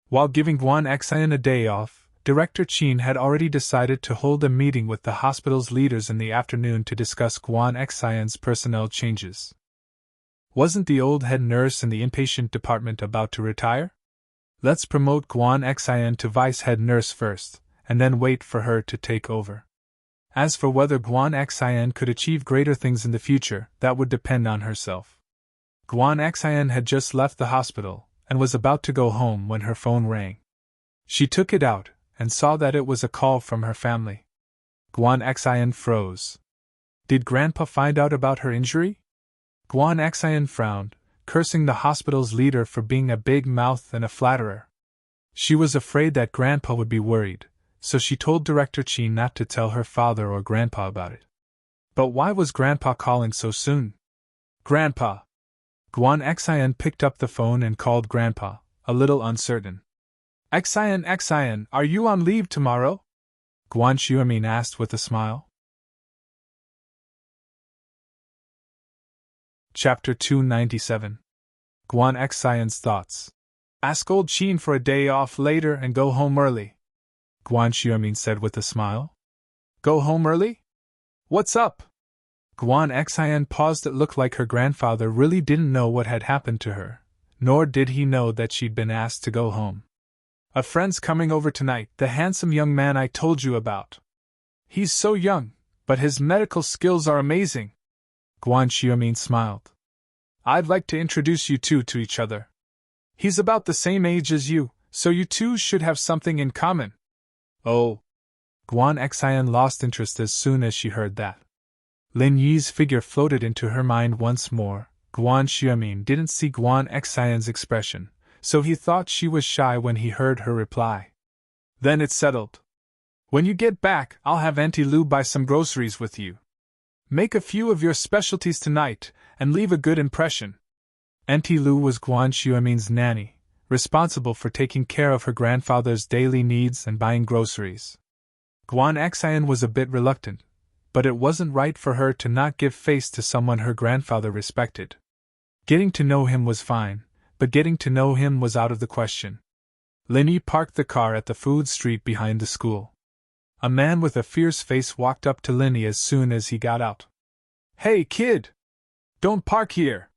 While giving Guan Xian a day off, Director Qin had already decided to hold a meeting with the hospital's leaders in the afternoon to discuss Guan Xian's personnel changes. Wasn't the old head nurse in the inpatient department about to retire? Let's promote Guan Xian to vice head nurse first, and then wait for her to take over. As for whether Guan Xin could achieve greater things in the future, that would depend on herself. Guan Xin had just left the hospital, and was about to go home when her phone rang. She took it out, and saw that it was a call from her family. Guan Xin froze. Did Grandpa find out about her injury? Guan Xin frowned, cursing the hospital's leader for being a big mouth and a flatterer. She was afraid that Grandpa would be worried, so she told Director Qi not to tell her father or Grandpa about it. But why was Grandpa calling so soon? Grandpa! Guan Xin picked up the phone and called Grandpa, a little uncertain. Xin, are you on leave tomorrow? Guan Xuemin asked with a smile. Chapter 297. Guan Xion's thoughts. Ask old Qin for a day off later and go home early, Guan Xuemin said with a smile. Go home early? What's up? Guan Xian paused. It looked like her grandfather really didn't know what had happened to her, nor did he know that she'd been asked to go home. A friend's coming over tonight, the handsome young man I told you about. He's so young, but his medical skills are amazing. Guan Xuemin smiled. I'd like to introduce you two to each other. He's about the same age as you, so you two should have something in common. Oh. Guan Xian lost interest as soon as she heard that. Lin Yi's figure floated into her mind once more. Guan Xuemin didn't see Guan Xian's expression, so he thought she was shy when he heard her reply. Then it's settled. When you get back, I'll have Auntie Lu buy some groceries with you. Make a few of your specialties tonight, and leave a good impression. Auntie Lu was Guan Xuemin's nanny, responsible for taking care of her grandfather's daily needs and buying groceries. Guan Xian was a bit reluctant, but it wasn't right for her to not give face to someone her grandfather respected. Getting to know him was fine, but getting to know him was out of the question. Lin Yi parked the car at the food street behind the school. A man with a fierce face walked up to Lin Yi as soon as he got out. Hey kid! Don't park here!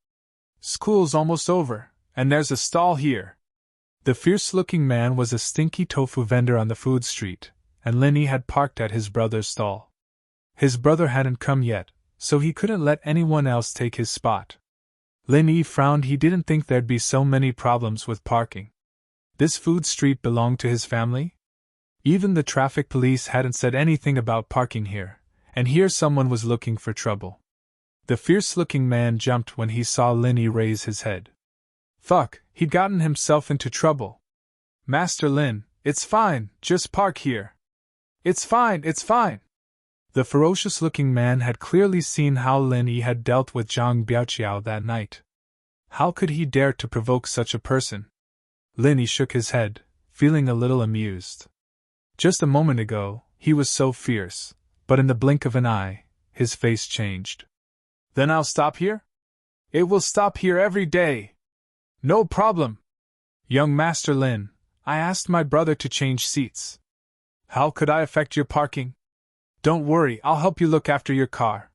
School's almost over, and there's a stall here. The fierce-looking man was a stinky tofu vendor on the food street, and Lin Yi had parked at his brother's stall. His brother hadn't come yet, so he couldn't let anyone else take his spot. Lin Yi frowned. He didn't think there'd be so many problems with parking. This food street belonged to his family? Even the traffic police hadn't said anything about parking here, and here someone was looking for trouble. The fierce-looking man jumped when he saw Lin Yi raise his head. Fuck, he'd gotten himself into trouble. Master Lin, it's fine, just park here. It's fine, it's fine. The ferocious-looking man had clearly seen how Lin Yi had dealt with Zhang Biaoqiao that night. How could he dare to provoke such a person? Lin Yi shook his head, feeling a little amused. Just a moment ago, he was so fierce, but in the blink of an eye, his face changed. Then I'll stop here? It will stop here every day. No problem. Young Master Lin, I asked my brother to change seats. How could I affect your parking? Don't worry, I'll help you look after your car.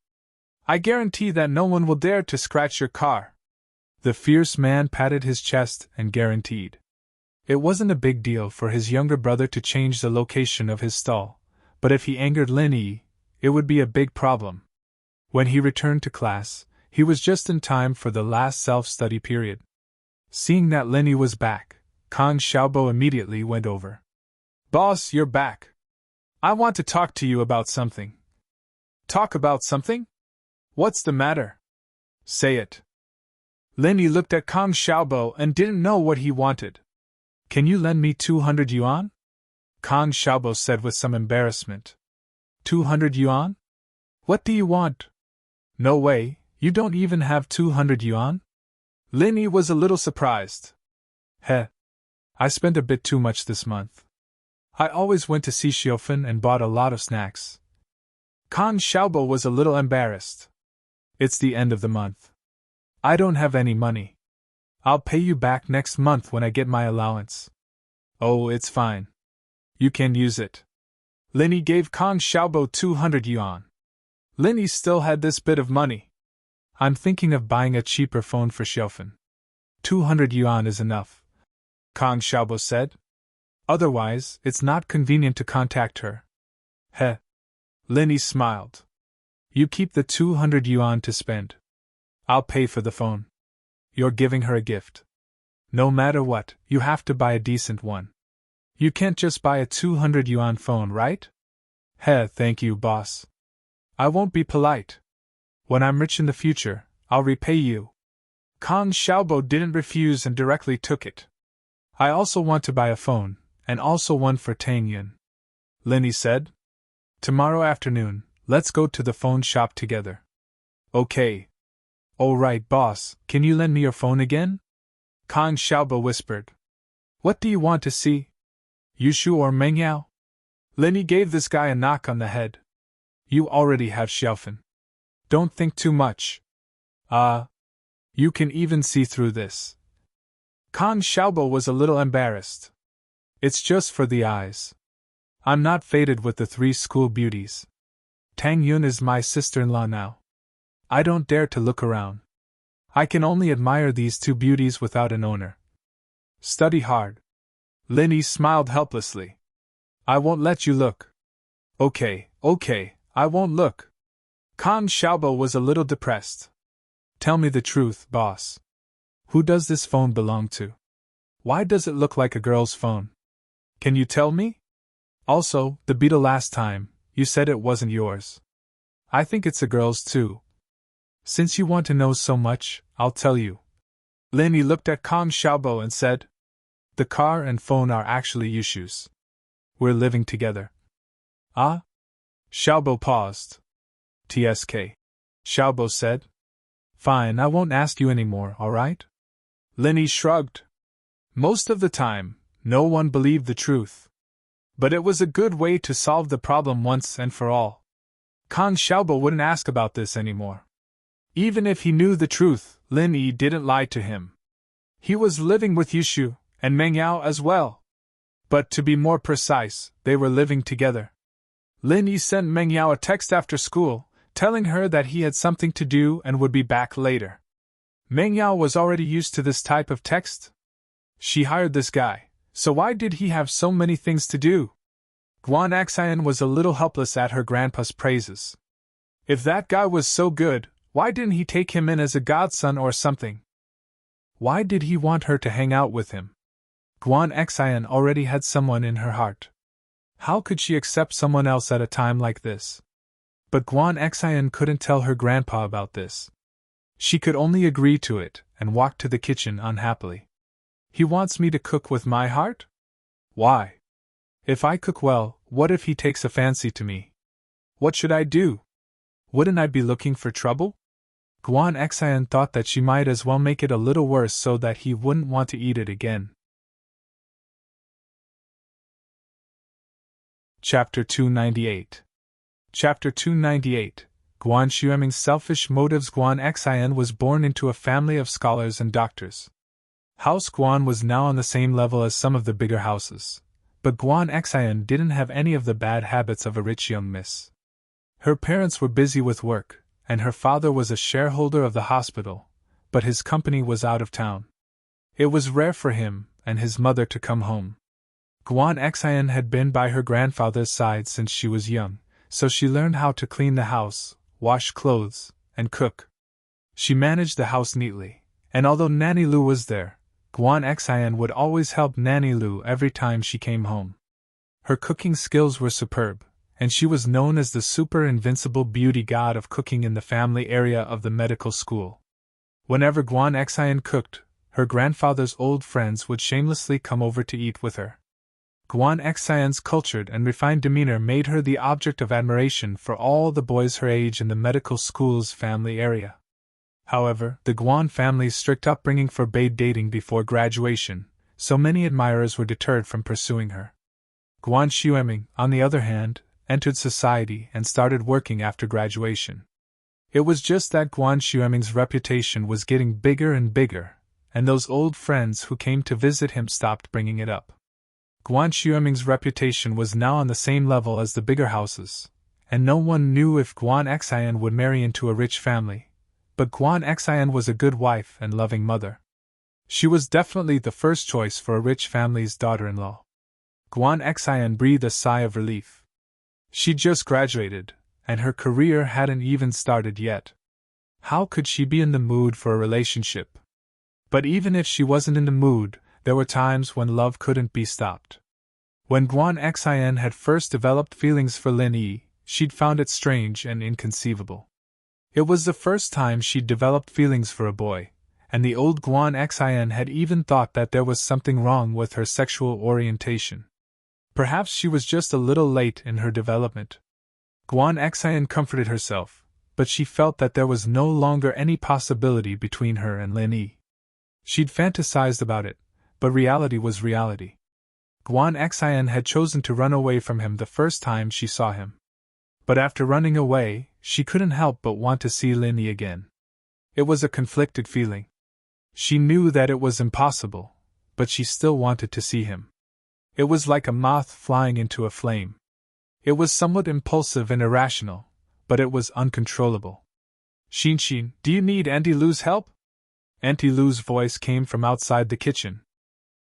I guarantee that no one will dare to scratch your car. The fierce man patted his chest and guaranteed. It wasn't a big deal for his younger brother to change the location of his stall, but if he angered Lin Yi, it would be a big problem. When he returned to class, he was just in time for the last self-study period. Seeing that Lin Yi was back, Kang Xiaobo immediately went over. Boss, you're back. I want to talk to you about something. Talk about something? What's the matter? Say it. Lin Yi looked at Kang Xiaobo and didn't know what he wanted. Can you lend me 200 yuan? Kang Xiaobo said with some embarrassment. 200 yuan? What do you want? No way, you don't even have 200 yuan? Lin Yi was a little surprised. Heh. I spent a bit too much this month. I always went to see Xiaofan and bought a lot of snacks. Kang Xiaobo was a little embarrassed. It's the end of the month. I don't have any money. I'll pay you back next month when I get my allowance. Oh, it's fine. You can use it. Lin Yi gave Kang Xiaobo 200 yuan. Lin Yi still had this bit of money. I'm thinking of buying a cheaper phone for Xiaofan. 200 yuan is enough, Kang Xiaobo said. Otherwise, it's not convenient to contact her. Heh. Linny smiled. You keep the 200 yuan to spend. I'll pay for the phone. You're giving her a gift. No matter what, you have to buy a decent one. You can't just buy a 200 yuan phone, right? Heh, thank you, boss. I won't be polite. When I'm rich in the future, I'll repay you. Kang Xiaobo didn't refuse and directly took it. I also want to buy a phone, and also one for Tang Yun. Linny said. Tomorrow afternoon, let's go to the phone shop together. Okay. All right, boss, can you lend me your phone again? Kang Xiaobo whispered. What do you want to see? Yushu or Mengyao? Linny gave this guy a knock on the head. You already have Xiaofan. Don't think too much. You can even see through this. Kang Xiaobo was a little embarrassed. It's just for the eyes. I'm not fated with the 3 school beauties. Tang Yun is my sister-in-law now. I don't dare to look around. I can only admire these 2 beauties without an owner. Study hard. Linny smiled helplessly. I won't let you look. Okay, I won't look. Kang Xiaobo was a little depressed. Tell me the truth, boss. Who does this phone belong to? Why does it look like a girl's phone? Can you tell me? Also, the beetle last time, you said it wasn't yours. I think it's a girl's too. Since you want to know so much, I'll tell you. Linny looked at Kang Xiaobo and said, the car and phone are actually Yushu's. We're living together. Ah? Xiaobo paused. TSK. Xiaobo said. Fine, I won't ask you anymore, alright? Linny shrugged. Most of the time, no one believed the truth. But it was a good way to solve the problem once and for all. Kang Xiaobo wouldn't ask about this anymore. Even if he knew the truth, Lin Yi didn't lie to him. He was living with Yushu, and Meng Yao as well. But to be more precise, they were living together. Lin Yi sent Meng Yao a text after school, telling her that he had something to do and would be back later. Meng Yao was already used to this type of text. She hired this guy, so why did he have so many things to do? Guan Xian was a little helpless at her grandpa's praises. If that guy was so good, why didn't he take him in as a godson or something? Why did he want her to hang out with him? Guan Xian already had someone in her heart. How could she accept someone else at a time like this? But Guan Xian couldn't tell her grandpa about this. She could only agree to it and walk to the kitchen unhappily. He wants me to cook with my heart? Why? If I cook well, what if he takes a fancy to me? What should I do? Wouldn't I be looking for trouble? Guan Xian thought that she might as well make it a little worse so that he wouldn't want to eat it again. Chapter 298. Chapter 298. Guan Xueming's selfish motives. Guan Xian was born into a family of scholars and doctors. House Guan was now on the same level as some of the bigger houses, but Guan Xian didn't have any of the bad habits of a rich young miss. Her parents were busy with work, and her father was a shareholder of the hospital, but his company was out of town. It was rare for him and his mother to come home. Guan Xian had been by her grandfather's side since she was young, so she learned how to clean the house, wash clothes, and cook. She managed the house neatly, and although Nanny Lu was there, Guan Xian would always help Nanny Lu every time she came home. Her cooking skills were superb, and she was known as the super invincible beauty god of cooking in the family area of the medical school. Whenever Guan Xian cooked, her grandfather's old friends would shamelessly come over to eat with her. Guan Xian's cultured and refined demeanor made her the object of admiration for all the boys her age in the medical school's family area. However, the Guan family's strict upbringing forbade dating before graduation, so many admirers were deterred from pursuing her. Guan Xueming, on the other hand, entered society and started working after graduation. It was just that Guan Xueming's reputation was getting bigger and bigger, and those old friends who came to visit him stopped bringing it up. Guan Xueming's reputation was now on the same level as the bigger houses, and no one knew if Guan Xian would marry into a rich family. But Guan Xian was a good wife and loving mother. She was definitely the first choice for a rich family's daughter-in-law. Guan Xian breathed a sigh of relief. She'd just graduated, and her career hadn't even started yet. How could she be in the mood for a relationship? But even if she wasn't in the mood, there were times when love couldn't be stopped. When Guan Xin had first developed feelings for Lin Yi, she'd found it strange and inconceivable. It was the first time she'd developed feelings for a boy, and the old Guan Xin had even thought that there was something wrong with her sexual orientation. Perhaps she was just a little late in her development. Guan Xin comforted herself, but she felt that there was no longer any possibility between her and Lin Yi. She'd fantasized about it, but reality was reality. Guan Xin had chosen to run away from him the first time she saw him. But after running away, she couldn't help but want to see Lin Yi again. It was a conflicted feeling. She knew that it was impossible, but she still wanted to see him. It was like a moth flying into a flame. It was somewhat impulsive and irrational, but it was uncontrollable. Xin, do you need Auntie Lu's help? Auntie Lu's voice came from outside the kitchen.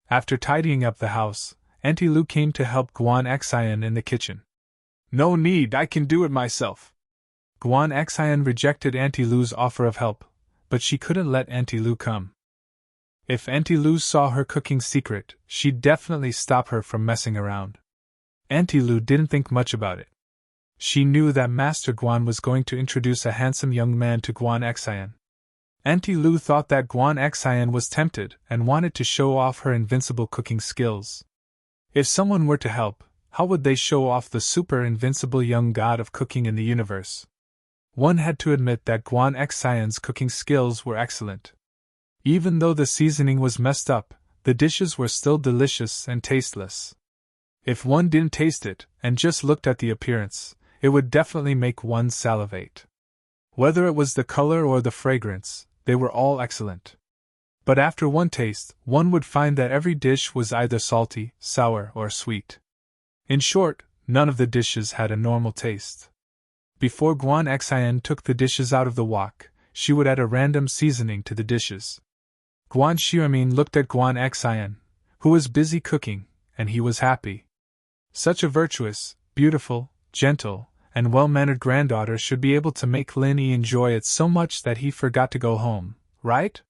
After tidying up the house, Auntie Lu came to help Guan Xin in the kitchen. No need, I can do it myself. Guan Xin rejected Auntie Lu's offer of help, but she couldn't let Auntie Lu come. If Auntie Lu saw her cooking secret, she'd definitely stop her from messing around. Auntie Lu didn't think much about it. She knew that Master Guan was going to introduce a handsome young man to Guan Xin. Auntie Lu thought that Guan Xin was tempted and wanted to show off her invincible cooking skills. If someone were to help, how would they show off the super invincible young god of cooking in the universe? One had to admit that Guan Xion's cooking skills were excellent. Even though the seasoning was messed up, the dishes were still delicious and tasteless. If one didn't taste it and just looked at the appearance, it would definitely make one salivate. Whether it was the color or the fragrance, they were all excellent. But after one taste, one would find that every dish was either salty, sour, or sweet. In short, none of the dishes had a normal taste. Before Guan Xin took the dishes out of the wok, she would add a random seasoning to the dishes. Guan Xiaomin looked at Guan Xin, who was busy cooking, and he was happy. Such a virtuous, beautiful, gentle, and well-mannered granddaughter should be able to make Lin Yi enjoy it so much that he forgot to go home, right?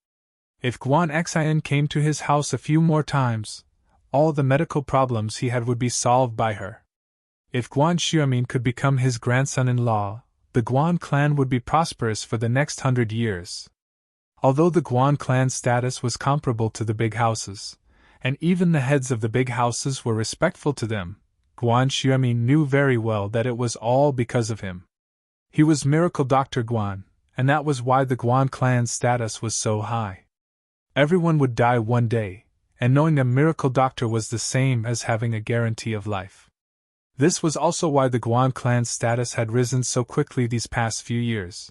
If Guan Xin came to his house a few more times, all the medical problems he had would be solved by her. If Guan Xiaomin could become his grandson-in-law, the Guan clan would be prosperous for the next 100 years. Although the Guan clan's status was comparable to the big houses, and even the heads of the big houses were respectful to them, Guan Xiaomin knew very well that it was all because of him. He was Miracle Dr. Guan, and that was why the Guan clan's status was so high. Everyone would die one day, and knowing a miracle doctor was the same as having a guarantee of life. This was also why the Guan clan's status had risen so quickly these past few years.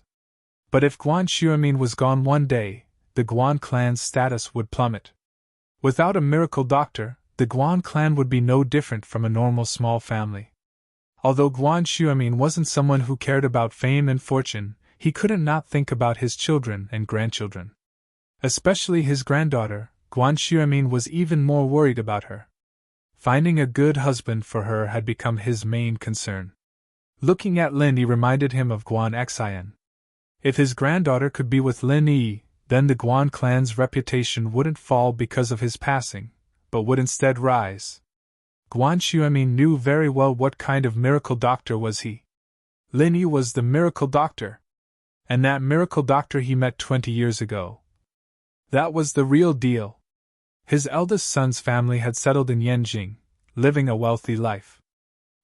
But if Guan Xiaomin was gone one day, the Guan clan's status would plummet. Without a miracle doctor, the Guan clan would be no different from a normal small family. Although Guan Xiaomin wasn't someone who cared about fame and fortune, he couldn't not think about his children and grandchildren. Especially his granddaughter, Guan Xiaomin was even more worried about her. Finding a good husband for her had become his main concern. Looking at Lin Yi reminded him of Guan Xin. If his granddaughter could be with Lin Yi, then the Guan clan's reputation wouldn't fall because of his passing, but would instead rise. Guan Xiaomin knew very well what kind of miracle doctor was he. Lin Yi was the miracle doctor. And that miracle doctor he met 20 years ago. That was the real deal. His eldest son's family had settled in Yanjing, living a wealthy life.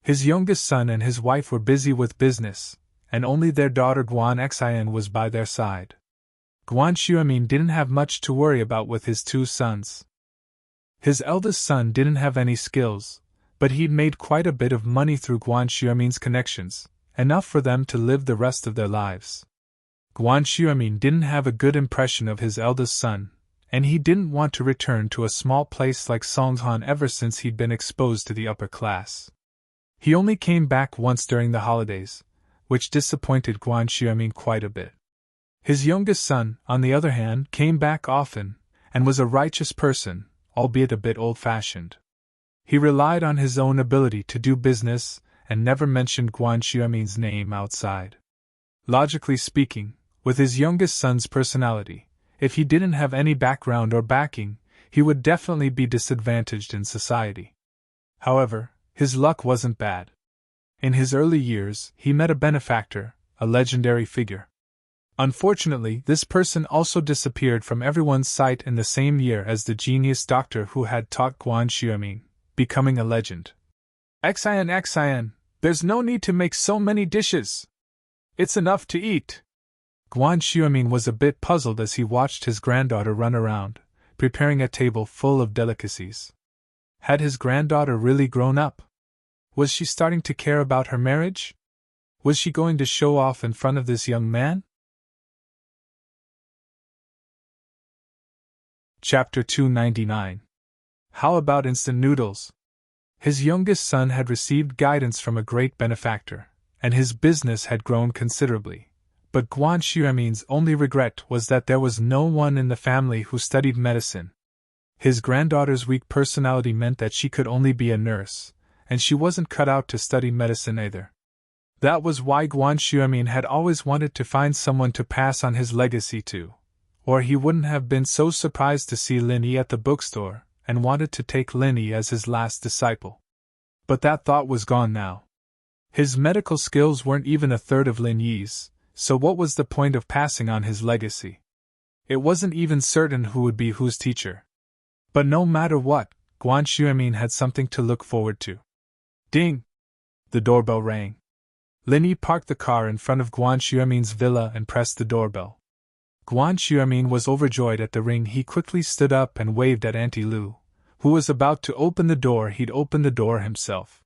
His youngest son and his wife were busy with business, and only their daughter Guan Xin was by their side. Guan Xiaomin didn't have much to worry about with his two sons. His eldest son didn't have any skills, but he'd made quite a bit of money through Guan Xiaomin's connections, enough for them to live the rest of their lives. Guan Xiaomin didn't have a good impression of his eldest son, and he didn't want to return to a small place like Songhan ever since he'd been exposed to the upper class. He only came back once during the holidays, which disappointed Guan Xiaomin quite a bit. His youngest son, on the other hand, came back often, and was a righteous person, albeit a bit old-fashioned. He relied on his own ability to do business, and never mentioned Guan Xuemin's name outside. Logically speaking, with his youngest son's personality, if he didn't have any background or backing, he would definitely be disadvantaged in society. However, his luck wasn't bad. In his early years, he met a benefactor, a legendary figure. Unfortunately, this person also disappeared from everyone's sight in the same year as the genius doctor who had taught Guan Xuemin, becoming a legend. Xian, there's no need to make so many dishes. It's enough to eat. Guan Xuemin was a bit puzzled as he watched his granddaughter run around, preparing a table full of delicacies. Had his granddaughter really grown up? Was she starting to care about her marriage? Was she going to show off in front of this young man? Chapter 299. How about instant noodles? His youngest son had received guidance from a great benefactor, and his business had grown considerably. But Guan Xuemin's only regret was that there was no one in the family who studied medicine. His granddaughter's weak personality meant that she could only be a nurse, and she wasn't cut out to study medicine either. That was why Guan Xuemin had always wanted to find someone to pass on his legacy to, or he wouldn't have been so surprised to see Lin Yi at the bookstore, and wanted to take Lin Yi as his last disciple. But that thought was gone now. His medical skills weren't even a third of Lin Yi's, so what was the point of passing on his legacy? It wasn't even certain who would be whose teacher. But no matter what, Guan Xuemin had something to look forward to. Ding! The doorbell rang. Lin Yi parked the car in front of Guan Xuemin's villa and pressed the doorbell. Guan Xuemin was overjoyed at the ring. He quickly stood up and waved at Auntie Lu, who was about to open the door. He'd open the door himself.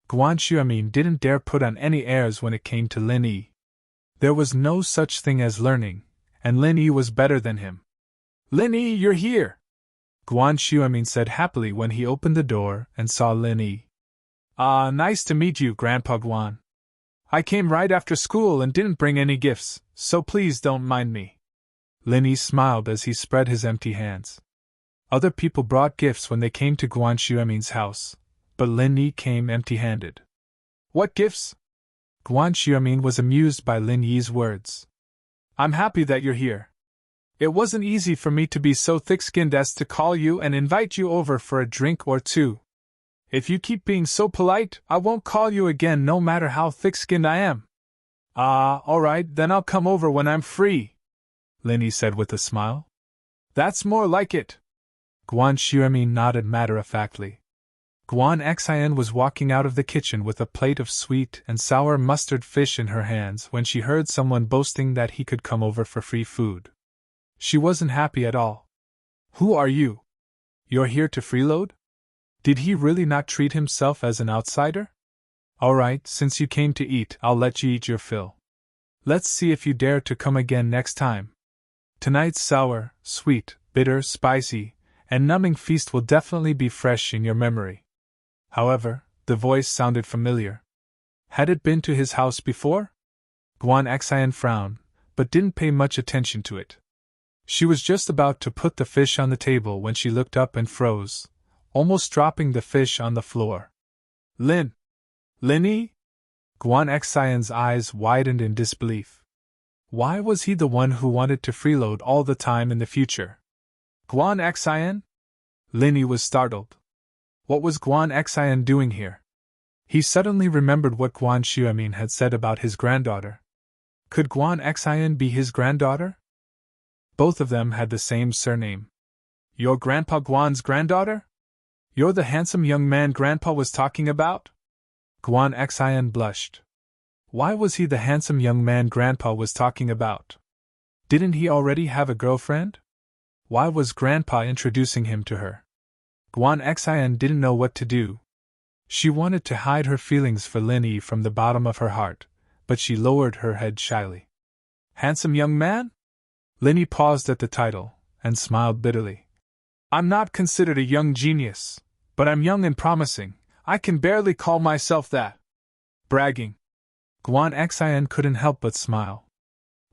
Guan Xuemin didn't dare put on any airs when it came to Lin Yi. There was no such thing as learning, and Lin Yi was better than him. Lin Yi, you're here! Guan Xuemin said happily when he opened the door and saw Lin Yi. Ah, nice to meet you, Grandpa Guan. I came right after school and didn't bring any gifts, so please don't mind me. Lin Yi smiled as he spread his empty hands. Other people brought gifts when they came to Guan Xuemin's house, but Lin Yi came empty-handed. What gifts? Guan Xuemin was amused by Lin Yi's words. I'm happy that you're here. It wasn't easy for me to be so thick-skinned as to call you and invite you over for a drink or two. If you keep being so polite, I won't call you again no matter how thick-skinned I am. Ah, alright, then I'll come over when I'm free, Lin Yi said with a smile. That's more like it. Guan Xuemin nodded matter-of-factly. Guan Xian was walking out of the kitchen with a plate of sweet and sour mustard fish in her hands when she heard someone boasting that he could come over for free food. She wasn't happy at all. Who are you? You're here to freeload? Did he really not treat himself as an outsider? Alright, since you came to eat, I'll let you eat your fill. Let's see if you dare to come again next time. Tonight's sour, sweet, bitter, spicy, and numbing feast will definitely be fresh in your memory. However, the voice sounded familiar. Had it been to his house before? Guan Xian frowned, but didn't pay much attention to it. She was just about to put the fish on the table when she looked up and froze, almost dropping the fish on the floor. Lin Yi? Guan Xian's eyes widened in disbelief. Why was he the one who wanted to freeload all the time in the future? Guan Xian? Lin Yi was startled. What was Guan Xian doing here? He suddenly remembered what Guan Xuemin had said about his granddaughter. Could Guan Xian be his granddaughter? Both of them had the same surname. Your Grandpa Guan's granddaughter? You're the handsome young man Grandpa was talking about? Guan Xian blushed. Why was he the handsome young man Grandpa was talking about? Didn't he already have a girlfriend? Why was Grandpa introducing him to her? Guan Xian didn't know what to do. She wanted to hide her feelings for Lin Yi from the bottom of her heart, but she lowered her head shyly. Handsome young man? Lin Yi paused at the title, and smiled bitterly. I'm not considered a young genius, but I'm young and promising. I can barely call myself that. Bragging. Guan Xian couldn't help but smile.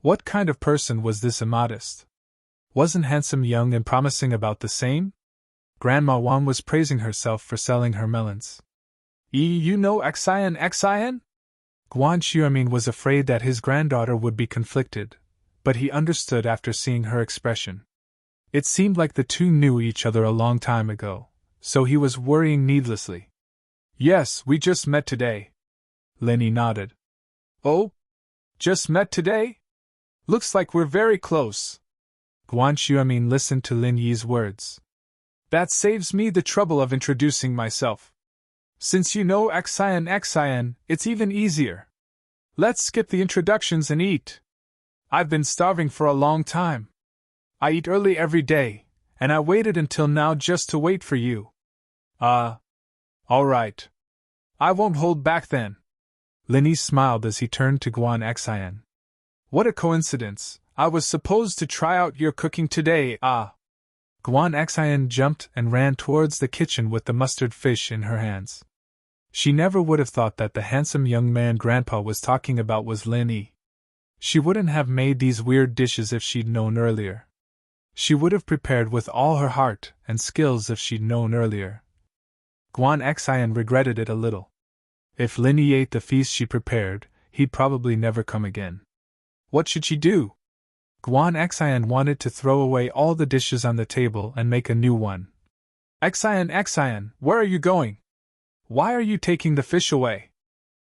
What kind of person was this immodest? Wasn't handsome, young, and promising about the same? Grandma Wan was praising herself for selling her melons. You know Xian Xian? Guan Xiaomin was afraid that his granddaughter would be conflicted, but he understood after seeing her expression. It seemed like the two knew each other a long time ago, so he was worrying needlessly. Yes, we just met today. Lin Yi nodded. Oh? Just met today? Looks like we're very close. Guan Xiaomin listened to Lin Yi's words. That saves me the trouble of introducing myself. Since you know Xian Xian, it's even easier. Let's skip the introductions and eat. I've been starving for a long time. I eat early every day, and I waited until now just to wait for you. All right. I won't hold back then. Lin Yi smiled as he turned to Guan Xian. What a coincidence, I was supposed to try out your cooking today, ah. Guan Xian jumped and ran towards the kitchen with the mustard fish in her hands. She never would have thought that the handsome young man Grandpa was talking about was Lin Yi. She wouldn't have made these weird dishes if she'd known earlier. She would have prepared with all her heart and skills if she'd known earlier. Guan Xian regretted it a little. If Lin Yi ate the feast she prepared, he'd probably never come again. What should she do? Guan Xian wanted to throw away all the dishes on the table and make a new one. Xian, where are you going? Why are you taking the fish away?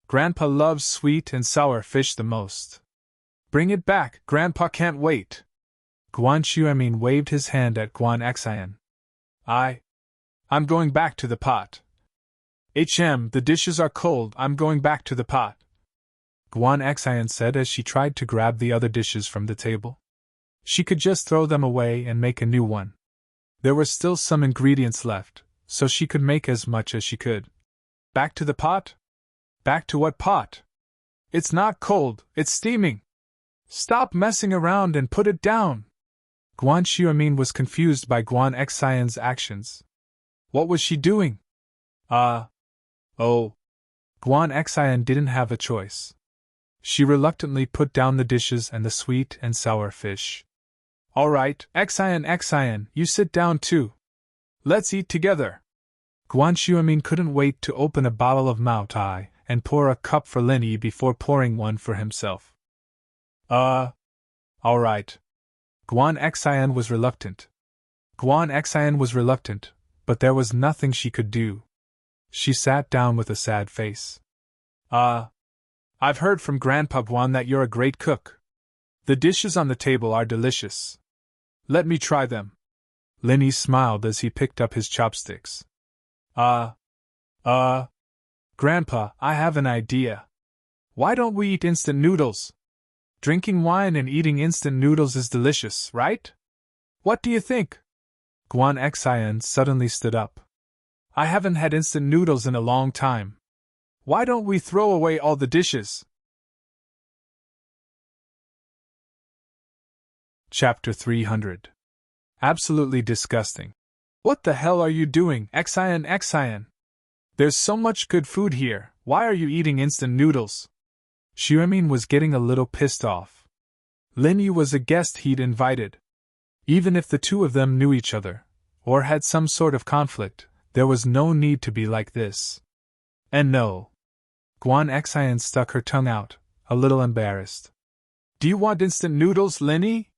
Grandpa loves sweet and sour fish the most. Bring it back, Grandpa can't wait. Guan Xiaomin waved his hand at Guan Xian. I'm going back to the pot. The dishes are cold, I'm going back to the pot. Guan Xian said as she tried to grab the other dishes from the table. She could just throw them away and make a new one. There were still some ingredients left, so she could make as much as she could. Back to the pot? Back to what pot? It's not cold, it's steaming. Stop messing around and put it down. Guan Xiaomin was confused by Guan Xian's actions. What was she doing? Oh. Guan Xian didn't have a choice. She reluctantly put down the dishes and the sweet and sour fish. All right, Xian, you sit down too. Let's eat together. Guan Xiaomin couldn't wait to open a bottle of Mao Tai and pour a cup for Lin Yi before pouring one for himself. All right. Guan Xian was reluctant, but there was nothing she could do. She sat down with a sad face. I've heard from Grandpa Guan that you're a great cook. The dishes on the table are delicious. Let me try them. Lin Yi smiled as he picked up his chopsticks. Grandpa, I have an idea. Why don't we eat instant noodles? Drinking wine and eating instant noodles is delicious, right? What do you think? Guan Xian suddenly stood up. I haven't had instant noodles in a long time. Why don't we throw away all the dishes? Chapter 300. Absolutely disgusting. What the hell are you doing, Xian? There's so much good food here, why are you eating instant noodles? Xiaomin was getting a little pissed off. Lin Yi was a guest he'd invited. Even if the two of them knew each other, or had some sort of conflict, there was no need to be like this. And no. Guan Xian stuck her tongue out, a little embarrassed. Do you want instant noodles, Lin Yi?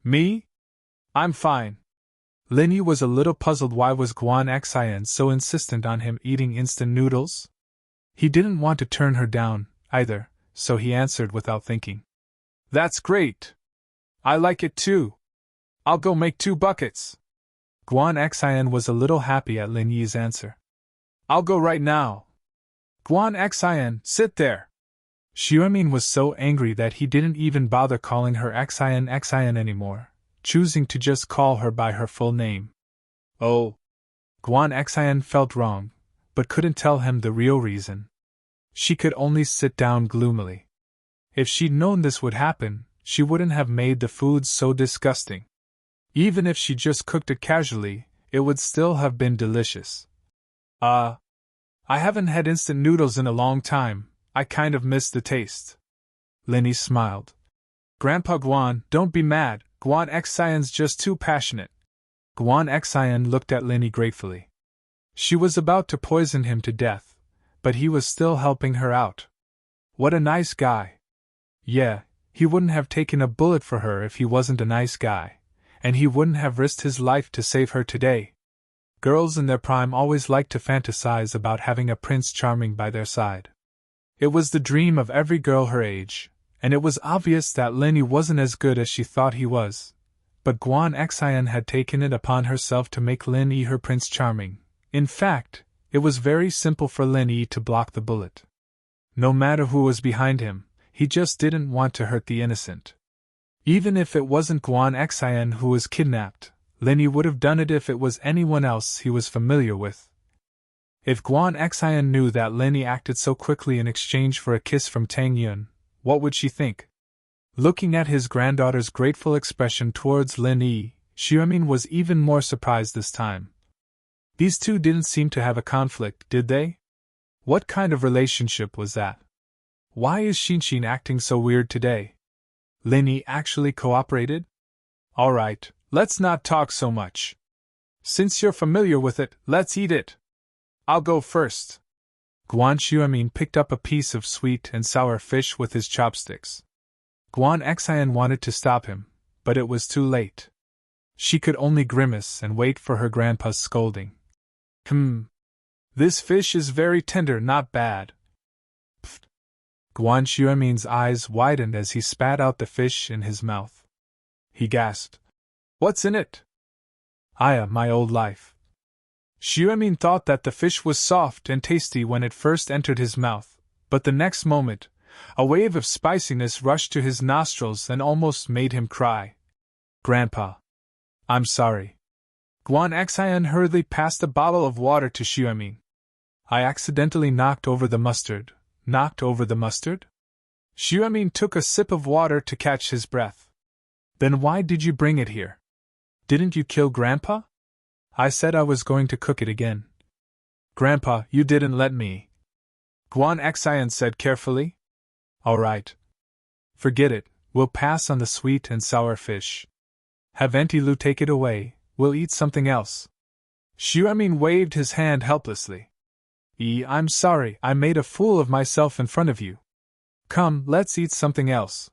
Me? I'm fine. Lin Yi was a little puzzled why was Guan Xian so insistent on him eating instant noodles? He didn't want to turn her down, either, so he answered without thinking. That's great. I like it too. I'll go make 2 buckets. Guan Xian was a little happy at Lin Yi's answer. I'll go right now. Guan Xian, sit there. Xiaomin was so angry that he didn't even bother calling her Xian anymore, choosing to just call her by her full name. Oh. Guan Xian felt wrong, but couldn't tell him the real reason. She could only sit down gloomily. If she'd known this would happen, she wouldn't have made the food so disgusting. Even if she just cooked it casually, it would still have been delicious. I haven't had instant noodles in a long time, I kind of miss the taste. Lin Yi smiled. Grandpa Guan, don't be mad, Guan Xian's just too passionate. Guan Xian looked at Lin Yi gratefully. She was about to poison him to death, but he was still helping her out. What a nice guy. Yeah, he wouldn't have taken a bullet for her if he wasn't a nice guy, and he wouldn't have risked his life to save her today. Girls in their prime always like to fantasize about having a Prince Charming by their side. It was the dream of every girl her age, and it was obvious that Lenny wasn't as good as she thought he was. But Guan Xian had taken it upon herself to make Lin Yi her Prince Charming. In fact, it was very simple for Lin Yi to block the bullet. No matter who was behind him, he just didn't want to hurt the innocent. Even if it wasn't Guan Xian who was kidnapped, Lin Yi would have done it if it was anyone else he was familiar with. If Guan Xian knew that Lin Yi acted so quickly in exchange for a kiss from Tang Yun, what would she think? Looking at his granddaughter's grateful expression towards Lin Yi, Xuemin was even more surprised this time. These two didn't seem to have a conflict, did they? What kind of relationship was that? Why is Xinxin acting so weird today? Lin Yi actually cooperated? Alright, let's not talk so much. Since you're familiar with it, let's eat it. I'll go first. Guan Xuemin picked up a piece of sweet and sour fish with his chopsticks. Guan Xian wanted to stop him, but it was too late. She could only grimace and wait for her grandpa's scolding. This fish is very tender, not bad. Pfft. Guan Xuemin's eyes widened as he spat out the fish in his mouth. He gasped. What's in it? Aya, my old life. Xuemin thought that the fish was soft and tasty when it first entered his mouth, but the next moment, a wave of spiciness rushed to his nostrils and almost made him cry. Grandpa. I'm sorry. Guan Xian hurriedly passed a bottle of water to Xuemin. I accidentally knocked over the mustard. Knocked over the mustard? Xuemin took a sip of water to catch his breath. Then why did you bring it here? Didn't you kill Grandpa? I said I was going to cook it again. Grandpa, you didn't let me. Guan Xian said carefully. All right. Forget it, we'll pass on the sweet and sour fish. Have Auntie Lu take it away, we'll eat something else. Xuemin waved his hand helplessly. I'm sorry, I made a fool of myself in front of you. Come, let's eat something else.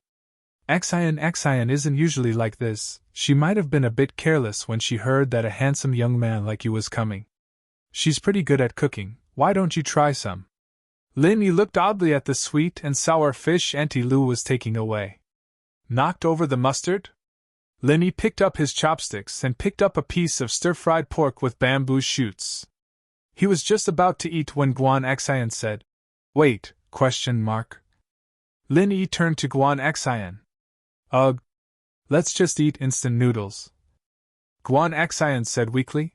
Xian isn't usually like this. She might have been a bit careless when she heard that a handsome young man like you was coming. She's pretty good at cooking, why don't you try some? Lin Yi looked oddly at the sweet and sour fish Auntie Lu was taking away. Knocked over the mustard? Lin Yi picked up his chopsticks and picked up a piece of stir-fried pork with bamboo shoots. He was just about to eat when Guan Xian said, Wait, ? Lin Yi turned to Guan Xian. Ugh. Let's just eat instant noodles. Guan Xian said weakly.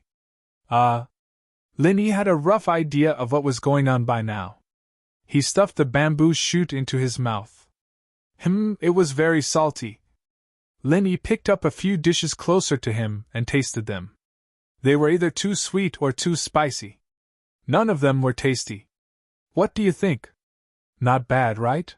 Lin Yi had a rough idea of what was going on by now. He stuffed the bamboo shoot into his mouth. It was very salty. Lin Yi picked up a few dishes closer to him and tasted them. They were either too sweet or too spicy. None of them were tasty. What do you think? Not bad, right?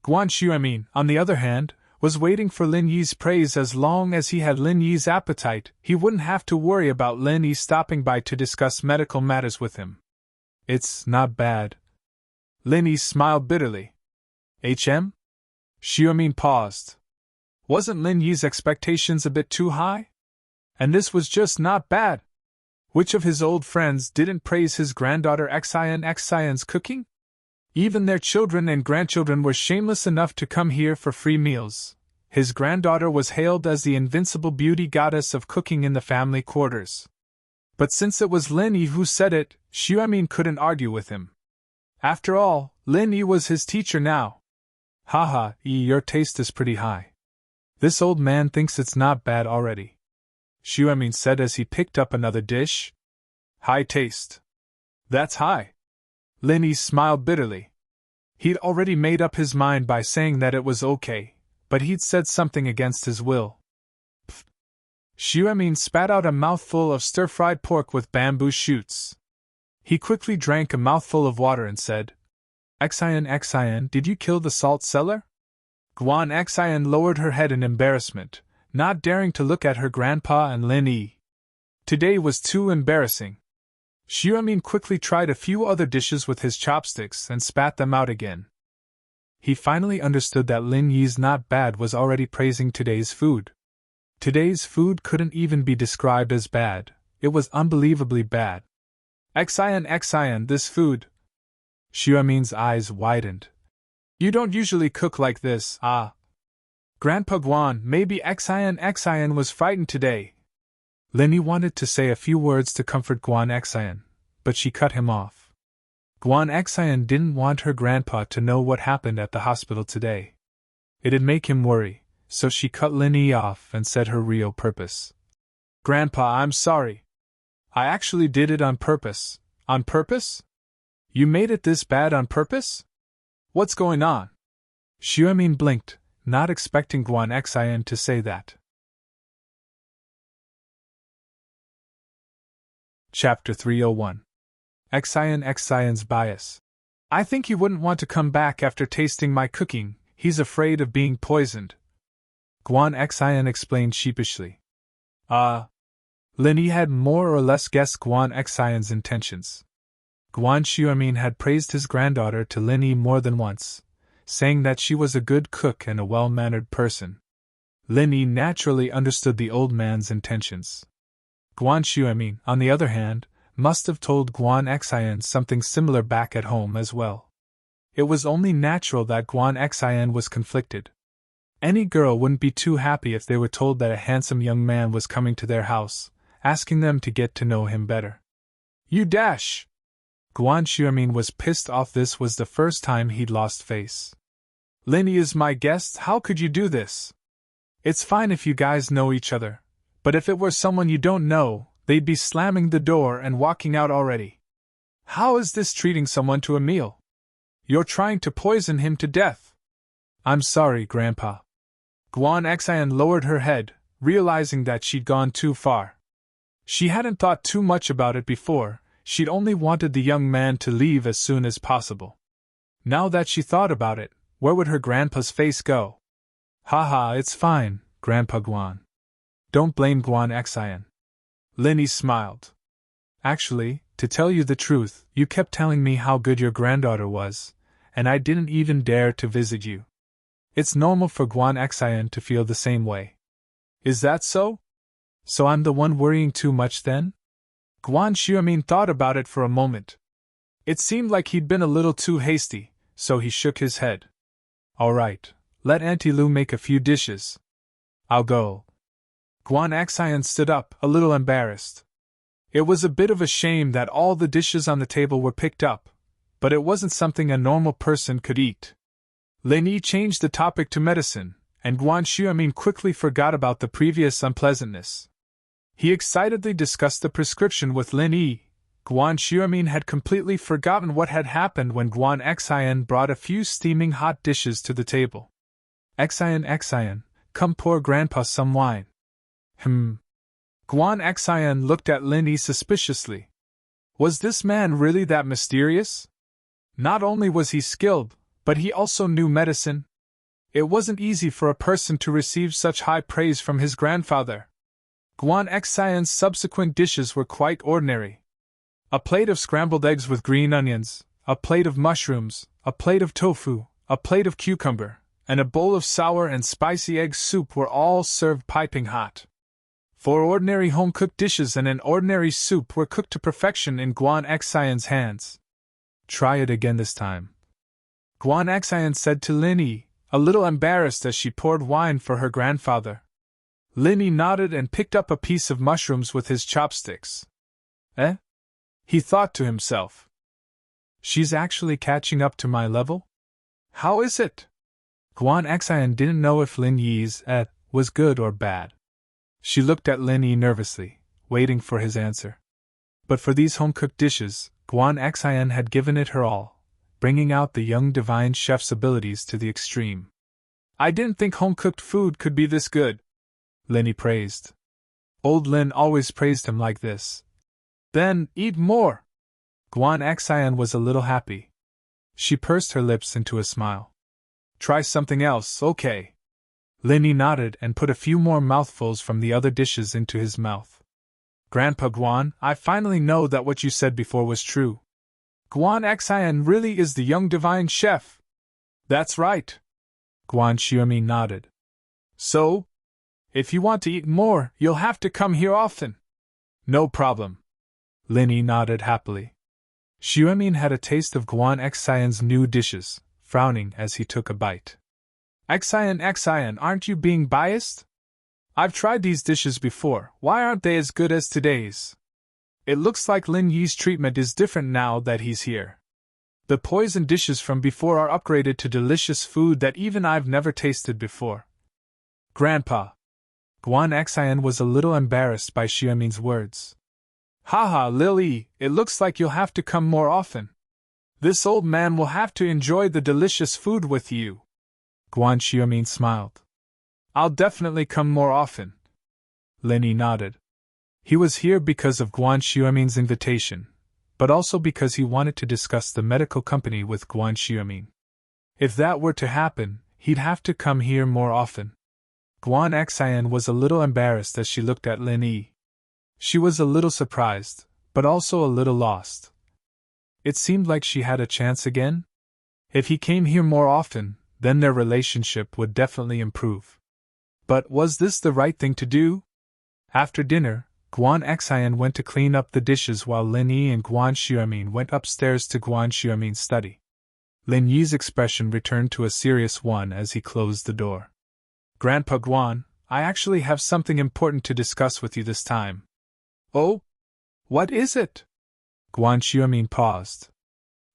Guan Xuemin, on the other hand, was waiting for Lin Yi's praise. As long as he had Lin Yi's appetite, he wouldn't have to worry about Lin Yi stopping by to discuss medical matters with him. It's not bad. Lin Yi smiled bitterly. Xuemin paused. Wasn't Lin Yi's expectations a bit too high? And this was just not bad. Which of his old friends didn't praise his granddaughter Xian's cooking? Even their children and grandchildren were shameless enough to come here for free meals. His granddaughter was hailed as the invincible beauty goddess of cooking in the family quarters. But since it was Lin Yi who said it, Xuemin couldn't argue with him. After all, Lin Yi was his teacher now. Haha, your taste is pretty high. This old man thinks it's not bad already. Xuemin said as he picked up another dish. High taste. That's high. Lin Yi smiled bitterly. He'd already made up his mind by saying that it was okay, but he'd said something against his will. Pfft. Xuemin spat out a mouthful of stir-fried pork with bamboo shoots. He quickly drank a mouthful of water and said, Xian, did you kill the salt cellar? Guan Xian lowered her head in embarrassment, not daring to look at her grandpa and Lin Yi. Today was too embarrassing. Xiaomin quickly tried a few other dishes with his chopsticks and spat them out again. He finally understood that Lin Yi's not bad was already praising today's food. Today's food couldn't even be described as bad, it was unbelievably bad. Xian, this food. Xiaomin's eyes widened. You don't usually cook like this, ah. Grandpa Guan, maybe Xian was frightened today. Lin Yi wanted to say a few words to comfort Guan Xian, but she cut him off. Guan Xian didn't want her grandpa to know what happened at the hospital today. It'd make him worry, so she cut Lin Yi off and said her real purpose. Grandpa, I'm sorry. I actually did it on purpose. On purpose? You made it this bad on purpose? What's going on? Xiaomin blinked, not expecting Guan Xian to say that. Chapter 301. Xian's bias. I think he wouldn't want to come back after tasting my cooking, he's afraid of being poisoned. Guan Xian explained sheepishly. Lin Yi had more or less guessed Guan Xian's intentions. Guan Xiaomin had praised his granddaughter to Lin Yi more than once, saying that she was a good cook and a well-mannered person. Lin Yi naturally understood the old man's intentions. Guan Xiaomin, on the other hand, must have told Guan Xian something similar back at home as well. It was only natural that Guan Xian was conflicted. Any girl wouldn't be too happy if they were told that a handsome young man was coming to their house, asking them to get to know him better. You dash! Guan Xiaomin was pissed off. This was the first time he'd lost face. Lin Yi is my guest, how could you do this? It's fine if you guys know each other, but if it were someone you don't know, they'd be slamming the door and walking out already. How is this treating someone to a meal? You're trying to poison him to death. I'm sorry, Grandpa. Guan Xian lowered her head, realizing that she'd gone too far. She hadn't thought too much about it before, she'd only wanted the young man to leave as soon as possible. Now that she thought about it, where would her grandpa's face go? Haha, it's fine, Grandpa Guan. Don't blame Guan Xian. Lin Yi smiled. Actually, to tell you the truth, you kept telling me how good your granddaughter was, and I didn't even dare to visit you. It's normal for Guan Xian to feel the same way. Is that so? So I'm the one worrying too much then? Guan Xiaomin thought about it for a moment. It seemed like he'd been a little too hasty, so he shook his head. All right, let Auntie Lu make a few dishes. I'll go. Guan Xian stood up, a little embarrassed. It was a bit of a shame that all the dishes on the table were picked up, but it wasn't something a normal person could eat. Lin Yi changed the topic to medicine, and Guan Xiaomin quickly forgot about the previous unpleasantness. He excitedly discussed the prescription with Lin Yi. Guan Xiaomin had completely forgotten what had happened when Guan Xian brought a few steaming hot dishes to the table. Xian, come pour Grandpa some wine. Guan Xian looked at Lin Yi suspiciously. Was this man really that mysterious? Not only was he skilled, but he also knew medicine. It wasn't easy for a person to receive such high praise from his grandfather. Guan Xian's subsequent dishes were quite ordinary. A plate of scrambled eggs with green onions, a plate of mushrooms, a plate of tofu, a plate of cucumber, and a bowl of sour and spicy egg soup were all served piping hot. 4 ordinary home-cooked dishes and an ordinary soup were cooked to perfection in Guan Xian's hands. Try it again this time. Guan Xian said to Lin Yi, a little embarrassed as she poured wine for her grandfather. Lin Yi nodded and picked up a piece of mushrooms with his chopsticks. He thought to himself. She's actually catching up to my level? How is it? Guan Xian didn't know if Lin Yi's was good or bad. She looked at Lin Yi nervously, waiting for his answer. But for these home-cooked dishes, Guan Xian had given it her all, bringing out the young divine chef's abilities to the extreme. I didn't think home-cooked food could be this good, Lin Yi praised. Old Lin always praised him like this. Then, eat more! Guan Xian was a little happy. She pursed her lips into a smile. Try something else, okay? Lin Yi nodded and put a few more mouthfuls from the other dishes into his mouth. Grandpa Guan, I finally know that what you said before was true. Guan Xian really is the young divine chef. That's right. Guan Xiaomi nodded. So, if you want to eat more, you'll have to come here often. No problem. Lin Yi nodded happily. Xiaomin had a taste of Guan Xian's new dishes, frowning as he took a bite. Xian, aren't you being biased? I've tried these dishes before, why aren't they as good as today's? It looks like Lin Yi's treatment is different now that he's here. The poisoned dishes from before are upgraded to delicious food that even I've never tasted before. Grandpa. Guan Xian was a little embarrassed by Xiaomin's words. Haha, Lily, it looks like you'll have to come more often. This old man will have to enjoy the delicious food with you. Guan Xiaomin smiled. I'll definitely come more often. Lin Yi nodded. He was here because of Guan Xiaomin's invitation, but also because he wanted to discuss the medical company with Guan Xiaomin. If that were to happen, he'd have to come here more often. Guan Xian was a little embarrassed as she looked at Lin Yi. She was a little surprised, but also a little lost. It seemed like she had a chance again. If he came here more often, then their relationship would definitely improve. But was this the right thing to do? After dinner, Guan Xian went to clean up the dishes while Lin Yi and Guan Xiaomin went upstairs to Guan Xiaomin's study. Lin Yi's expression returned to a serious one as he closed the door. Grandpa Guan, I actually have something important to discuss with you this time. Oh? What is it? Guan Xiaomin paused.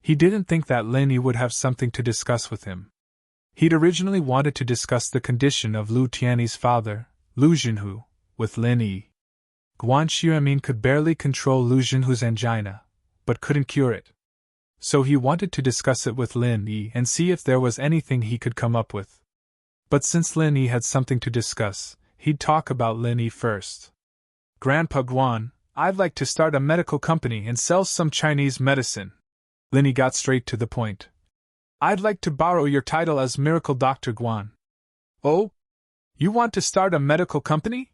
He didn't think that Lin Yi would have something to discuss with him. He'd originally wanted to discuss the condition of Lu Tianyi's father, Lu Junhu, with Lin Yi. Guan Xiaomin could barely control Lu Junhu's angina, but couldn't cure it. So he wanted to discuss it with Lin Yi and see if there was anything he could come up with. But since Lin Yi had something to discuss, he'd talk about Lin Yi first. Grandpa Guan, I'd like to start a medical company and sell some Chinese medicine. Lin Yi got straight to the point. I'd like to borrow your title as Miracle Dr. Guan. Oh? You want to start a medical company?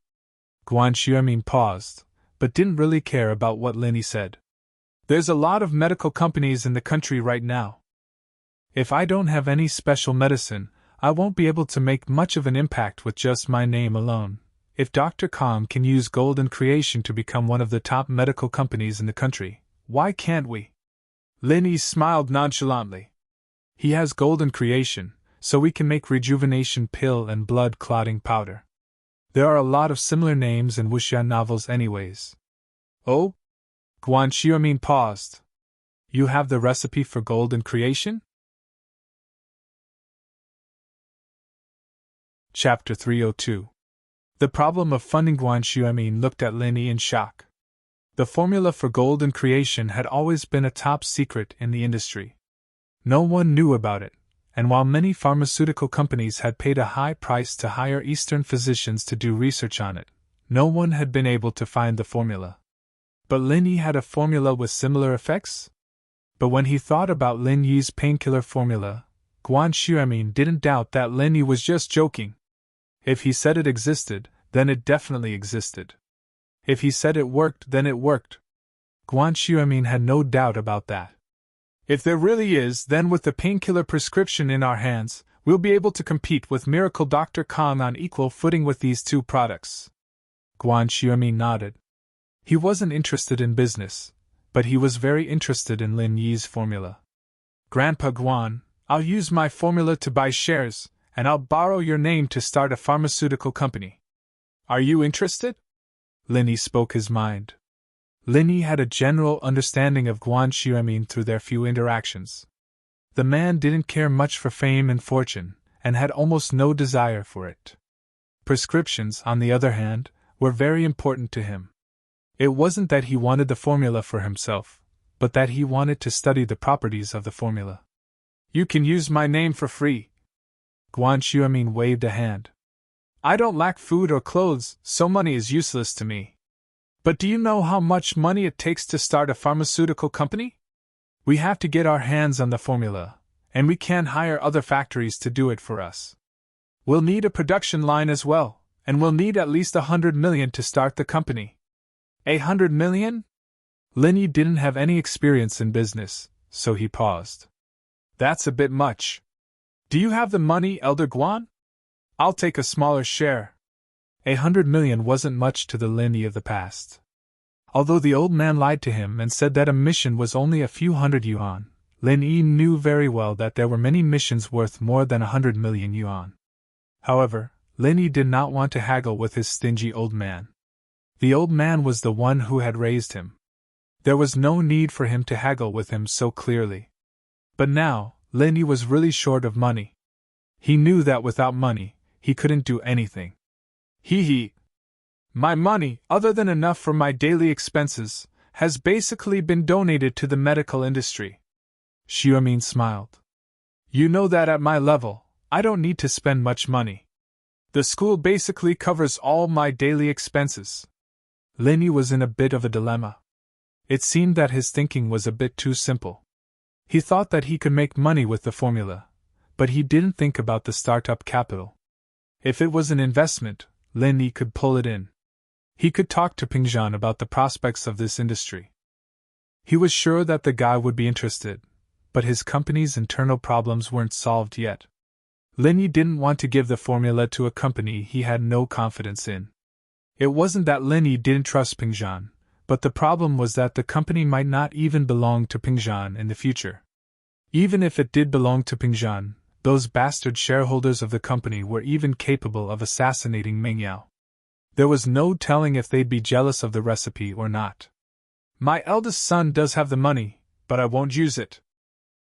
Guan Xiaomin paused, but didn't really care about what Lin Yi said. There's a lot of medical companies in the country right now. If I don't have any special medicine, I won't be able to make much of an impact with just my name alone. If Dr. Kong can use Golden Creation to become one of the top medical companies in the country, why can't we? Lin Yi smiled nonchalantly. He has Golden Creation, so we can make rejuvenation pill and blood clotting powder. There are a lot of similar names in wuxia novels anyways. Oh? Guan Xiaomin paused. You have the recipe for Golden Creation? Chapter 302. The problem of funding. Guan Xiaomin looked at Lin Yi in shock. The formula for Golden Creation had always been a top secret in the industry. No one knew about it, and while many pharmaceutical companies had paid a high price to hire Eastern physicians to do research on it, no one had been able to find the formula. But Lin Yi had a formula with similar effects? But when he thought about Lin Yi's painkiller formula, Guan Xiaomin didn't doubt that Lin Yi was just joking. If he said it existed, then it definitely existed. If he said it worked, then it worked. Guan Xiaomin had no doubt about that. If there really is, then with the painkiller prescription in our hands, we'll be able to compete with Miracle Dr. Kong on equal footing with these two products. Guan Xiaomin nodded. He wasn't interested in business, but he was very interested in Lin Yi's formula. Grandpa Guan, I'll use my formula to buy shares, and I'll borrow your name to start a pharmaceutical company. Are you interested? Lin Yi spoke his mind. Lin Yi had a general understanding of Guan Xiaomin through their few interactions. The man didn't care much for fame and fortune, and had almost no desire for it. Prescriptions, on the other hand, were very important to him. It wasn't that he wanted the formula for himself, but that he wanted to study the properties of the formula. You can use my name for free. Guan Xiaomin waved a hand. I don't lack food or clothes, so money is useless to me. But do you know how much money it takes to start a pharmaceutical company? We have to get our hands on the formula, and we can't hire other factories to do it for us. We'll need a production line as well, and we'll need at least 100 million to start the company. 100 million? Lin Yi didn't have any experience in business, so he paused. That's a bit much. Do you have the money, Elder Guan? I'll take a smaller share. 100 million wasn't much to the Lin Yi of the past. Although the old man lied to him and said that a mission was only a few hundred yuan, Lin Yi knew very well that there were many missions worth more than 100 million yuan. However, Lin Yi did not want to haggle with his stingy old man. The old man was the one who had raised him. There was no need for him to haggle with him so clearly. But now, Lin Yi was really short of money. He knew that without money, he couldn't do anything. My money, other than enough for my daily expenses, has basically been donated to the medical industry. Xiaomin smiled. You know that at my level, I don't need to spend much money. The school basically covers all my daily expenses. Lin Yi was in a bit of a dilemma. It seemed that his thinking was a bit too simple. He thought that he could make money with the formula, but he didn't think about the startup capital. If it was an investment, Lin Yi could pull it in. He could talk to Pingzhan about the prospects of this industry. He was sure that the guy would be interested, but his company's internal problems weren't solved yet. Lin Yi didn't want to give the formula to a company he had no confidence in. It wasn't that Lin Yi didn't trust Pingzhan, but the problem was that the company might not even belong to Pingzhan in the future. Even if it did belong to Pingzhan, those bastard shareholders of the company were even capable of assassinating Meng Yao. There was no telling if they'd be jealous of the recipe or not. My eldest son does have the money, but I won't use it.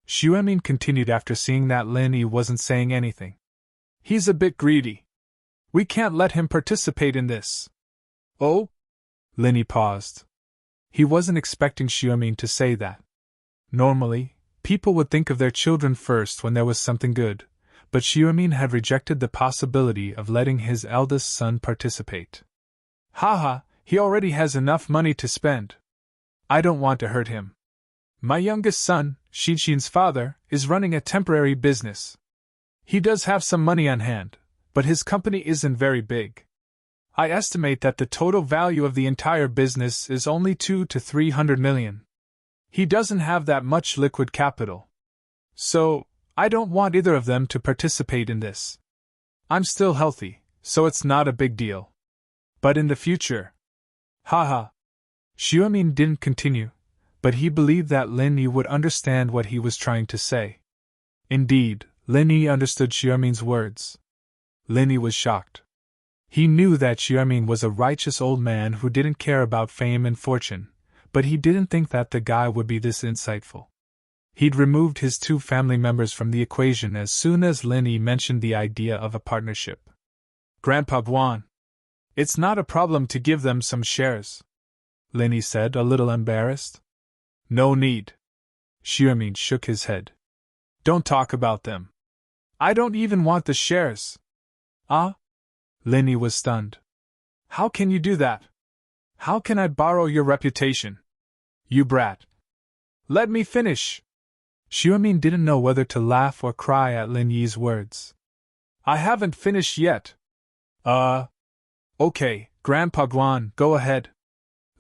Xiaomin continued after seeing that Lin Yi wasn't saying anything. He's a bit greedy. We can't let him participate in this. Oh? Lin Yi paused. He wasn't expecting Xiaomin to say that. Normally, people would think of their children first when there was something good, but Xiaomin had rejected the possibility of letting his eldest son participate. Haha, he already has enough money to spend. I don't want to hurt him. My youngest son, Xinxin's father, is running a temporary business. He does have some money on hand, but his company isn't very big. I estimate that the total value of the entire business is only 200 to 300 million. He doesn't have that much liquid capital. So, I don't want either of them to participate in this. I'm still healthy, so it's not a big deal. But in the future... Haha. Xiaomin didn't continue, but he believed that Lin Yi would understand what he was trying to say. Indeed, Lin Yi understood Xiaomin's words. Lin Yi was shocked. He knew that Xiaomin was a righteous old man who didn't care about fame and fortune, but he didn't think that the guy would be this insightful. He'd removed his two family members from the equation as soon as Lin Yi mentioned the idea of a partnership. Grandpa Guan. It's not a problem to give them some shares, Lin Yi said, a little embarrassed. No need. Xiaomin shook his head. Don't talk about them. I don't even want the shares. Ah? Lin Yi was stunned. How can you do that? How can I borrow your reputation? You brat. Let me finish. Xiaomin didn't know whether to laugh or cry at Lin Yi's words. I haven't finished yet. Okay, Grandpa Guan, go ahead.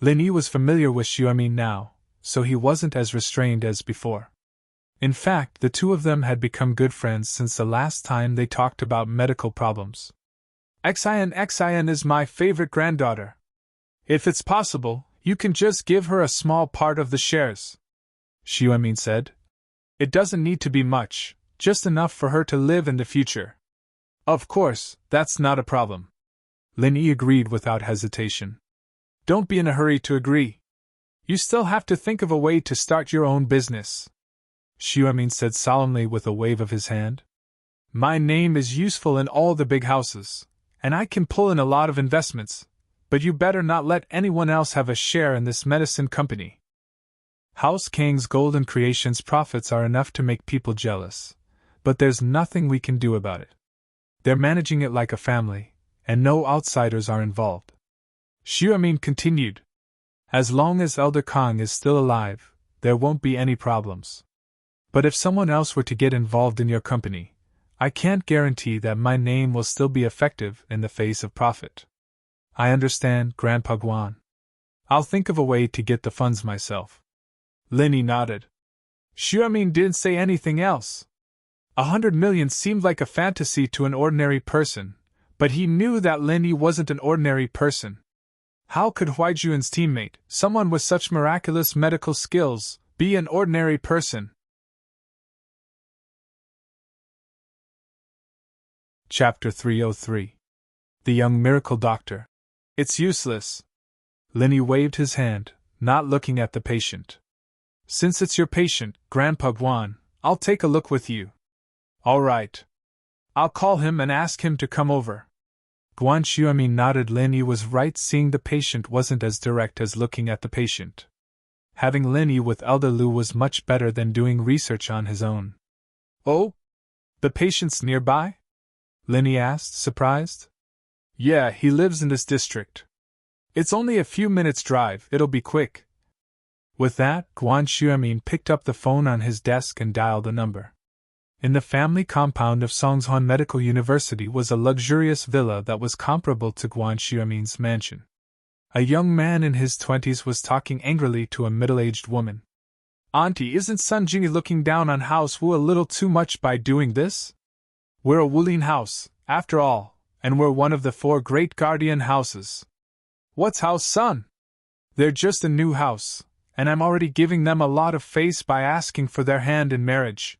Lin Yi was familiar with Xiaomin now, so he wasn't as restrained as before. In fact, the two of them had become good friends since the last time they talked about medical problems. Xin is my favorite granddaughter. If it's possible, you can just give her a small part of the shares, Xiaomin said. It doesn't need to be much, just enough for her to live in the future. Of course, that's not a problem. Lin Yi agreed without hesitation. Don't be in a hurry to agree. You still have to think of a way to start your own business, Xiaomin said solemnly with a wave of his hand. My name is useful in all the big houses, and I can pull in a lot of investments, but you better not let anyone else have a share in this medicine company. House Kang's Golden Creations profits are enough to make people jealous, but there's nothing we can do about it. They're managing it like a family, and no outsiders are involved. Xiaomin continued. As long as Elder Kang is still alive, there won't be any problems. But if someone else were to get involved in your company, I can't guarantee that my name will still be effective in the face of profit. I understand, Grandpa Guan. I'll think of a way to get the funds myself. Linny nodded. Xuemin didn't say anything else. 100 million seemed like a fantasy to an ordinary person, but he knew that Linny wasn't an ordinary person. How could Huaijuan's teammate, someone with such miraculous medical skills, be an ordinary person? Chapter 303. The Young Miracle Doctor. It's useless. Linny waved his hand, not looking at the patient. Since it's your patient, Grandpa Guan, I'll take a look with you. All right. I'll call him and ask him to come over. Guan Xuemin nodded. Linny was right, seeing the patient wasn't as direct as looking at the patient. Having Linny with Elder Lu was much better than doing research on his own. Oh? The patient's nearby? Linny asked, surprised. Yeah, he lives in this district. It's only a few minutes' drive, it'll be quick. With that, Guan Xuemin picked up the phone on his desk and dialed a number. In the family compound of Songzhuan Medical University was a luxurious villa that was comparable to Guan Xuemin's mansion. A young man in his 20s was talking angrily to a middle-aged woman. Auntie, isn't Sun Jingyi looking down on House Wu a little too much by doing this? We're a Wulin house, after all, and we're one of the 4 great guardian houses. What's House Sun? They're just a new house, and I'm already giving them a lot of face by asking for their hand in marriage.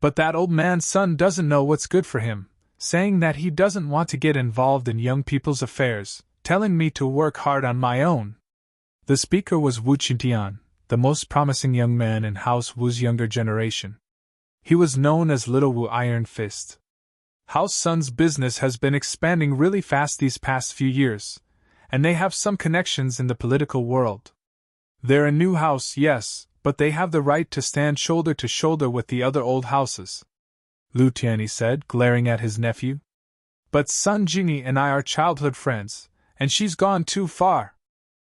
But that old man's son doesn't know what's good for him, saying that he doesn't want to get involved in young people's affairs, telling me to work hard on my own. The speaker was Wu Qintian, the most promising young man in House Wu's younger generation. He was known as Little Wu Iron Fist. House Sun's business has been expanding really fast these past few years, and they have some connections in the political world. They're a new house, yes, but they have the right to stand shoulder to shoulder with the other old houses. Lu Tianyi said, glaring at his nephew. But Sun Jingyi and I are childhood friends, and she's gone too far.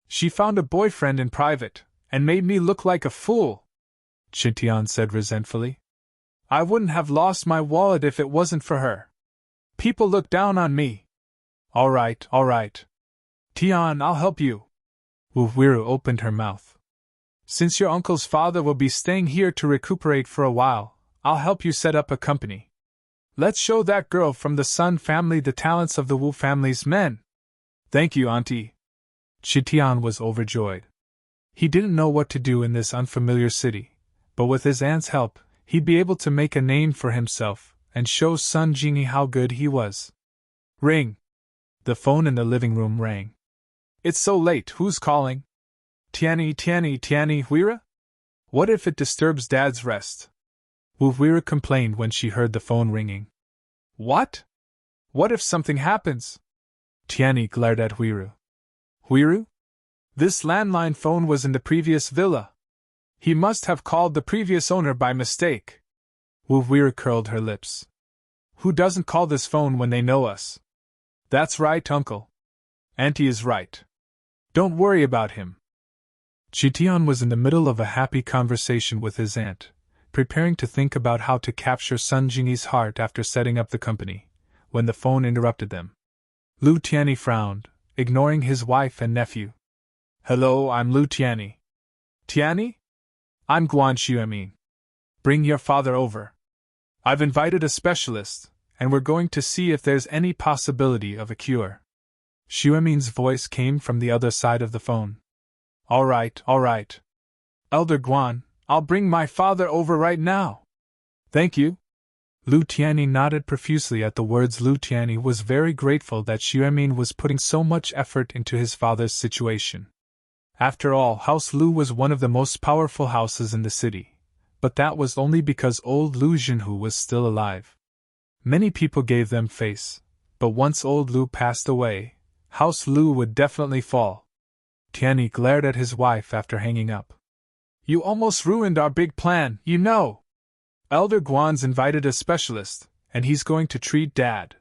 She found a boyfriend in private, and made me look like a fool, Qintian said resentfully. I wouldn't have lost my wallet if it wasn't for her. People look down on me. All right. Tian, I'll help you. Wu Wiru opened her mouth. Since your uncle's father will be staying here to recuperate for a while, I'll help you set up a company. Let's show that girl from the Sun family the talents of the Wu family's men. Thank you, Auntie. Qintian was overjoyed. He didn't know what to do in this unfamiliar city, but with his aunt's help, he'd be able to make a name for himself and show Sun Jingyi how good he was. Ring. The phone in the living room rang. It's so late, who's calling? Tianyi, Huira? What if it disturbs Dad's rest? Wu Huira complained when she heard the phone ringing. What? What if something happens? Tianyi glared at Huiru. Huiru? This landline phone was in the previous villa. He must have called the previous owner by mistake. Wu Huira curled her lips. Who doesn't call this phone when they know us? That's right, Uncle. Auntie is right. Don't worry about him. Qintian was in the middle of a happy conversation with his aunt, preparing to think about how to capture Sun Jingyi's heart after setting up the company, when the phone interrupted them. Lu Tianyi frowned, ignoring his wife and nephew. Hello, I'm Lu Tianyi. Tianyi? I'm Guan Xuemin. Bring your father over. I've invited a specialist, and we're going to see if there's any possibility of a cure. Xuemin's voice came from the other side of the phone. All right. Elder Guan, I'll bring my father over right now. Thank you. Lu Tianyi nodded profusely at the words. Lu Tianyi was very grateful that Xuemin was putting so much effort into his father's situation. After all, House Lu was one of the most powerful houses in the city, but that was only because old Lu Jinhu was still alive. Many people gave them face, but once old Lu passed away, House Lu would definitely fall. Tianyi glared at his wife after hanging up. You almost ruined our big plan, you know. Elder Guan's invited a specialist, and he's going to treat Dad.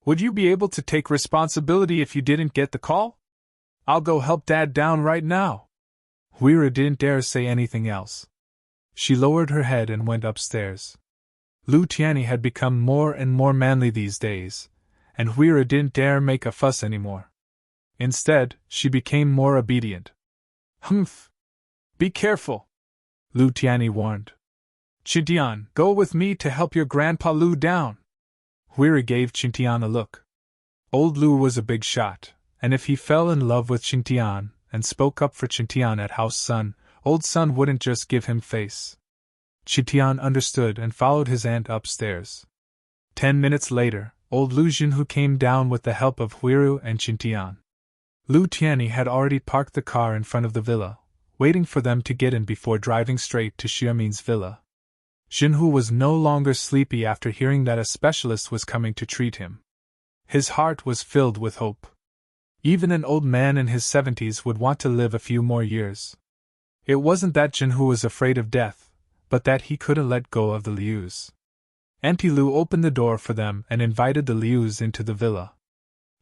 Would you be able to take responsibility if you didn't get the call? I'll go help Dad down right now. Huira didn't dare say anything else. She lowered her head and went upstairs. Lu Tianyi had become more and more manly these days, and Huira didn't dare make a fuss anymore. Instead, she became more obedient. Humph! Be careful, Lu Tianyi warned. Qintian, go with me to help your grandpa Lu down. Huiri gave Qintian a look. Old Lu was a big shot, and if he fell in love with Qintian and spoke up for Qintian at House Sun, Old Sun wouldn't just give him face. Qintian understood and followed his aunt upstairs. 10 minutes later, old Lu Jinhu came down with the help of Huiru and Qintian. Lu Tianyi had already parked the car in front of the villa, waiting for them to get in before driving straight to Xiaomin's villa. Jinhu was no longer sleepy after hearing that a specialist was coming to treat him. His heart was filled with hope. Even an old man in his 70s would want to live a few more years. It wasn't that Jinhu was afraid of death, but that he couldn't let go of the Lius. Auntie Lu opened the door for them and invited the Lius into the villa.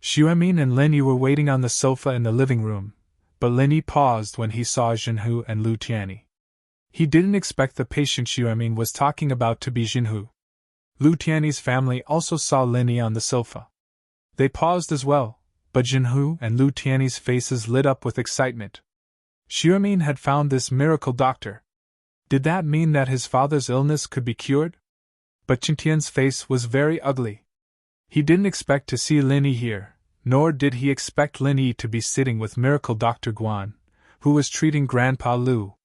Xiaomin and Lin Yi were waiting on the sofa in the living room, but Lin Yi paused when he saw Jinhu and Lu Tianyi. He didn't expect the patient Xiaomin was talking about to be Jinhu. Lu Tianyi's family also saw Lin Yi on the sofa. They paused as well, but Jinhu and Lu Tianyi's faces lit up with excitement. Xiaomin had found this miracle doctor. Did that mean that his father's illness could be cured? But Qintian's face was very ugly. He didn't expect to see Lin Yi here, nor did he expect Lin Yi to be sitting with miracle Dr. Guan, who was treating Grandpa Lu.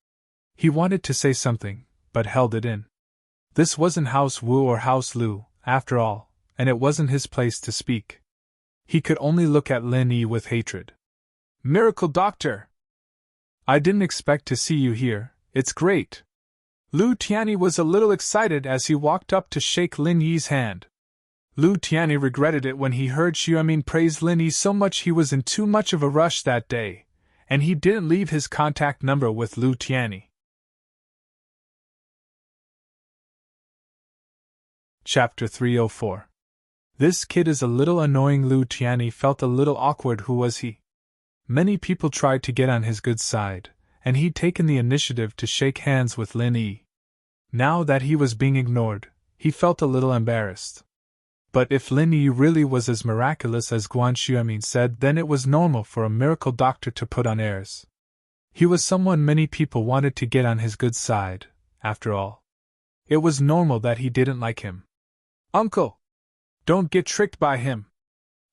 He wanted to say something, but held it in. This wasn't House Wu or House Lu, after all, and it wasn't his place to speak. He could only look at Lin Yi with hatred. Miracle Doctor! I didn't expect to see you here, it's great. Lu Tianyi was a little excited as he walked up to shake Lin Yi's hand. Lu Tianyi regretted it when he heard Xiaomin praise Lin Yi so much. He was in too much of a rush that day, and he didn't leave his contact number with Lu Tianyi. Chapter 304. This kid is a little annoying. Lu Tianyi felt a little awkward. Who was he? Many people tried to get on his good side, and he'd taken the initiative to shake hands with Lin Yi. Now that he was being ignored, he felt a little embarrassed. But if Lin Yi really was as miraculous as Guan Xiaomin said, then it was normal for a miracle doctor to put on airs. He was someone many people wanted to get on his good side, after all. It was normal that he didn't like him. Uncle! Don't get tricked by him.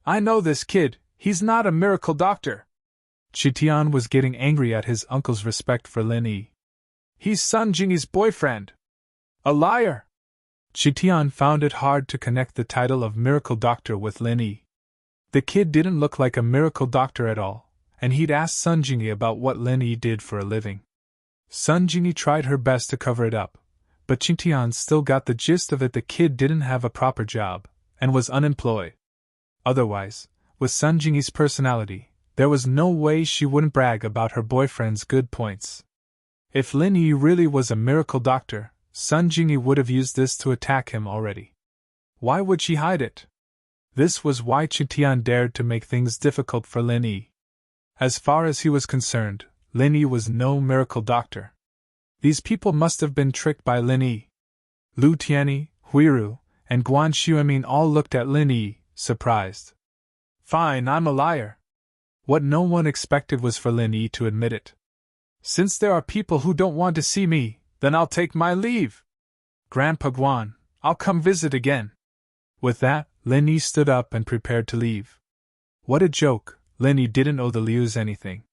I know this kid, he's not a miracle doctor. Qintian was getting angry at his uncle's respect for Lin Yi. He's Sun Jingyi's boyfriend. A liar! Qintian found it hard to connect the title of miracle doctor with Lin Yi. The kid didn't look like a miracle doctor at all, and he'd asked Sun Jingyi about what Lin Yi did for a living. Sun Jingyi tried her best to cover it up, but Qintian still got the gist of it. The kid didn't have a proper job, and was unemployed. Otherwise, with Sun Jingyi's personality, there was no way she wouldn't brag about her boyfriend's good points. If Lin Yi really was a miracle doctor, Sun Jingyi would have used this to attack him already. Why would she hide it? This was why Qintian dared to make things difficult for Lin Yi. As far as he was concerned, Lin Yi was no miracle doctor. These people must have been tricked by Lin Yi. Lu Tianyi, Huiru, and Guan Xiaomin all looked at Lin Yi, surprised. Fine, I'm a liar. What no one expected was for Lin Yi to admit it. Since there are people who don't want to see me, then I'll take my leave. Grandpa Guan, I'll come visit again. With that, Lin Yi stood up and prepared to leave. What a joke, Lin Yi didn't owe the Lius anything.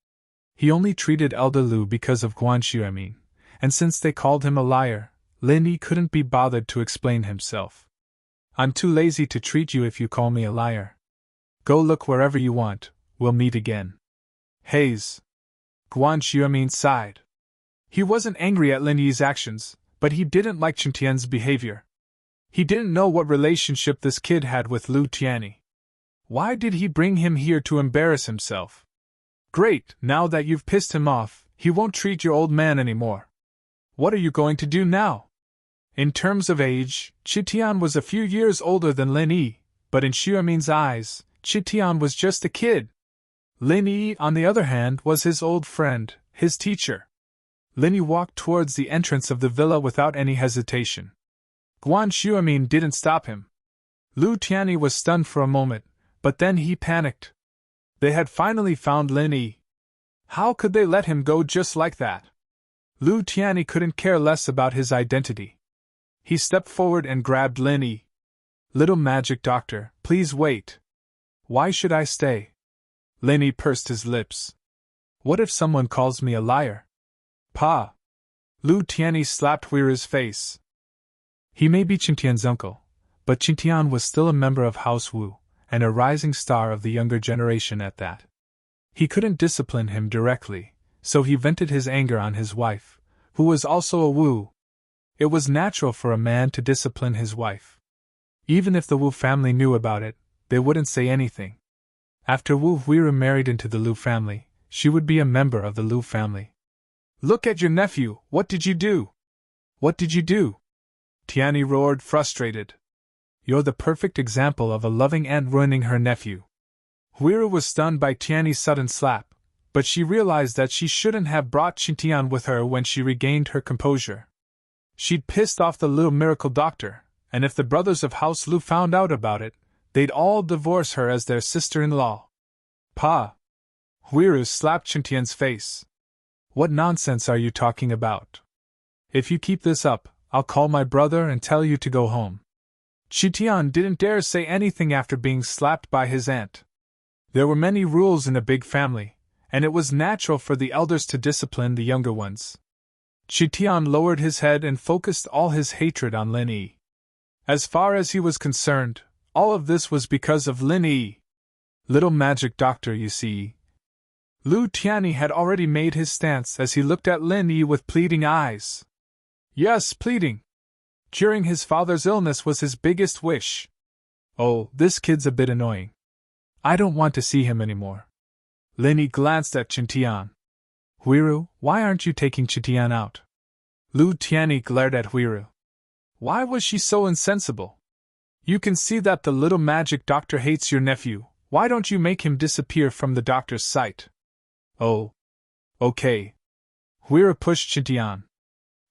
He only treated Elder Lu because of Guan Xiaomin, and since they called him a liar, Lin Yi couldn't be bothered to explain himself. I'm too lazy to treat you if you call me a liar. Go look wherever you want, we'll meet again. Haze. Guan Xiaomin sighed. He wasn't angry at Lin Yi's actions, but he didn't like Qintian's behavior. He didn't know what relationship this kid had with Lu Tianyi. Why did he bring him here to embarrass himself? Great, now that you've pissed him off, he won't treat your old man anymore. What are you going to do now? In terms of age, Qintian was a few years older than Lin Yi, but in Xiaomin's eyes, Qintian was just a kid. Lin Yi, on the other hand, was his old friend, his teacher. Lin Yi walked towards the entrance of the villa without any hesitation. Guan Xiaomin didn't stop him. Lu Tianyi was stunned for a moment, but then he panicked. They had finally found Lin Yi. How could they let him go just like that? Lu Tianyi couldn't care less about his identity. He stepped forward and grabbed Lin Yi. Little magic doctor, please wait. Why should I stay? Lin Yi pursed his lips. What if someone calls me a liar? Pa! Lu Tianyi slapped Huiru's face. He may be Qintian's uncle, but Qintian was still a member of House Wu, and a rising star of the younger generation at that. He couldn't discipline him directly, so he vented his anger on his wife, who was also a Wu. It was natural for a man to discipline his wife. Even if the Wu family knew about it, they wouldn't say anything. After Wu Huiru married into the Lu family, she would be a member of the Lu family. Look at your nephew, what did you do? What did you do? Tianyi roared, frustrated. You're the perfect example of a loving aunt ruining her nephew. Huiru was stunned by Tianyi's sudden slap, but she realized that she shouldn't have brought Qintian with her when she regained her composure. She'd pissed off the little miracle doctor, and if the brothers of House Lu found out about it, they'd all divorce her as their sister-in-law. Pa! Huiru slapped Qintian's face. What nonsense are you talking about? If you keep this up, I'll call my brother and tell you to go home. Qintian didn't dare say anything after being slapped by his aunt. There were many rules in a big family, and it was natural for the elders to discipline the younger ones. Qintian lowered his head and focused all his hatred on Lin Yi. As far as he was concerned, all of this was because of Lin Yi. Little magic doctor, you see. Lu Tianyi had already made his stance as he looked at Lin Yi with pleading eyes. Yes, pleading. Curing his father's illness was his biggest wish. Oh, this kid's a bit annoying. I don't want to see him anymore. Lin Yi glanced at Qintian. Huiru, why aren't you taking Qintian out? Lu Tianyi glared at Huiru. Why was she so insensible? You can see that the little magic doctor hates your nephew. Why don't you make him disappear from the doctor's sight? Oh. Okay. Huiru pushed Qintian.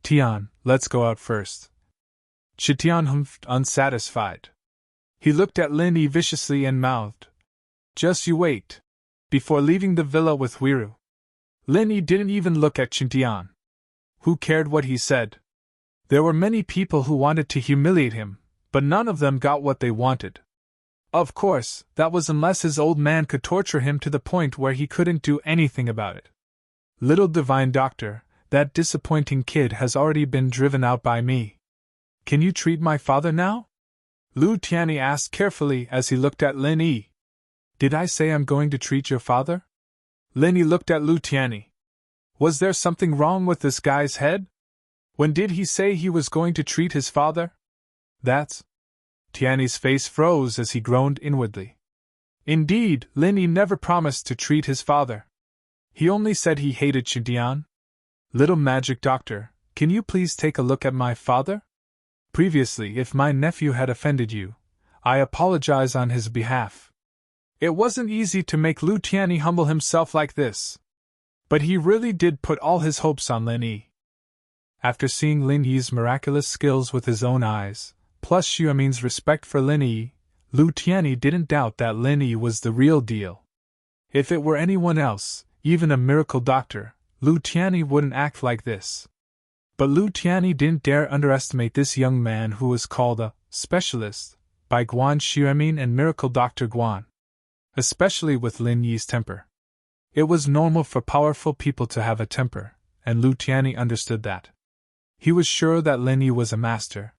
Tian, let's go out first. Qintian humphed, unsatisfied. He looked at Lin Yi viciously and mouthed. Just you wait. Before leaving the villa with Huiru. Lin Yi didn't even look at Qintian. Who cared what he said? There were many people who wanted to humiliate him, but none of them got what they wanted. Of course, that was unless his old man could torture him to the point where he couldn't do anything about it. Little divine doctor, that disappointing kid has already been driven out by me. Can you treat my father now? Lu Tianyi asked carefully as he looked at Lin Yi. Did I say I'm going to treat your father? Lin Yi looked at Lu Tianyi. Was there something wrong with this guy's head? When did he say he was going to treat his father? That's... Tianyi's face froze as he groaned inwardly. Indeed, Lin Yi never promised to treat his father. He only said he hated Qintian. Little magic doctor, can you please take a look at my father? Previously, if my nephew had offended you, I apologize on his behalf. It wasn't easy to make Lu Tianyi humble himself like this. But he really did put all his hopes on Lin Yi. After seeing Lin Yi's miraculous skills with his own eyes, plus Xuemin's respect for Lin Yi, Lu Tianyi didn't doubt that Lin Yi was the real deal. If it were anyone else, even a miracle doctor, Lu Tianyi wouldn't act like this. But Lu Tianyi didn't dare underestimate this young man who was called a specialist by Guan Xuemin and miracle Dr. Guan. Especially with Lin Yi's temper. It was normal for powerful people to have a temper, and Lu Tianyi understood that. He was sure that Lin Yi was a master.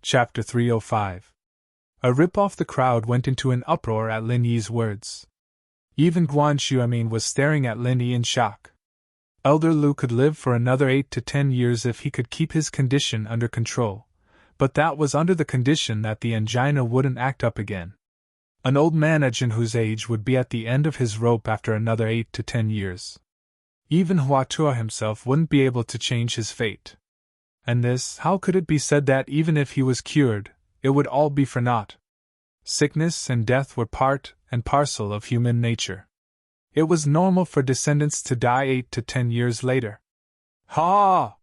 Chapter 305. A rip-off. The crowd went into an uproar at Lin Yi's words. Even Guan Xuemin was staring at Lin Yi in shock. Elder Lu could live for another 8 to 10 years if he could keep his condition under control, but that was under the condition that the angina wouldn't act up again. An old man at Jinhu's age would be at the end of his rope after another 8 to 10 years. Even Huatua himself wouldn't be able to change his fate. And this, how could it be said that even if he was cured, it would all be for naught? Sickness and death were part and parcel of human nature. It was normal for descendants to die 8 to 10 years later. Ha!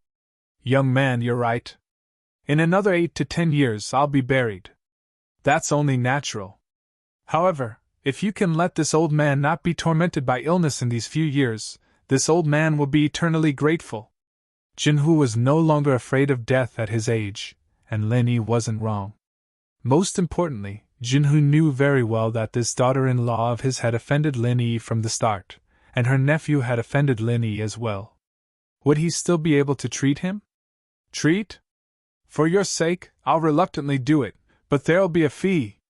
Young man, you're right. In another 8 to 10 years I'll be buried. That's only natural. However, if you can let this old man not be tormented by illness in these few years, this old man will be eternally grateful. Jinhu was no longer afraid of death at his age, and Lin Yi wasn't wrong. Most importantly, Jinhu knew very well that this daughter-in-law of his had offended Lin Yi from the start, and her nephew had offended Lin Yi as well. Would he still be able to treat him? Treat? For your sake, I'll reluctantly do it, but there'll be a fee.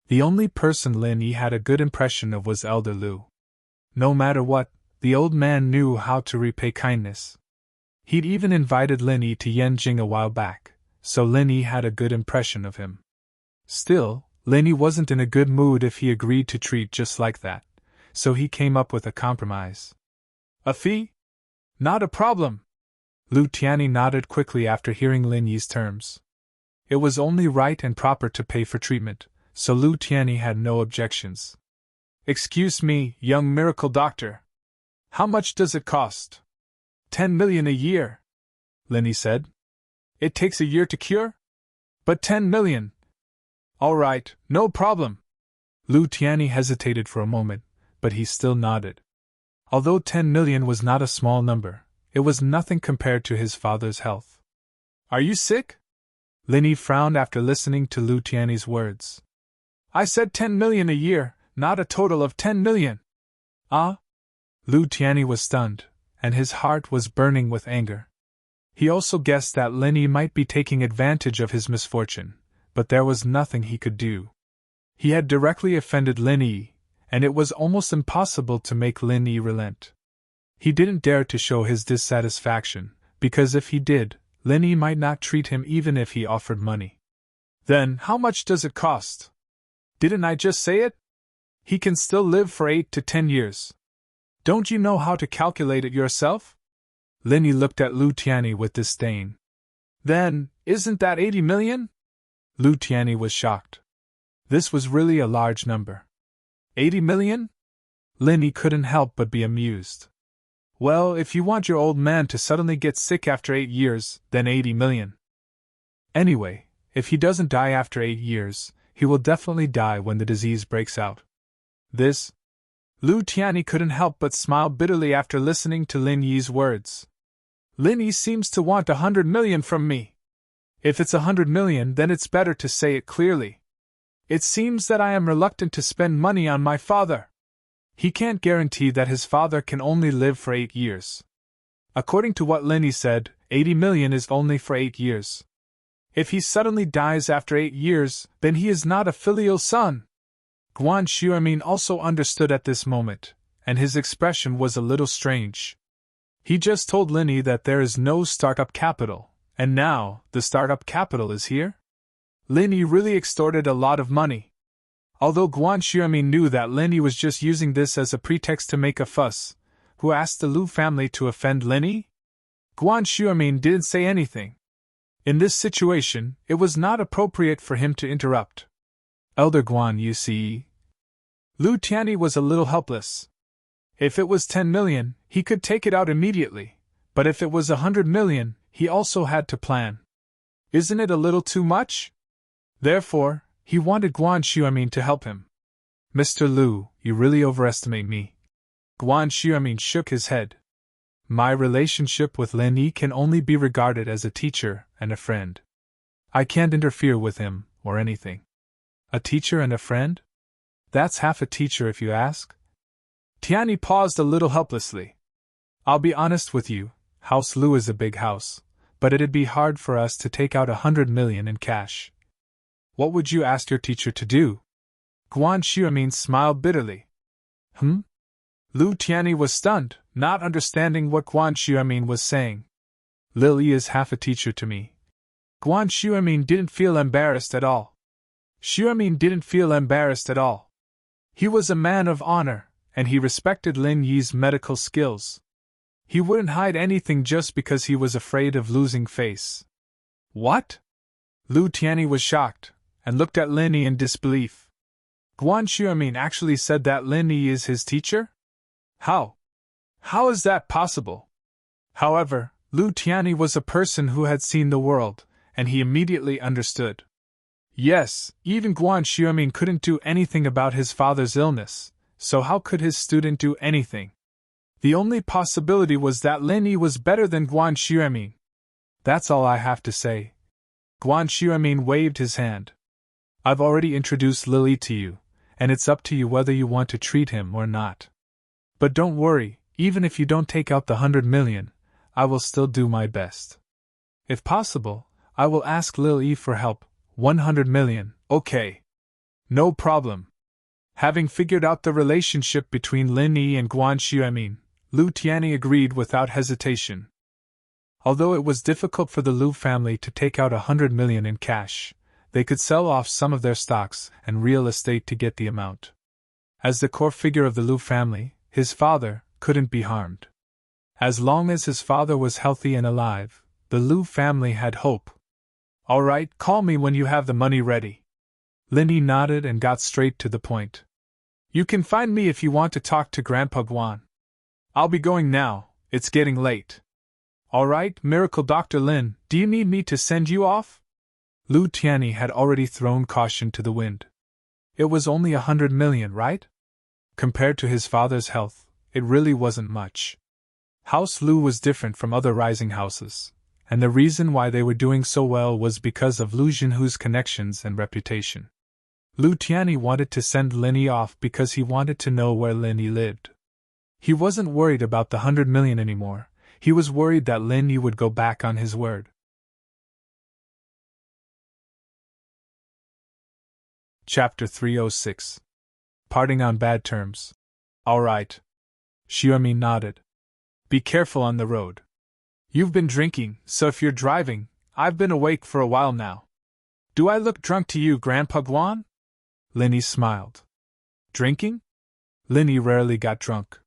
The only person Lin Yi had a good impression of was Elder Lu. No matter what, the old man knew how to repay kindness. He'd even invited Lin Yi to Yanjing a while back, so Lin Yi had a good impression of him. Still, Lin Yi wasn't in a good mood if he agreed to treat just like that, so he came up with a compromise. A fee? Not a problem. Lu Tianyi nodded quickly after hearing Lin Yi's terms. It was only right and proper to pay for treatment, so Lu Tianyi had no objections. Excuse me, young miracle doctor. How much does it cost? 10 million a year, Lin Yi said. It takes a year to cure? But 10 million. All right, no problem. Lu Tianyi hesitated for a moment, but he still nodded. Although 10 million was not a small number, it was nothing compared to his father's health. Are you sick? Lin Yi frowned after listening to Lu Tianyi's words. I said 10 million a year, not a total of 10 million. Ah? Lu Tianyi was stunned, and his heart was burning with anger. He also guessed that Lin Yi might be taking advantage of his misfortune, but there was nothing he could do. He had directly offended Lin Yi, and it was almost impossible to make Lin Yi relent. He didn't dare to show his dissatisfaction, because if he did, Lin Yi might not treat him even if he offered money. Then, how much does it cost? Didn't I just say it? He can still live for 8 to 10 years. Don't you know how to calculate it yourself? Lin Yi looked at Lu Tianyi with disdain. Then, isn't that 80 million? Lu Tianyi was shocked. This was really a large number. 80 million? Lin Yi couldn't help but be amused. Well, if you want your old man to suddenly get sick after 8 years, then 80 million. Anyway, if he doesn't die after 8 years, he will definitely die when the disease breaks out. This? Lu Tianyi couldn't help but smile bitterly after listening to Lin Yi's words. Lin Yi seems to want 100 million from me. If it's 100 million, then it's better to say it clearly. It seems that I am reluctant to spend money on my father. He can't guarantee that his father can only live for 8 years. According to what Lin Yi said, 80 million is only for 8 years. If he suddenly dies after 8 years, then he is not a filial son. Guan Xuemin also understood at this moment, and his expression was a little strange. He just told Lin Yi that there is no startup capital, and now the startup capital is here? Lin Yi really extorted a lot of money. Although Guan Xuemin knew that Lin Yi was just using this as a pretext to make a fuss, who asked the Lu family to offend Lin Yi? Guan Xuemin didn't say anything. In this situation, it was not appropriate for him to interrupt. Elder Guan, you see. Lu Tianyi was a little helpless. If it was 10 million, he could take it out immediately, but if it was 100 million, he also had to plan. Isn't it a little too much? Therefore, he wanted Guan Xuemin to help him. Mr. Lu, you really overestimate me. Guan Xuemin shook his head. My relationship with Lin Yi can only be regarded as a teacher and a friend. I can't interfere with him, or anything. A teacher and a friend? That's half a teacher if you ask. Tianyi paused a little helplessly. I'll be honest with you, House Lu is a big house, but it'd be hard for us to take out 100 million in cash. What would you ask your teacher to do? Guan Xuemin smiled bitterly. Lu Tianyi was stunned, not understanding what Guan Xuemin was saying. Lily is half a teacher to me. Guan Xuemin didn't feel embarrassed at all. Xuemin didn't feel embarrassed at all. He was a man of honor, and he respected Lin Yi's medical skills. He wouldn't hide anything just because he was afraid of losing face. What? Lu Tianyi was shocked, and looked at Lin Yi in disbelief. Guan Xuemin actually said that Lin Yi is his teacher? How? How is that possible? However, Lu Tianyi was a person who had seen the world, and he immediately understood. Yes, even Guan Xiaoming couldn't do anything about his father's illness, so how could his student do anything? The only possibility was that Lin Yi was better than Guan Xiaoming. That's all I have to say. Guan Xiaoming waved his hand. I've already introduced Lily to you, and it's up to you whether you want to treat him or not. But don't worry, even if you don't take out the 100 million, I will still do my best. If possible, I will ask Lily for help. 100 million, okay. No problem. Having figured out the relationship between Lin Yi and Guan Xiaoming, Lu Tianyi agreed without hesitation. Although it was difficult for the Lu family to take out 100 million in cash, they could sell off some of their stocks and real estate to get the amount. As the core figure of the Lu family, his father couldn't be harmed. As long as his father was healthy and alive, the Lu family had hope. All right, call me when you have the money ready. Lin Yi nodded and got straight to the point. You can find me if you want to talk to Grandpa Guan. I'll be going now, it's getting late. All right, Miracle Dr. Lin, do you need me to send you off? Lu Tianyi had already thrown caution to the wind. It was only 100 million, right? Compared to his father's health, it really wasn't much. House Lu was different from other rising houses, and the reason why they were doing so well was because of Lu Jinhu's connections and reputation. Lu Tianyi wanted to send Lin Yi off because he wanted to know where Lin Yi lived. He wasn't worried about the 100 million anymore, he was worried that Lin Yi would go back on his word. Chapter 306. Parting on bad terms. All right. Xiaoming nodded. Be careful on the road. You've been drinking, so if you're driving, I've been awake for a while now. Do I look drunk to you, Grandpa Guan? Lin Yi smiled. Drinking? Lin Yi rarely got drunk.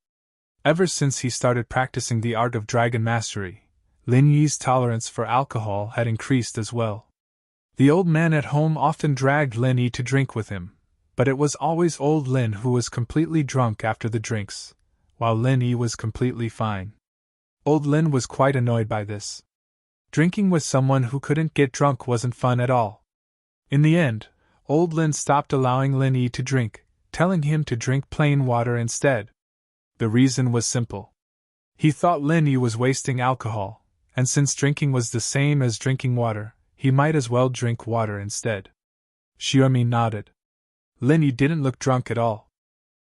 Ever since he started practicing the art of dragon mastery, Lin Yi's tolerance for alcohol had increased as well. The old man at home often dragged Lin Yi to drink with him, but it was always old Lin who was completely drunk after the drinks, while Lin Yi was completely fine. Old Lin was quite annoyed by this. Drinking with someone who couldn't get drunk wasn't fun at all. In the end, old Lin stopped allowing Lin Yi to drink, telling him to drink plain water instead. The reason was simple. He thought Lin Yi was wasting alcohol, and since drinking was the same as drinking water, he might as well drink water instead. Xiaoming nodded. Lin Yi didn't look drunk at all.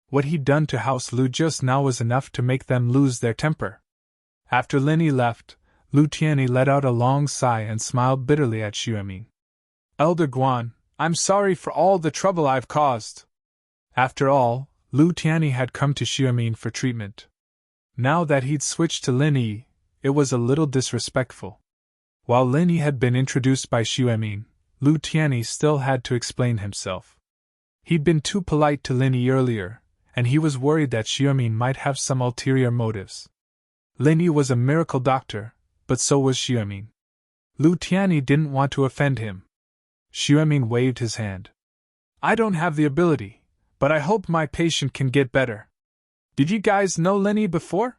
What he'd done to House Lu just now was enough to make them lose their temper. After Lin Yi left, Lu Tianyi let out a long sigh and smiled bitterly at Xiaoming. Elder Guan, I'm sorry for all the trouble I've caused. After all, Lu Tianyi had come to Xiaoming for treatment. Now that he'd switched to Lin Yi, it was a little disrespectful. While Lin Yi had been introduced by Xiaoming, Lu Tianyi still had to explain himself. He'd been too polite to Lin Yi earlier, and he was worried that Xiaoming might have some ulterior motives. Lin Yi was a miracle doctor, but so was Xiaoming. Lu Tianyi didn't want to offend him. Xiaoming waved his hand. I don't have the ability, but I hope my patient can get better. Did you guys know Lin Yi before?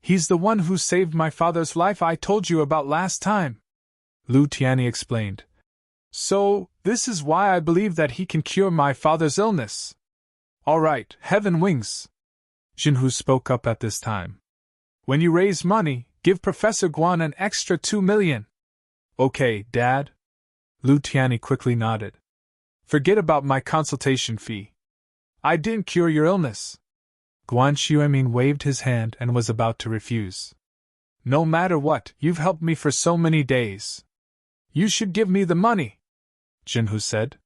He's the one who saved my father's life I told you about last time. Lu Tianyi explained. So, this is why I believe that he can cure my father's illness. All right, heaven wings. Jinhu spoke up at this time. When you raise money, give Professor Guan an extra 2 million. Okay, Dad. Lu Tianyi quickly nodded. Forget about my consultation fee. I didn't cure your illness. Guan Xiaoming waved his hand and was about to refuse. No matter what, you've helped me for so many days. You should give me the money, Jinhu said.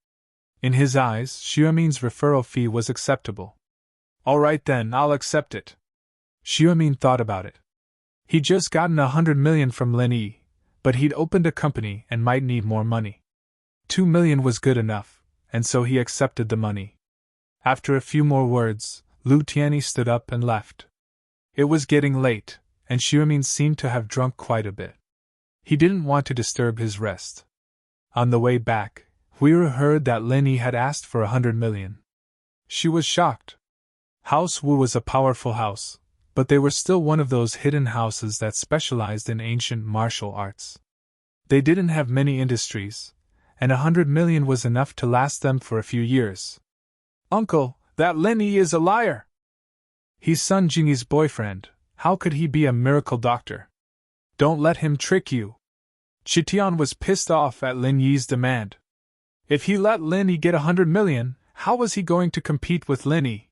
In his eyes, Xiaoming's referral fee was acceptable. All right then, I'll accept it. Xiaoming thought about it. He'd just gotten 100 million from Lin Yi, but he'd opened a company and might need more money. 2 million was good enough, and so he accepted the money. After a few more words, Lu Tianyi stood up and left. It was getting late, and Xiaoming seemed to have drunk quite a bit. He didn't want to disturb his rest. On the way back, Huira heard that Lin Yi had asked for 100 million. She was shocked. House Wu was a powerful house, but they were still one of those hidden houses that specialized in ancient martial arts. They didn't have many industries, and 100 million was enough to last them for a few years. Uncle, that Lenny is a liar! He's Sun Jingyi's boyfriend. How could he be a miracle doctor? Don't let him trick you. Chitian was pissed off at Lin Yi's demand. If he let Lin Yi get 100 million, how was he going to compete with Lin Yi?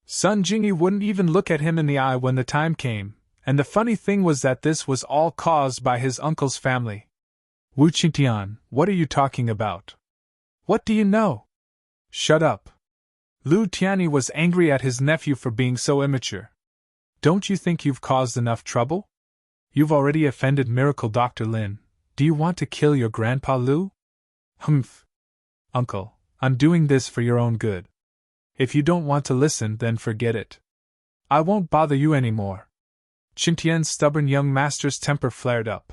Sun Jingyi wouldn't even look at him in the eye when the time came, and the funny thing was that this was all caused by his uncle's family. Wu Chitian, what are you talking about? What do you know? Shut up. Lu Tianyi was angry at his nephew for being so immature. Don't you think you've caused enough trouble? You've already offended Miracle Dr. Lin. Do you want to kill your grandpa Lu? Humph. Uncle, I'm doing this for your own good. If you don't want to listen, then forget it. I won't bother you anymore. Qintian's stubborn young master's temper flared up.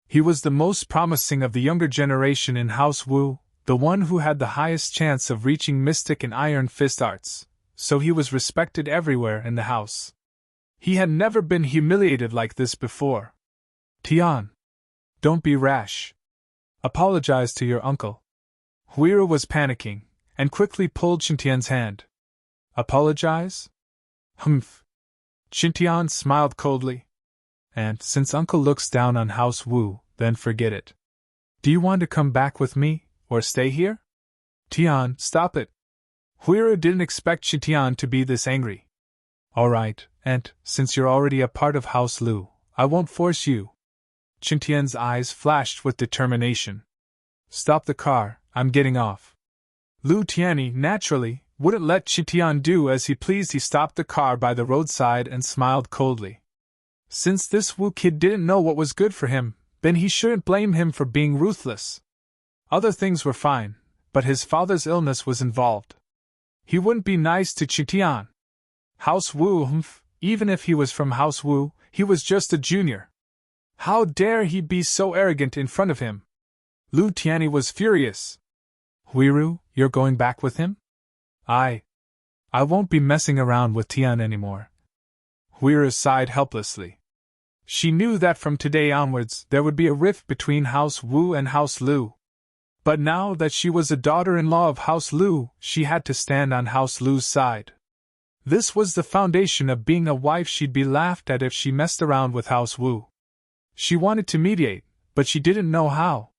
He was the most promising of the younger generation in House Wu, the one who had the highest chance of reaching mystic and iron fist arts, so he was respected everywhere in the house. He had never been humiliated like this before. Tian, don't be rash. Apologize to your uncle. Huira was panicking, and quickly pulled Qintian's hand. Apologize? Humph. Qintian smiled coldly. And, since uncle looks down on House Wu, then forget it. Do you want to come back with me, or stay here? Tian, stop it. Huira didn't expect Qintian to be this angry. All right, and, since you're already a part of House Lu, I won't force you. Qintian's eyes flashed with determination. Stop the car, I'm getting off. Lu Tianyi, naturally, wouldn't let Qintian do as he pleased. He stopped the car by the roadside and smiled coldly. Since this Wu kid didn't know what was good for him, then he shouldn't blame him for being ruthless. Other things were fine, but his father's illness was involved. He wouldn't be nice to Qintian. House Wu, even if he was from House Wu, he was just a junior. How dare he be so arrogant in front of him? Lu Tianyi was furious. Huiru, you're going back with him? I won't be messing around with Tian anymore. Huiru sighed helplessly. She knew that from today onwards there would be a rift between House Wu and House Lu. But now that she was a daughter-in-law of House Lu, she had to stand on House Lu's side. This was the foundation of being a wife. She'd be laughed at if she messed around with House Wu. She wanted to mediate, but she didn't know how.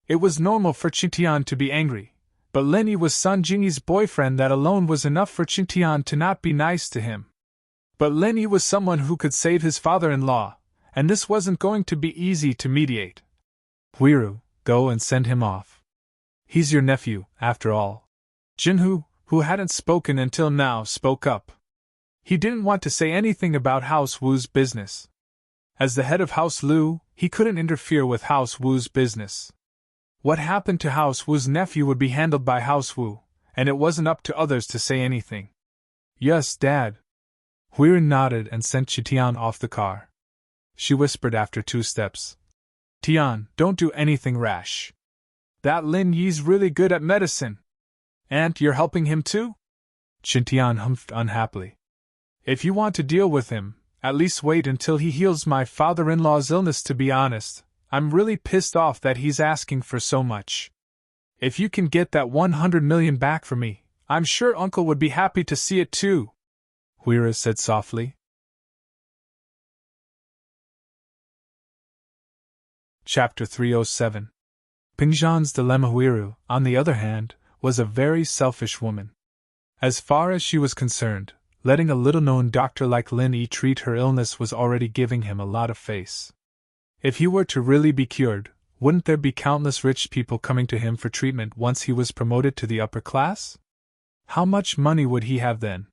It was normal for Qintian to be angry, but Lin Yi was Sun Jingyi's boyfriend. That alone was enough for Qintian to not be nice to him. But Lin Yi was someone who could save his father-in-law, and this wasn't going to be easy to mediate. Huiru, go and send him off. He's your nephew, after all. Jinhu, who hadn't spoken until now, spoke up. He didn't want to say anything about House Wu's business. As the head of House Lu, he couldn't interfere with House Wu's business. What happened to House Wu's nephew would be handled by House Wu, and it wasn't up to others to say anything. Yes, Dad. Huiru nodded and sent Qintian off the car. She whispered after 2 steps. Tian, don't do anything rash. That Lin Yi's really good at medicine. And you're helping him too? Qintian humphed unhappily. If you want to deal with him, at least wait until he heals my father-in-law's illness. To be honest, I'm really pissed off that he's asking for so much. If you can get that 100 million back for me, I'm sure Uncle would be happy to see it too, Huira said softly. Chapter 307. Pingzhan's dilemma. Huiru, on the other hand, was a very selfish woman. As far as she was concerned, letting a little-known doctor like Lin Yi treat her illness was already giving him a lot of face. If he were to really be cured, wouldn't there be countless rich people coming to him for treatment once he was promoted to the upper class? How much money would he have then?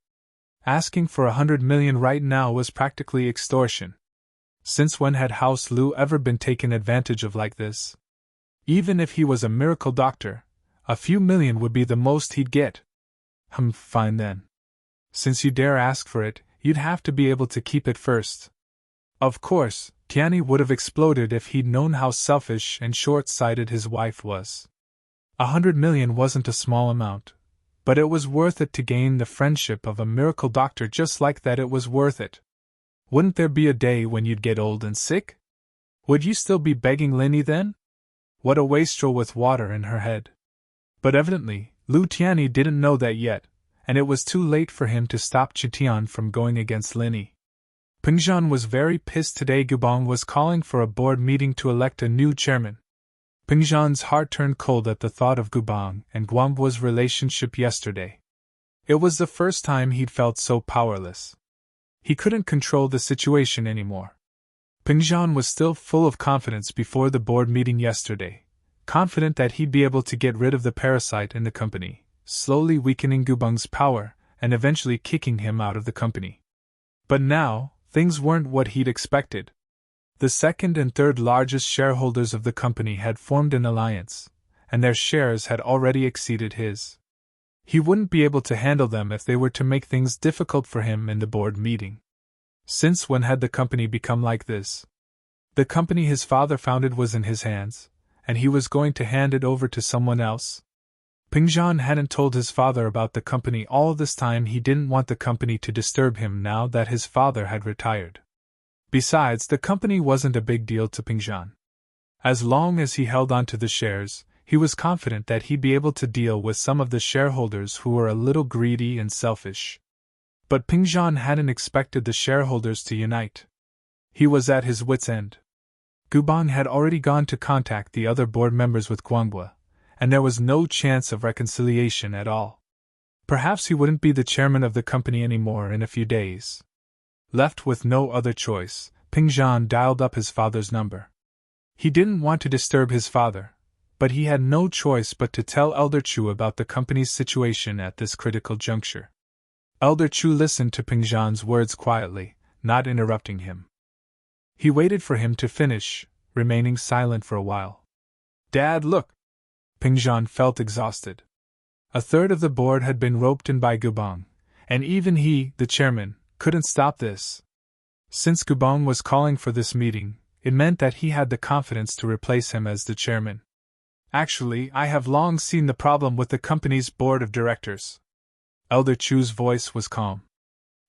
Asking for 100 million right now was practically extortion. Since when had House Lu ever been taken advantage of like this? Even if he was a miracle doctor, a few million would be the most he'd get. Fine then. Since you dare ask for it, you'd have to be able to keep it first. Of course, Tianyi would have exploded if he'd known how selfish and short-sighted his wife was. 100 million wasn't a small amount, but it was worth it to gain the friendship of a miracle doctor. Just like that, it was worth it. Wouldn't there be a day when you'd get old and sick? Would you still be begging Lin Yi then? What a wastrel with water in her head. But evidently, Lu Tianyi didn't know that yet, and it was too late for him to stop Chitian from going against Lin. Pingzhan was very pissed today. Gubang was calling for a board meeting to elect a new chairman. Pingzhan's heart turned cold at the thought of Gubang and Guangbua's relationship yesterday. It was the first time he'd felt so powerless. He couldn't control the situation anymore. Pingzhan was still full of confidence before the board meeting yesterday, confident that he'd be able to get rid of the parasite in the company, slowly weakening Gubang's power and eventually kicking him out of the company. But now, things weren't what he'd expected. The second and third largest shareholders of the company had formed an alliance, and their shares had already exceeded his. He wouldn't be able to handle them if they were to make things difficult for him in the board meeting. Since when had the company become like this? The company his father founded was in his hands, and he was going to hand it over to someone else? Pingzhan hadn't told his father about the company all this time. He didn't want the company to disturb him now that his father had retired. Besides, the company wasn't a big deal to Pingzhan. As long as he held on to the shares, he was confident that he'd be able to deal with some of the shareholders who were a little greedy and selfish. But Pingzhan hadn't expected the shareholders to unite. He was at his wits' end. Gubang had already gone to contact the other board members with Guangbua, and there was no chance of reconciliation at all. Perhaps he wouldn't be the chairman of the company anymore in a few days. Left with no other choice, Pingzhan dialed up his father's number. He didn't want to disturb his father, but he had no choice but to tell Elder Chu about the company's situation at this critical juncture. Elder Chu listened to Pingzhan's words quietly, not interrupting him. He waited for him to finish, remaining silent for a while. "Dad, look!" Pingzhan felt exhausted. A third of the board had been roped in by Gubang, and even he, the chairman, couldn't stop this. Since Gubang was calling for this meeting, it meant that he had the confidence to replace him as the chairman. "Actually, I have long seen the problem with the company's board of directors." Elder Chu's voice was calm.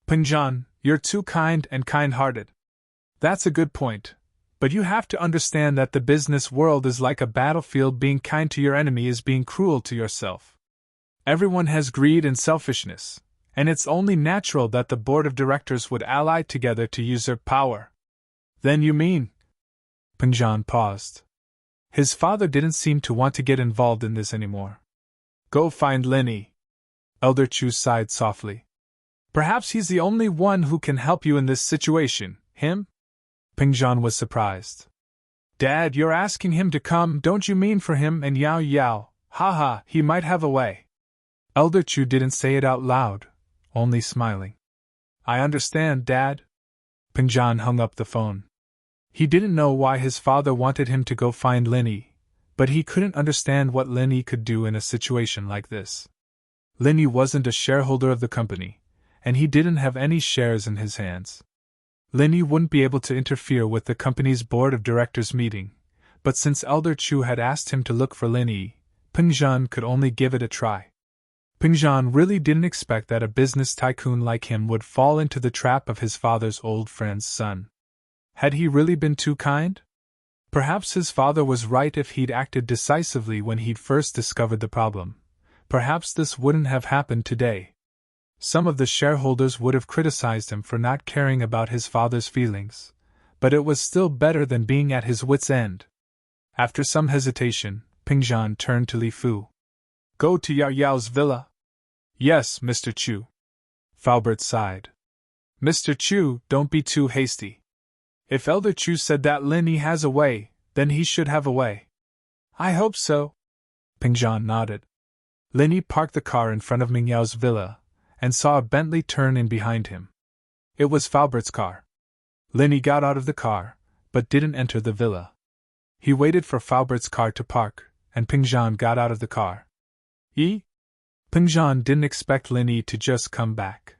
"Pingzhan, you're too kind and kind-hearted. That's a good point, but you have to understand that the business world is like a battlefield. Being kind to your enemy is being cruel to yourself. Everyone has greed and selfishness, and it's only natural that the board of directors would ally together to usurp power." "Then you mean?" Pingzhan paused. His father didn't seem to want to get involved in this anymore. "Go find Lin." Elder Chu sighed softly. "Perhaps he's the only one who can help you in this situation." "Him?" Pingzhan was surprised. "Dad, you're asking him to come, don't you mean for him and Yao Yao? Ha, he might have a way." Elder Chu didn't say it out loud, only smiling. "I understand, Dad." Pingzhan hung up the phone. He didn't know why his father wanted him to go find Lin, but he couldn't understand what Lin could do in a situation like this. Lin wasn't a shareholder of the company, and he didn't have any shares in his hands. Lin wouldn't be able to interfere with the company's board of directors meeting, but since Elder Chu had asked him to look for Lin, Pingzhan could only give it a try. Pingzhan really didn't expect that a business tycoon like him would fall into the trap of his father's old friend's son. Had he really been too kind? Perhaps his father was right if he'd acted decisively when he'd first discovered the problem. Perhaps this wouldn't have happened today. Some of the shareholders would have criticized him for not caring about his father's feelings, but it was still better than being at his wits' end. After some hesitation, Pingzhan turned to Li Fu. "Go to Yao Yao's villa?" "Yes, Mr. Chu." Faubert sighed. "Mr. Chu, don't be too hasty. If Elder Chu said that Lin has a way, then he should have a way." "I hope so." Pingzhan nodded. Lin parked the car in front of Ming Yao's villa, and saw a Bentley turn in behind him. It was Faubert's car. Lin got out of the car, but didn't enter the villa. He waited for Faubert's car to park, and Pingzhan got out of the car. Pingzhan didn't expect Lin to just come back.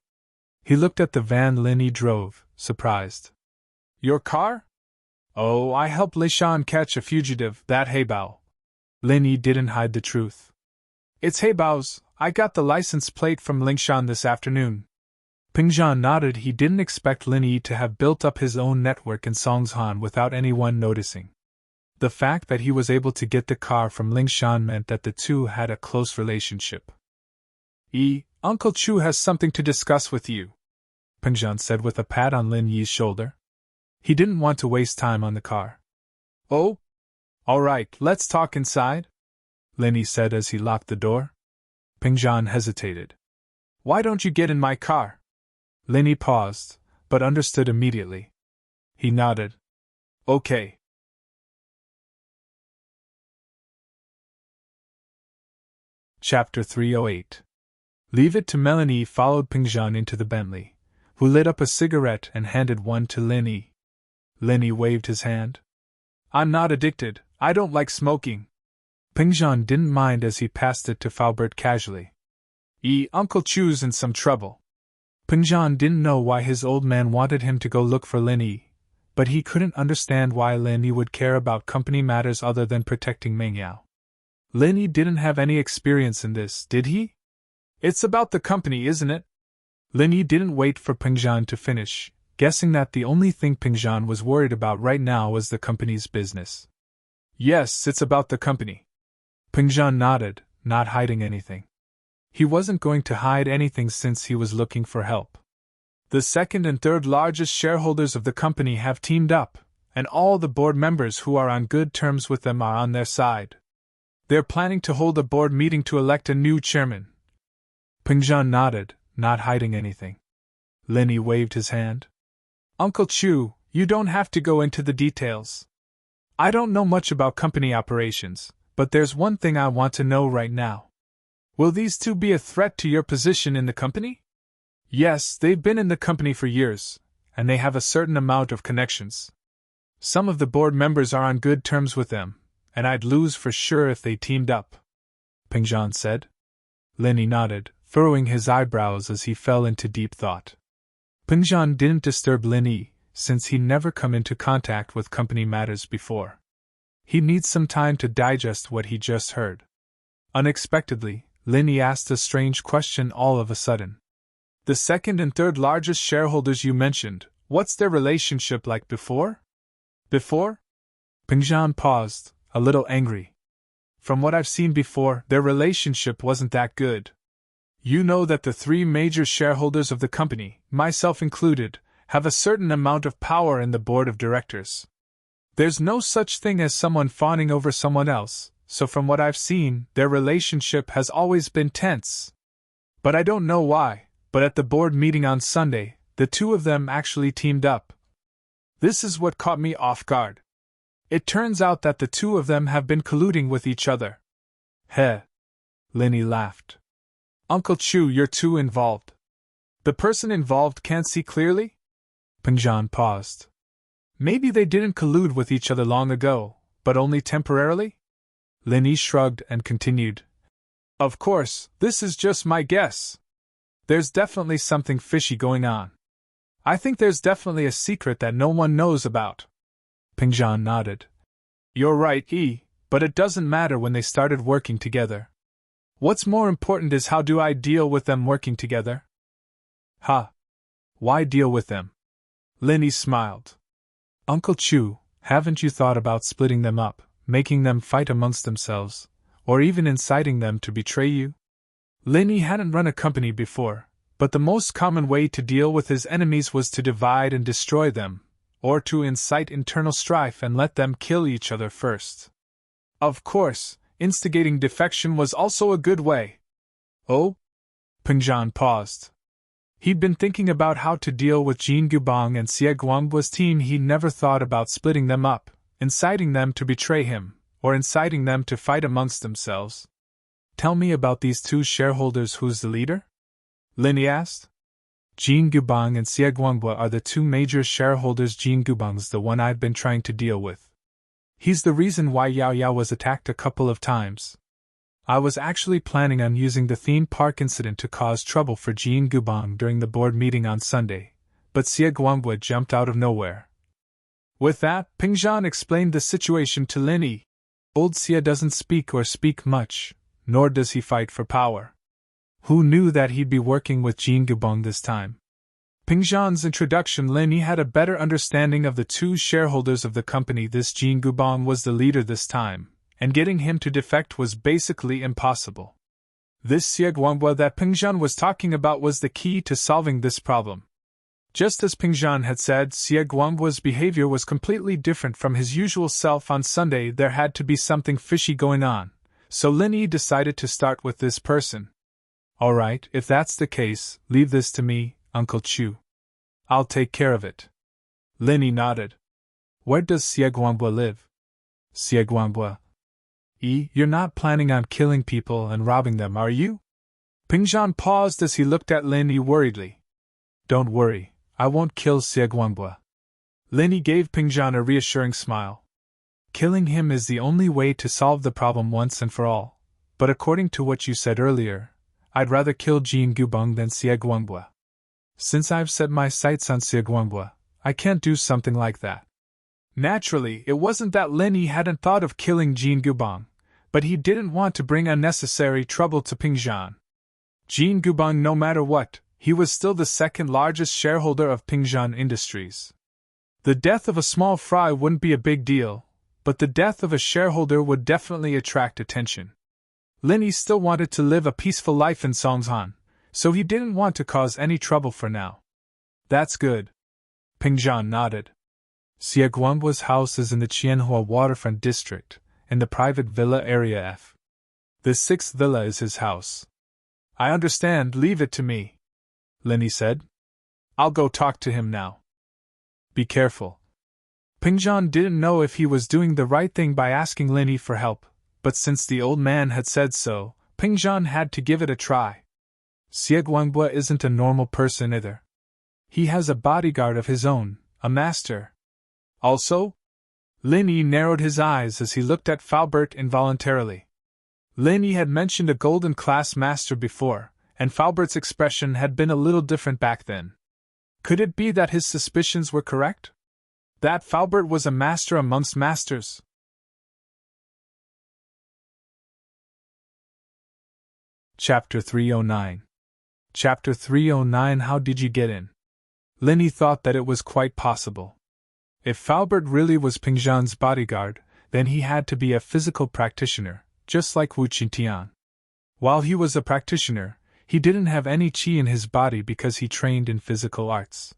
He looked at the van Lin drove, surprised. "Your car?" "Oh, I helped Leishan catch a fugitive, that Heibao." Lin didn't hide the truth. "It's Heibao's. I got the license plate from Lingshan this afternoon." Pingzhan nodded. He didn't expect Lin to have built up his own network in Songshan without anyone noticing. The fact that he was able to get the car from Lingshan meant that the two had a close relationship. Uncle Chu has something to discuss with you, Peng Zhan said with a pat on Lin Yi's shoulder. He didn't want to waste time on the car. Oh? All right, let's talk inside, Lin Yi said as he locked the door. Peng Zhan hesitated. Why don't you get in my car? Lin Yi paused, but understood immediately. He nodded. Okay. Chapter 308. Leave It to Melanie followed Peng Zhan into the Bentley, who lit up a cigarette and handed one to Lin Yi. Lin Yi waved his hand. I'm not addicted, I don't like smoking. Peng Zhan didn't mind as he passed it to Faubert casually. Uncle Chu's in some trouble. Peng Zhan didn't know why his old man wanted him to go look for Lin Yi, but he couldn't understand why Lin Yi would care about company matters other than protecting Meng Yao. Lin Yi didn't have any experience in this, did he? It's about the company, isn't it? Lin Yi didn't wait for Peng Zhan to finish, guessing that the only thing Peng Zhan was worried about right now was the company's business. Yes, it's about the company. Peng Zhan nodded, not hiding anything. He wasn't going to hide anything since he was looking for help. The second and third largest shareholders of the company have teamed up, and all the board members who are on good terms with them are on their side. They're planning to hold a board meeting to elect a new chairman. Peng Zhan nodded, not hiding anything. Lin Yi waved his hand. Uncle Chu, you don't have to go into the details. I don't know much about company operations, but there's one thing I want to know right now. Will these two be a threat to your position in the company? Yes, they've been in the company for years, and they have a certain amount of connections. Some of the board members are on good terms with them, and I'd lose for sure if they teamed up, Peng Zhan said. Lin Yi nodded, furrowing his eyebrows as he fell into deep thought. Peng Zhan didn't disturb Lin Yi, since he'd never come into contact with company matters before. He needs some time to digest what he just heard. Unexpectedly, Lin Yi asked a strange question all of a sudden. The second and third largest shareholders you mentioned, what's their relationship like before? Before? Peng Zhan paused, a little angry. From what I've seen before, their relationship wasn't that good. You know that the three major shareholders of the company, myself included, have a certain amount of power in the board of directors. There's no such thing as someone fawning over someone else, so from what I've seen, their relationship has always been tense. But I don't know why, but at the board meeting on Sunday, the two of them actually teamed up. This is what caught me off guard. It turns out that the two of them have been colluding with each other. Heh. Lin Yi laughed. Uncle Chu, you're too involved. The person involved can't see clearly? Peng Zhan paused. Maybe they didn't collude with each other long ago, but only temporarily? Lin Yi shrugged and continued. Of course, this is just my guess. There's definitely something fishy going on. I think there's definitely a secret that no one knows about. Peng Zhan nodded. You're right, but it doesn't matter when they started working together. What's more important is how do I deal with them working together? Ha! Why deal with them? Lin Yi smiled. Uncle Chu, haven't you thought about splitting them up, making them fight amongst themselves, or even inciting them to betray you? Lin Yi hadn't run a company before, but the most common way to deal with his enemies was to divide and destroy them, or to incite internal strife and let them kill each other first. Of course, instigating defection was also a good way. Oh? Peng Zhan paused. He'd been thinking about how to deal with Jin Gubang and Xie Guangbua's team. He'd never thought about splitting them up, inciting them to betray him, or inciting them to fight amongst themselves. Tell me about these two shareholders. Who's the leader? Lin Yi asked. Jin Gubang and Xie Guangbua are the two major shareholders. Jin Gubang's the one I've been trying to deal with. He's the reason why Yao Yao was attacked a couple of times. I was actually planning on using the theme park incident to cause trouble for Jin Gubang during the board meeting on Sunday, but Xie Guangbua jumped out of nowhere. With that, Peng Zhan explained the situation to Lin Yi. Old Xie doesn't speak or speak much, nor does he fight for power. Who knew that he'd be working with Jin Gubang this time? Pingzhan's introduction. Lin Yi had a better understanding of the two shareholders of the company. This Jin Gubang was the leader this time, and getting him to defect was basically impossible. This Xie Guangbo that Pingzhan was talking about was the key to solving this problem. Just as Pingzhan had said, Xie Guangbo's behavior was completely different from his usual self on Sunday. There had to be something fishy going on, so Lin Yi decided to start with this person. Alright, if that's the case, leave this to me, Uncle Chu. I'll take care of it. Lin Yi nodded. Where does Xie Guangbo live? Xie Guangbo? You're not planning on killing people and robbing them, are you? Pingzhan paused as he looked at Lin Yi worriedly. Don't worry, I won't kill Xie Guangbo. Lin Yi gave Pingzhan a reassuring smile. Killing him is the only way to solve the problem once and for all, but according to what you said earlier, I'd rather kill Jin Gubang than Xie Guangbo. Since I've set my sights on Xie Guangbo, I can't do something like that. Naturally, it wasn't that Lin Yi hadn't thought of killing Jin Gubang, but he didn't want to bring unnecessary trouble to Pingzhan. Jin Gubang, no matter what, he was still the second largest shareholder of Pingzhan Industries. The death of a small fry wouldn't be a big deal, but the death of a shareholder would definitely attract attention. Lin Yi still wanted to live a peaceful life in Songshan, so he didn't want to cause any trouble for now. That's good. Pingzhan nodded. Xie Guangbo's house is in the Qianhua waterfront district, in the private villa area F. The 6th villa is his house. I understand, leave it to me, Lin Yi said. I'll go talk to him now. Be careful. Pingzhan didn't know if he was doing the right thing by asking Lin Yi for help, but since the old man had said so, Pingzhan had to give it a try. Xie Guangbo isn't a normal person either. He has a bodyguard of his own, a master. Also? Lin Yi narrowed his eyes as he looked at Faubert involuntarily. Lin Yi had mentioned a golden class master before, and Faubert's expression had been a little different back then. Could it be that his suspicions were correct? That Faubert was a master amongst masters? Chapter 309. Chapter 309. How did you get in? Lin Yi thought that it was quite possible. If Faubert really was Pingzhan's bodyguard, then he had to be a physical practitioner, just like Wu Qintian. While he was a practitioner, he didn't have any qi in his body because he trained in physical arts.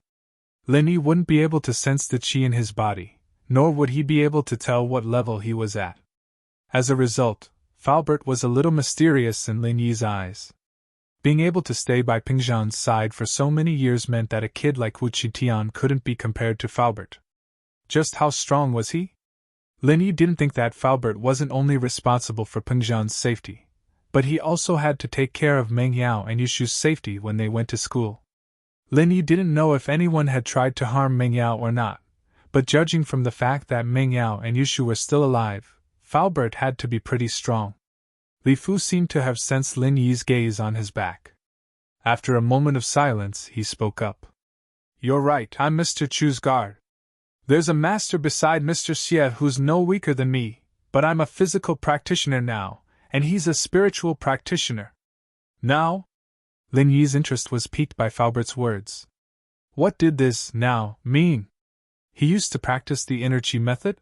Lin Yi wouldn't be able to sense the qi in his body, nor would he be able to tell what level he was at. As a result, Faubert was a little mysterious in Lin Yi's eyes. Being able to stay by Pingzhan's side for so many years meant that a kid like Wu Qintian couldn't be compared to Faubert. Just how strong was he? Lin Yi didn't think that Faubert wasn't only responsible for Pingzhan's safety, but he also had to take care of Meng Yao and Yushu's safety when they went to school. Lin Yi didn't know if anyone had tried to harm Meng Yao or not, but judging from the fact that Meng Yao and Yushu were still alive, Faubert had to be pretty strong. Li Fu seemed to have sensed Lin Yi's gaze on his back. After a moment of silence, he spoke up. You're right, I'm Mr. Chu's guard. There's a master beside Mr. Xie who's no weaker than me, but I'm a physical practitioner now, and he's a spiritual practitioner. Now? Lin Yi's interest was piqued by Faubert's words. What did this, now, mean? He used to practice the inner qi method?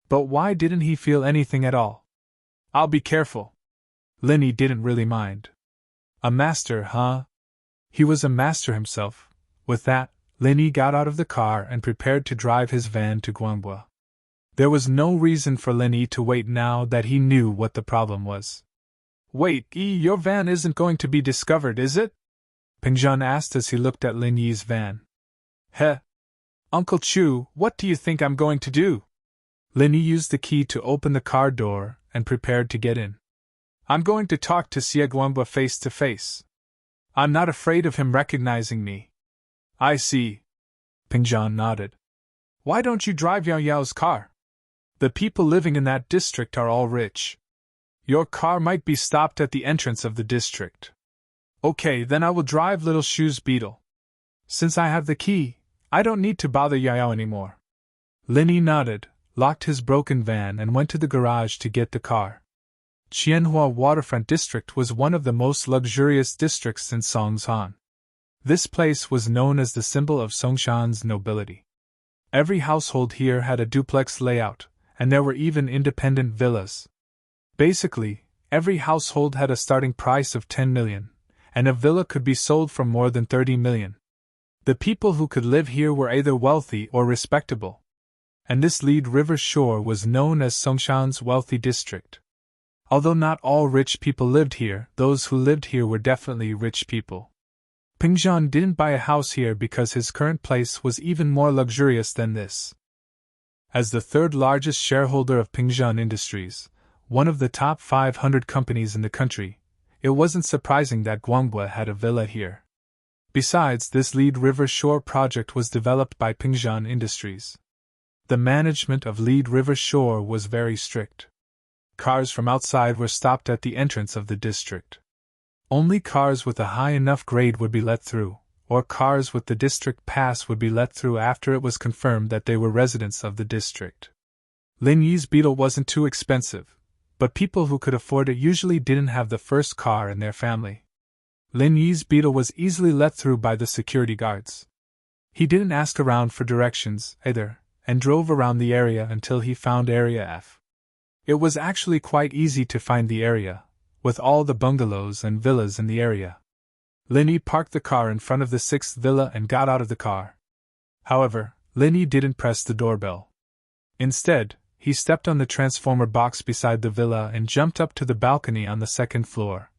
But why didn't he feel anything at all? I'll be careful. Lin Yi didn't really mind. A master, huh? He was a master himself. With that, Lin Yi got out of the car and prepared to drive his van to Guangbo. There was no reason for Lin Yi to wait now that he knew what the problem was. Wait, your van isn't going to be discovered, is it? Pingzhan asked as he looked at Lin Yi's van. Heh. Uncle Chu, what do you think I'm going to do? Lin Yi used the key to open the car door and prepared to get in. I'm going to talk to Xie Guangbo face to face. I'm not afraid of him recognizing me. I see. Pingzhan nodded. Why don't you drive Yao Yao's car? The people living in that district are all rich. Your car might be stopped at the entrance of the district. Okay, then I will drive Little Shu's beetle. Since I have the key, I don't need to bother Yao Yao anymore. Lin Yi nodded, locked his broken van and went to the garage to get the car. Qianhua Waterfront District was one of the most luxurious districts in Songshan. This place was known as the symbol of Songshan's nobility. Every household here had a duplex layout, and there were even independent villas. Basically, every household had a starting price of 10 million, and a villa could be sold for more than 30 million. The people who could live here were either wealthy or respectable. And this Lead River shore was known as Songshan's wealthy district. Although not all rich people lived here, those who lived here were definitely rich people. Pingzhan didn't buy a house here because his current place was even more luxurious than this. As the third largest shareholder of Pingzhan Industries, one of the top 500 companies in the country, it wasn't surprising that Guangbo had a villa here. Besides, this Lead River Shore project was developed by Pingzhan Industries. The management of Lead River Shore was very strict. Cars from outside were stopped at the entrance of the district. Only cars with a high enough grade would be let through, or cars with the district pass would be let through after it was confirmed that they were residents of the district. Lin Yi's Beetle wasn't too expensive, but people who could afford it usually didn't have the first car in their family. Lin Yi's Beetle was easily let through by the security guards. He didn't ask around for directions, either, and drove around the area until he found Area F. It was actually quite easy to find the area, with all the bungalows and villas in the area. Lin Yi parked the car in front of the 6th villa and got out of the car. However, Lin Yi didn't press the doorbell. Instead, he stepped on the transformer box beside the villa and jumped up to the balcony on the 2nd floor.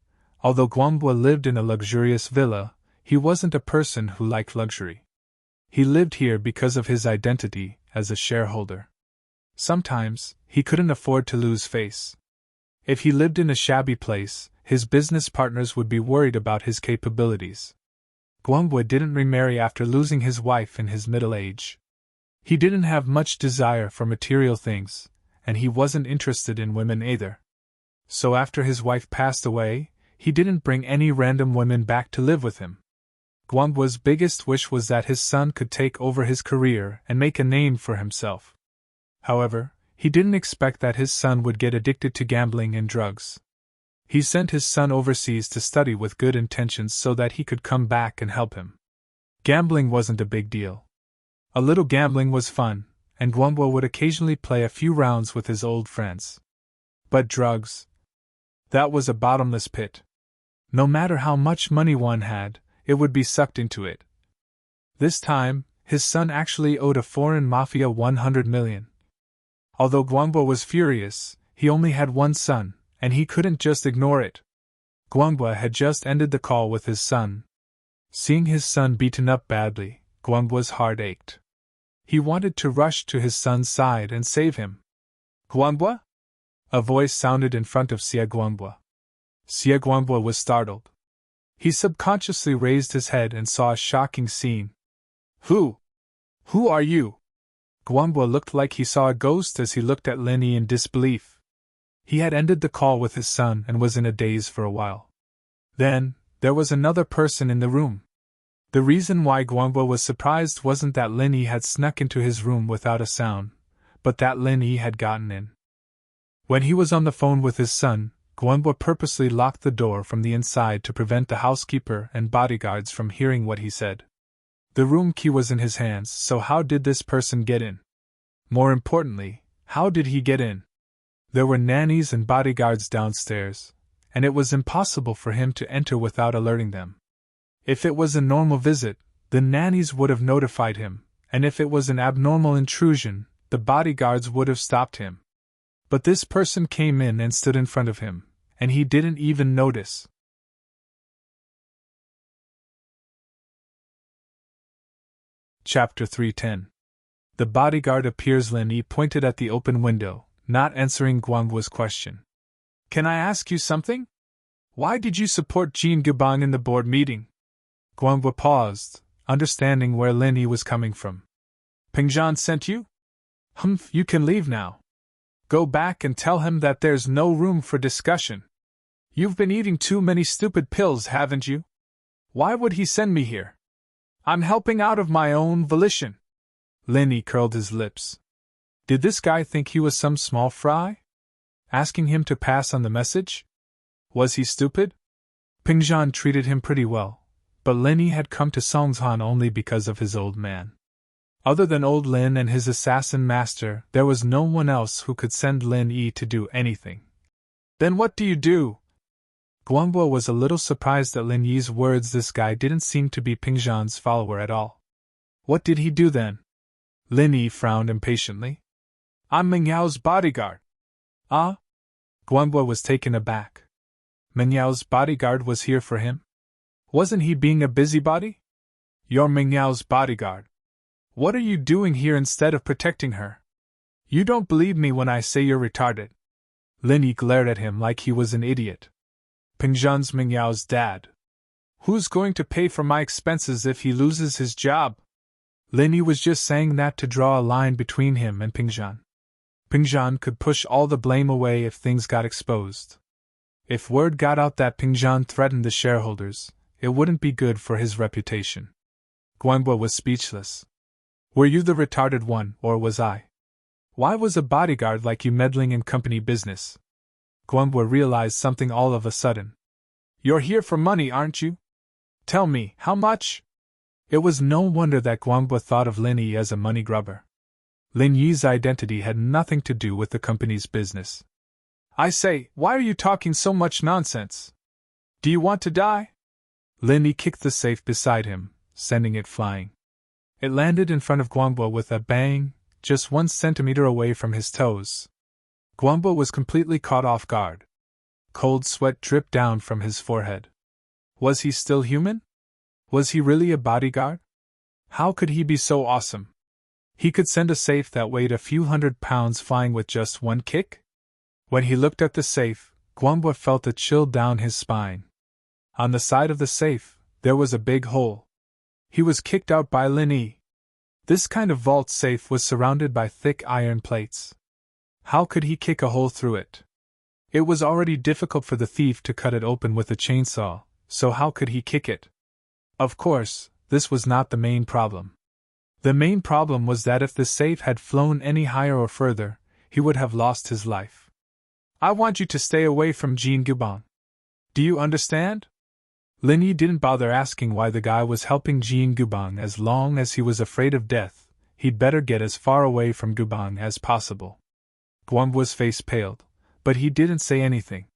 Although Guangbo lived in a luxurious villa, he wasn't a person who liked luxury. He lived here because of his identity as a shareholder. Sometimes, he couldn't afford to lose face. If he lived in a shabby place, his business partners would be worried about his capabilities. Guangbo didn't remarry after losing his wife in his middle age. He didn't have much desire for material things, and he wasn't interested in women either. So after his wife passed away, he didn't bring any random women back to live with him. Guangbo's biggest wish was that his son could take over his career and make a name for himself. However, he didn't expect that his son would get addicted to gambling and drugs. He sent his son overseas to study with good intentions so that he could come back and help him. Gambling wasn't a big deal. A little gambling was fun, and Guangbo would occasionally play a few rounds with his old friends. But drugs? That was a bottomless pit. No matter how much money one had, it would be sucked into it. This time, his son actually owed a foreign mafia 100 million. Although Guangbo was furious, he only had one son, and he couldn't just ignore it. Guangbo had just ended the call with his son. Seeing his son beaten up badly, Guangbo's heart ached. He wanted to rush to his son's side and save him. "Guangbo?" A voice sounded in front of Xie Guangbo. Xie Guangbo was startled. He subconsciously raised his head and saw a shocking scene. Who are you?" Guangbo looked like he saw a ghost as he looked at Lin Yi in disbelief. He had ended the call with his son and was in a daze for a while. Then, there was another person in the room. The reason why Guangbo was surprised wasn't that Lin Yi had snuck into his room without a sound, but that Lin Yi had gotten in. When he was on the phone with his son, Guangbo purposely locked the door from the inside to prevent the housekeeper and bodyguards from hearing what he said. The room key was in his hands, so how did this person get in? More importantly, how did he get in? There were nannies and bodyguards downstairs, and it was impossible for him to enter without alerting them. If it was a normal visit, the nannies would have notified him, and if it was an abnormal intrusion, the bodyguards would have stopped him. But this person came in and stood in front of him, and he didn't even notice. Chapter 310. The bodyguard appears. Lin Yi pointed at the open window, not answering Guangbo's question. "Can I ask you something? Why did you support Jin Gubang in the board meeting?" Guangbo paused, understanding where Lin Yi was coming from. "Pingzhan sent you? Humph, you can leave now. Go back and tell him that there's no room for discussion. You've been eating too many stupid pills, haven't you? Why would he send me here? I'm helping out of my own volition." Lin Yi curled his lips. Did this guy think he was some small fry? Asking him to pass on the message? Was he stupid? Pingzhan treated him pretty well, but Lin Yi had come to Songzhan only because of his old man. Other than old Lin and his assassin master, there was no one else who could send Lin Yi to do anything. Then what do you do? Guangbo was a little surprised at Lin Yi's words. This guy didn't seem to be Ping Zhan's follower at all. What did he do then? Lin Yi frowned impatiently. I'm Meng Yao's bodyguard. Ah? Guangbo was taken aback. Meng Yao's bodyguard was here for him? Wasn't he being a busybody? You're Meng Yao's bodyguard. What are you doing here instead of protecting her? You don't believe me when I say you're retarded. Lin Yi glared at him like he was an idiot. Ping Zhan's Meng Yao's dad. Who's going to pay for my expenses if he loses his job? Lin Yi was just saying that to draw a line between him and Ping Zhan. Ping Zhan could push all the blame away if things got exposed. If word got out that Ping Zhan threatened the shareholders, it wouldn't be good for his reputation. Guangbo was speechless. Were you the retarded one, or was I? Why was a bodyguard like you meddling in company business? Guangbo realized something all of a sudden. You're here for money, aren't you? Tell me, how much? It was no wonder that Guangbo thought of Lin Yi as a money grubber. Lin Yi's identity had nothing to do with the company's business. I say, why are you talking so much nonsense? Do you want to die? Lin Yi kicked the safe beside him, sending it flying. It landed in front of Guangbo with a bang, just 1 centimeter away from his toes. Guangbo was completely caught off guard. Cold sweat dripped down from his forehead. Was he still human? Was he really a bodyguard? How could he be so awesome? He could send a safe that weighed a few £100 flying with just 1 kick? When he looked at the safe, Guangbo felt a chill down his spine. On the side of the safe, there was a big hole. He was kicked out by Lin Yi. This kind of vault safe was surrounded by thick iron plates. How could he kick a hole through it? It was already difficult for the thief to cut it open with a chainsaw, so how could he kick it? Of course, this was not the main problem. The main problem was that if the safe had flown any higher or further, he would have lost his life. I want you to stay away from Jin Gubang. Do you understand? Lin Yi didn't bother asking why the guy was helping Jin Gubang. As long as he was afraid of death, he'd better get as far away from Gubang as possible. Guangbo's face paled, but he didn't say anything.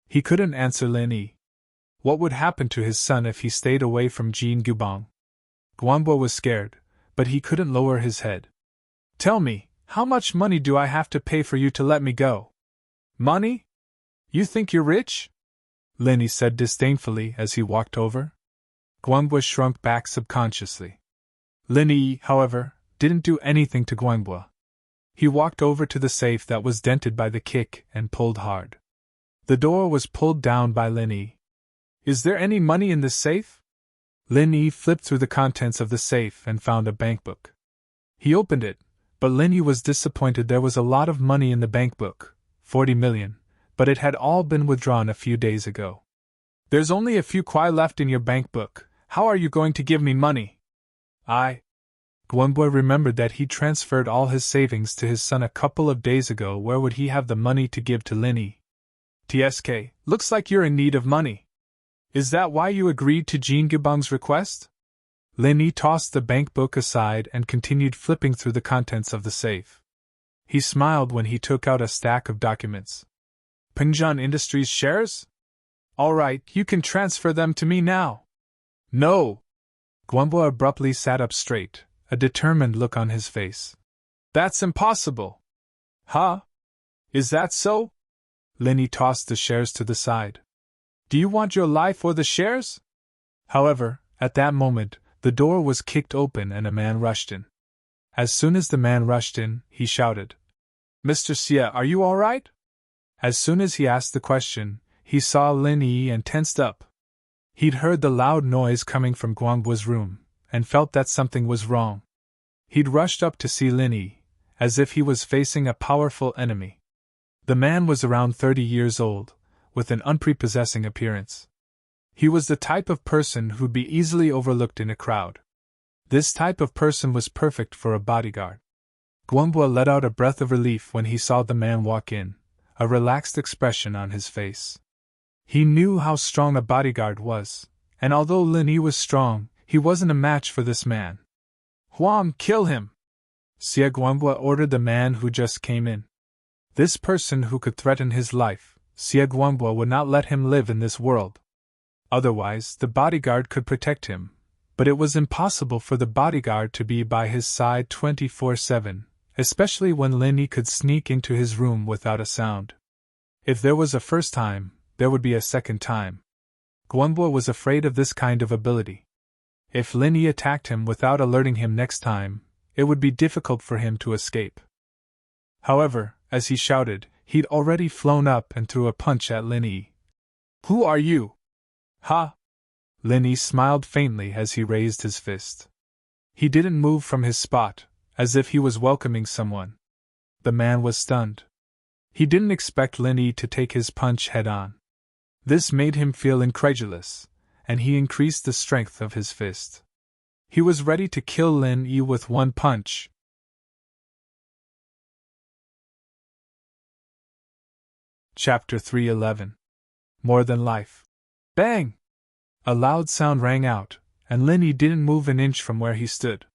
He couldn't answer Lin Yi. What would happen to his son if he stayed away from Jin Gubang? Guangbo was scared, but he couldn't lower his head. Tell me, how much money do I have to pay for you to let me go? Money? You think you're rich? Lin Yi said disdainfully as he walked over. Guangbo shrunk back subconsciously. Lin Yi, however, didn't do anything to Guangbo. He walked over to the safe that was dented by the kick and pulled hard. The door was pulled down by Lin Yi. Is there any money in this safe? Lin Yi flipped through the contents of the safe and found a bankbook. He opened it, but Lin Yi was disappointed. There was a lot of money in the bankbook, 40 million, but it had all been withdrawn a few days ago. There's only a few kwai left in your bankbook. How are you going to give me money? Guangbo remembered that he transferred all his savings to his son a couple of days ago. Where would he have the money to give to Lin Yi? TSK, looks like you're in need of money. Is that why you agreed to Jin Gubang's request? Lin Yi tossed the bankbook aside and continued flipping through the contents of the safe. He smiled when he took out a stack of documents. Pingzhan Industries shares? All right, you can transfer them to me now. No! Guangbo abruptly sat up straight, a determined look on his face. That's impossible. Huh? Is that so? Lin Yi tossed the shares to the side. Do you want your life or the shares? However, at that moment, the door was kicked open and a man rushed in. As soon as the man rushed in, he shouted, Mr. Xie, are you all right? As soon as he asked the question, he saw Lin Yi and tensed up. He'd heard the loud noise coming from Guangbo's room, and felt that something was wrong. He'd rushed up to see Lin Yi, as if he was facing a powerful enemy. The man was around 30 years old, with an unprepossessing appearance. He was the type of person who'd be easily overlooked in a crowd. This type of person was perfect for a bodyguard. Guangbo let out a breath of relief when he saw the man walk in, a relaxed expression on his face. He knew how strong a bodyguard was, and although Lin Yi was strong, he wasn't a match for this man. Huang, kill him! Xie Guanghua ordered the man who just came in. This person who could threaten his life, Xie Guanghua would not let him live in this world. Otherwise, the bodyguard could protect him, but it was impossible for the bodyguard to be by his side 24/7, especially when Lin Yi could sneak into his room without a sound. If there was a first time, there would be a second time. Guanghua was afraid of this kind of ability. If Lin Yi attacked him without alerting him next time, it would be difficult for him to escape. However, as he shouted, he'd already flown up and threw a punch at Lin Yi. Who are you? Ha! Lin Yi smiled faintly as he raised his fist. He didn't move from his spot, as if he was welcoming someone. The man was stunned. He didn't expect Lin Yi to take his punch head-on. This made him feel incredulous, and he increased the strength of his fist. He was ready to kill Lin Yi with one punch. Chapter 311. More Than Life. Bang! A loud sound rang out, and Lin Yi didn't move an inch from where he stood.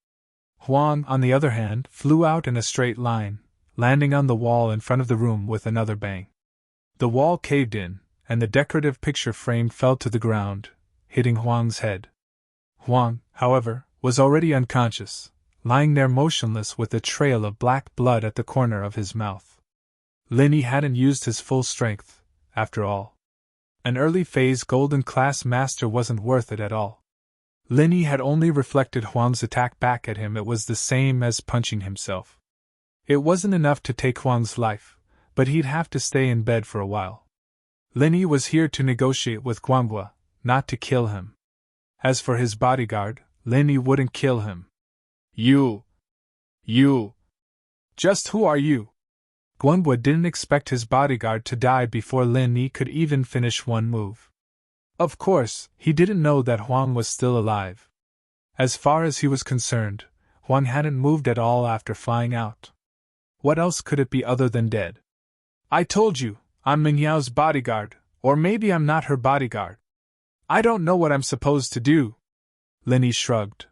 Huang, on the other hand, flew out in a straight line, landing on the wall in front of the room with another bang. The wall caved in, and the decorative picture frame fell to the ground, hitting Huang's head. Huang, however, was already unconscious, lying there motionless with a trail of black blood at the corner of his mouth. Lin Yi hadn't used his full strength, after all. An early phase golden class master wasn't worth it at all. Lin Yi had only reflected Huang's attack back at him. It was the same as punching himself. It wasn't enough to take Huang's life, but he'd have to stay in bed for a while. Lin Yi was here to negotiate with Guanghua, not to kill him. As for his bodyguard, Lin Yi wouldn't kill him. You! Just who are you? Guanghua didn't expect his bodyguard to die before Lin Yi could even finish one move. Of course, he didn't know that Huang was still alive. As far as he was concerned, Huang hadn't moved at all after flying out. What else could it be other than dead? I told you, I'm Ming Yao's bodyguard, or maybe I'm not her bodyguard. I don't know what I'm supposed to do. Lin Yi shrugged.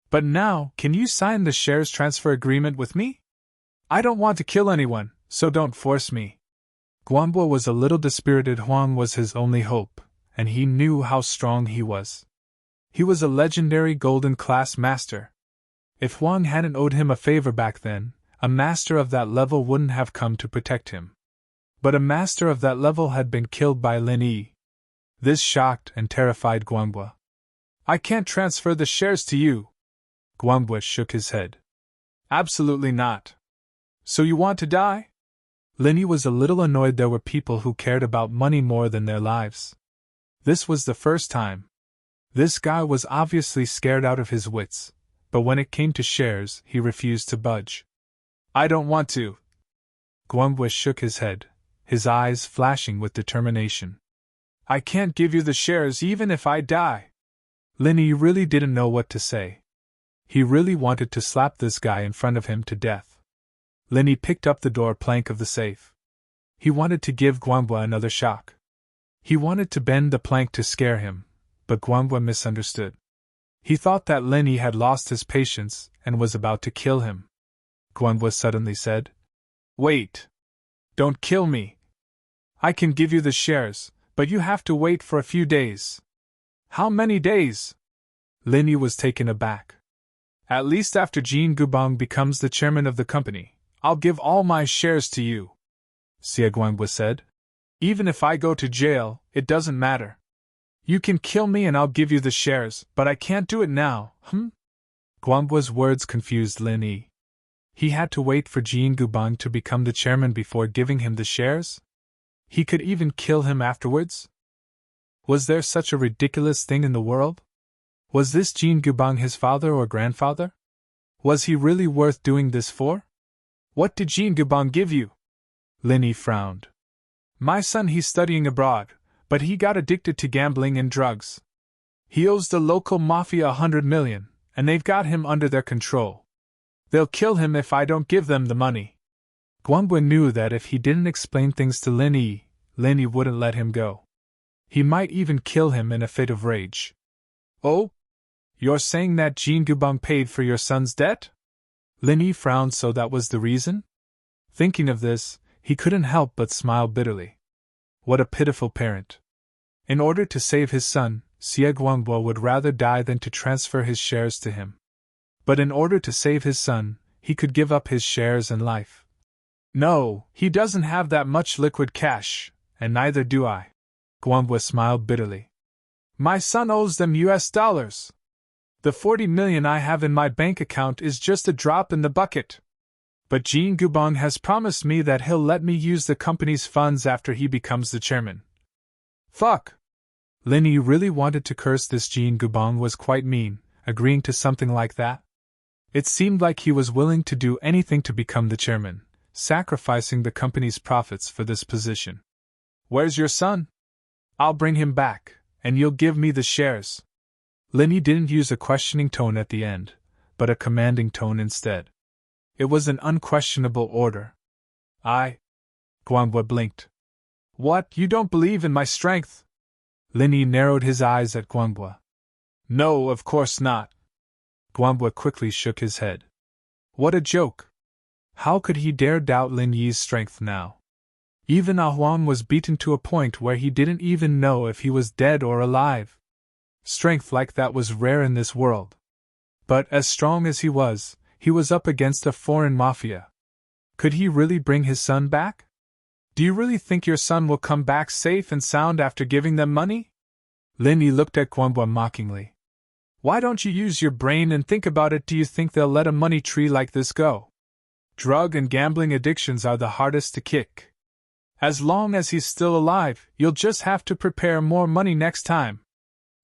But now, can you sign the shares transfer agreement with me? I don't want to kill anyone, so don't force me. Guanghua was a little dispirited. Huang was his only hope, and he knew how strong he was. He was a legendary golden class master. If Huang hadn't owed him a favor back then, a master of that level wouldn't have come to protect him. But a master of that level had been killed by Lin Yi. This shocked and terrified Guanghua. I can't transfer the shares to you. Guanghua shook his head. Absolutely not. So you want to die? Lin Yi was a little annoyed. There were people who cared about money more than their lives. This was the first time. This guy was obviously scared out of his wits, but when it came to shares, he refused to budge. I don't want to. Guanghua shook his head, his eyes flashing with determination. I can't give you the shares even if I die. Lin Yi really didn't know what to say. He really wanted to slap this guy in front of him to death. Lin Yi picked up the door plank of the safe. He wanted to give Guanghua another shock. He wanted to bend the plank to scare him, but Guanghua misunderstood. He thought that Lin Yi had lost his patience and was about to kill him. Guanghua suddenly said, Wait! Don't kill me! I can give you the shares, but you have to wait for a few days. How many days? Lin Yi was taken aback. At least after Jin Gubang becomes the chairman of the company, I'll give all my shares to you. Xie Guanghua said. Even if I go to jail, it doesn't matter. You can kill me and I'll give you the shares, but I can't do it now, Guanghua's words confused Lin Yi. He had to wait for Jin Gubang to become the chairman before giving him the shares? He could even kill him afterwards? Was there such a ridiculous thing in the world? Was this Jin Gubang his father or grandfather? Was he really worth doing this for? What did Jin Gubang give you? Lin Yi frowned. My son, he's studying abroad, but he got addicted to gambling and drugs. He owes the local mafia 100 million, and they've got him under their control. They'll kill him if I don't give them the money. Guanghua knew that if he didn't explain things to Lin Yi wouldn't let him go. He might even kill him in a fit of rage. Oh? You're saying that Jean Gubang paid for your son's debt? Lin Yi frowned. So that was the reason? Thinking of this, he couldn't help but smile bitterly. What a pitiful parent. In order to save his son, Xie Guangbo would rather die than to transfer his shares to him. But in order to save his son, he could give up his shares and life. No, he doesn't have that much liquid cash, and neither do I. Guangbo smiled bitterly. My son owes them US dollars. The 40 million I have in my bank account is just a drop in the bucket. But Jean Gubang has promised me that he'll let me use the company's funds after he becomes the chairman. Fuck! Lin Yi really wanted to curse this Jean Gubang was quite mean, agreeing to something like that. It seemed like he was willing to do anything to become the chairman, sacrificing the company's profits for this position. Where's your son? I'll bring him back, and you'll give me the shares. Lin Yi didn't use a questioning tone at the end, but a commanding tone instead. It was an unquestionable order. Guangbo blinked. What, you don't believe in my strength? Lin Yi narrowed his eyes at Guangbo. No, of course not. Guangbo quickly shook his head. What a joke! How could he dare doubt Lin Yi's strength now? Even Ah Huang was beaten to a point where he didn't even know if he was dead or alive. Strength like that was rare in this world. But as strong as he was up against a foreign mafia. Could he really bring his son back? Do you really think your son will come back safe and sound after giving them money? Lin Yi looked at Guangbo mockingly. Why don't you use your brain and think about it? Do you think they'll let a money tree like this go? Drug and gambling addictions are the hardest to kick. As long as he's still alive, you'll just have to prepare more money next time.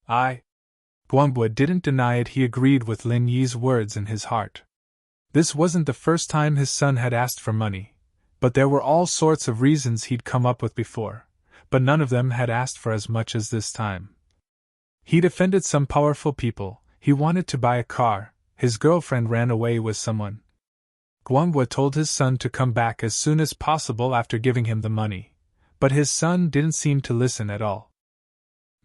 Guangbo didn't deny it. He agreed with Lin Yi's words in his heart. This wasn't the first time his son had asked for money, but there were all sorts of reasons he'd come up with before, but none of them had asked for as much as this time. He'd offended some powerful people, he wanted to buy a car, his girlfriend ran away with someone. Guangbo told his son to come back as soon as possible after giving him the money, but his son didn't seem to listen at all.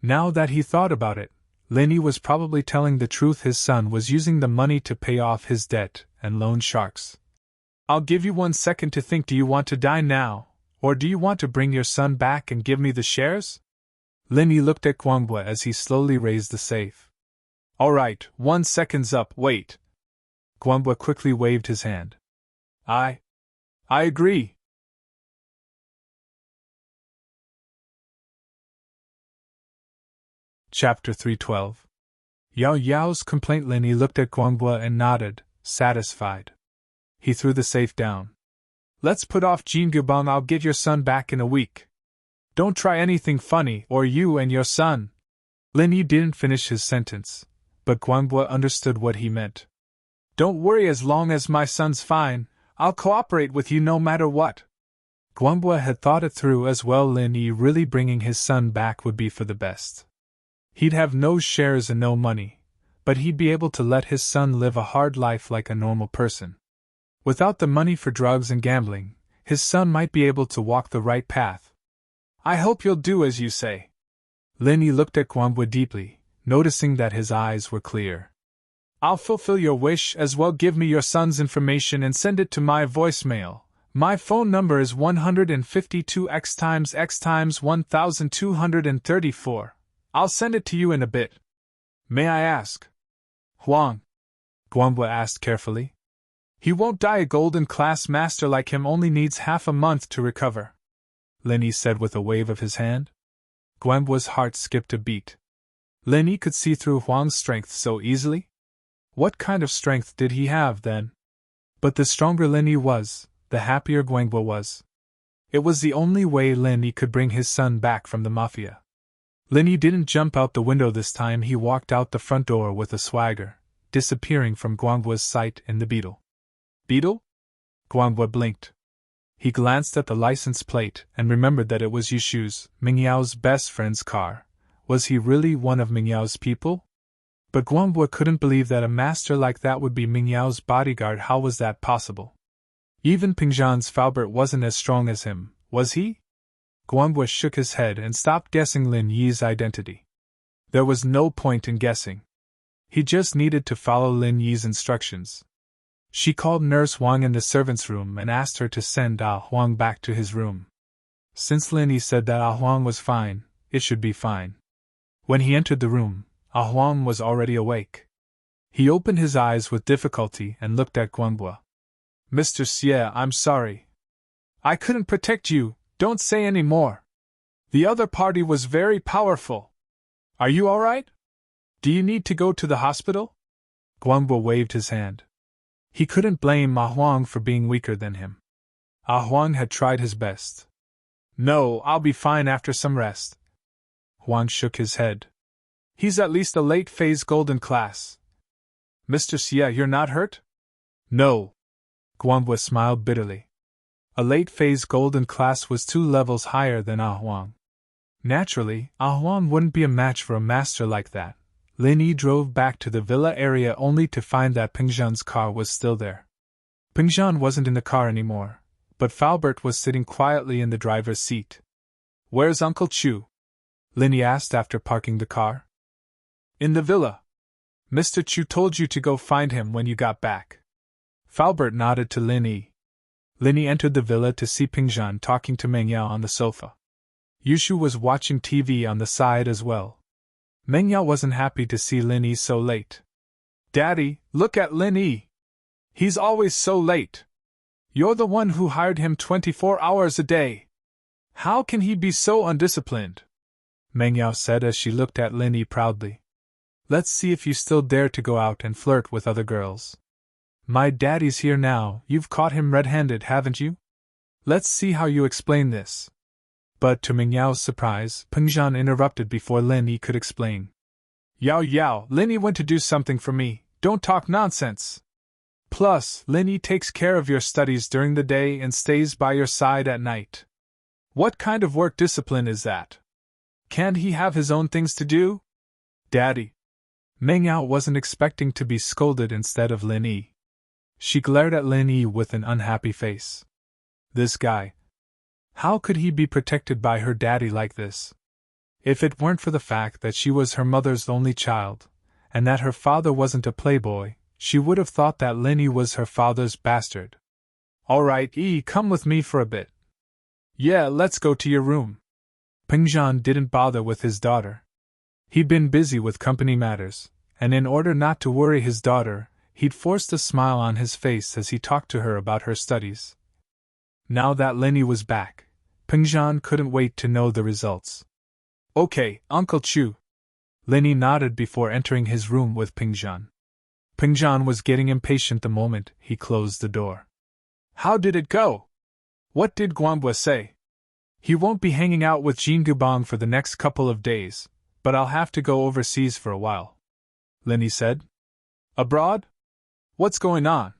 Now that he thought about it, Lin Yi was probably telling the truth. His son was using the money to pay off his debt and loan sharks. I'll give you 1 second to think. Do you want to die now, or do you want to bring your son back and give me the shares? Lin Yi looked at Guangbo as he slowly raised the safe. All right, 1 second's up. Wait. Guangbo quickly waved his hand. I agree. Chapter 312. Yao Yao's complaint. Lin Yi looked at Guangbo and nodded, satisfied. He threw the safe down. Let's put off Jean Gubang. I'll get your son back in a week. Don't try anything funny, or you and your son. Lin Yi didn't finish his sentence, but Guangbo understood what he meant. Don't worry, as long as my son's fine, I'll cooperate with you no matter what. Guangbo had thought it through as well. Lin Yi really bringing his son back would be for the best. He'd have no shares and no money, but he'd be able to let his son live a hard life like a normal person. Without the money for drugs and gambling, his son might be able to walk the right path. I hope you'll do as you say. Lin Yi looked at Guangbo deeply, noticing that his eyes were clear. I'll fulfill your wish as well. Give me your son's information and send it to my voicemail. My phone number is 152x1234. I'll send it to you in a bit. May I ask? Huang? Guangbo asked carefully. He won't die. A golden class master like him only needs half a month to recover, Lin Yi said with a wave of his hand. Guangbo's heart skipped a beat. Lin Yi could see through Huang's strength so easily? What kind of strength did he have, then? But the stronger Lin Yi was, the happier Guangbo was. It was the only way Lin Yi could bring his son back from the mafia. Lin Yi didn't jump out the window this time. He walked out the front door with a swagger, disappearing from Guangbo's sight in the Beetle. Beetle? Guangbo blinked. He glanced at the license plate and remembered that it was Yushu's, Mingyao's best friend's car. Was he really one of Mingyao's people? But Guangbo couldn't believe that a master like that would be Mingyao's bodyguard. How was that possible? Even Pingzhan's Faubert wasn't as strong as him, was he? Guangbo shook his head and stopped guessing Lin Yi's identity. There was no point in guessing. He just needed to follow Lin Yi's instructions. She called Nurse Wang in the servants' room and asked her to send Ah Huang back to his room. Since Lin Yi said that Ah Huang was fine, it should be fine. When he entered the room, Ah Huang was already awake. He opened his eyes with difficulty and looked at Guangbo. Mr. Xie, I'm sorry. I couldn't protect you, don't say any more. The other party was very powerful. Are you all right? Do you need to go to the hospital? Guangbo waved his hand. He couldn't blame Ah Huang for being weaker than him. Ah Huang had tried his best. No, I'll be fine after some rest. Huang shook his head. He's at least a late-phase golden class. Mr. Xie, you're not hurt? No. Guangbo smiled bitterly. A late-phase golden class was 2 levels higher than Ah Huang. Naturally, Ah Huang wouldn't be a match for a master like that. Lin Yi drove back to the villa area only to find that Pingzhan's car was still there. Pingzhan wasn't in the car anymore, but Falbert was sitting quietly in the driver's seat. Where's Uncle Chu? Lin Yi asked after parking the car. In the villa. Mr. Chu told you to go find him when you got back. Falbert nodded to Lin Yi. Lin Yi entered the villa to see Pingzhan talking to Meng Yao on the sofa. Yushu was watching TV on the side as well. Meng Yao wasn't happy to see Lin Yi so late. Daddy, look at Lin Yi. He's always so late. You're the one who hired him 24 hours a day. How can he be so undisciplined? Meng Yao said as she looked at Lin Yi proudly. Let's see if you still dare to go out and flirt with other girls. My daddy's here now, you've caught him red-handed, haven't you? Let's see how you explain this. But to Meng Yao's surprise, Pingzhan interrupted before Lin Yi could explain. Yao, Lin Yi went to do something for me, don't talk nonsense. Plus, Lin Yi takes care of your studies during the day and stays by your side at night. What kind of work discipline is that? Can't he have his own things to do? Daddy. Meng Yao wasn't expecting to be scolded instead of Lin Yi. She glared at Lin Yi with an unhappy face. This guy. How could he be protected by her daddy like this? If it weren't for the fact that she was her mother's only child, and that her father wasn't a playboy, she would have thought that Lin Yi was her father's bastard. All right, Yi, come with me for a bit. Yeah, let's go to your room. Pingzhan didn't bother with his daughter. He'd been busy with company matters, and in order not to worry his daughter, he'd forced a smile on his face as he talked to her about her studies. Now that Lin Yi was back, Pingzhan couldn't wait to know the results. Okay, Uncle Chu. Lin Yi nodded before entering his room with Pingzhan. Pingzhan was getting impatient the moment he closed the door. How did it go? What did Guangbo say? He won't be hanging out with Jin Gubang for the next couple of days, but I'll have to go overseas for a while. Lin Yi said. Abroad? What's going on?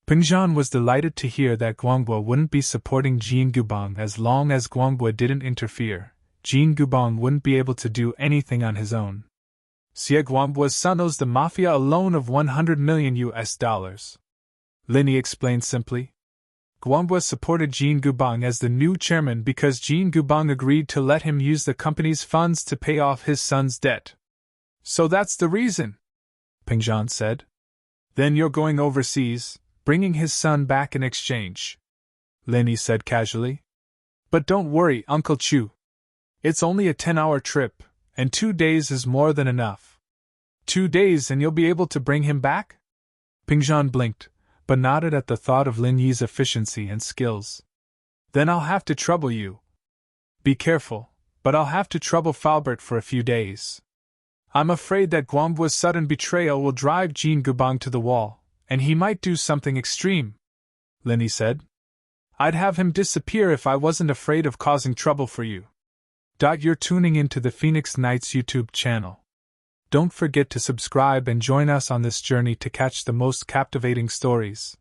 Pingzhan was delighted to hear that Guangbo wouldn't be supporting Jin Gubang as long as Guangbo didn't interfere. Jin Gubang wouldn't be able to do anything on his own. Xie Guangbo's son owes the mafia a loan of $100 million. Lin Yi explained simply. Guangbo supported Jin Gubang as the new chairman because Jin Gubang agreed to let him use the company's funds to pay off his son's debt. So that's the reason, Pingzhan said. Then you're going overseas, bringing his son back in exchange, Lin Yi said casually. But don't worry, Uncle Chu. It's only a 10-hour trip, and 2 days is more than enough. 2 days and you'll be able to bring him back? Pingzhan blinked, but nodded at the thought of Lin Yi's efficiency and skills. Then I'll have to trouble you. Be careful, but I'll have to trouble Falbert for a few days. I'm afraid that Guangbo's sudden betrayal will drive Jin Gubang to the wall, and he might do something extreme, Lin Yi said. I'd have him disappear if I wasn't afraid of causing trouble for you. You're tuning into the Phoenix Nights YouTube channel. Don't forget to subscribe and join us on this journey to catch the most captivating stories.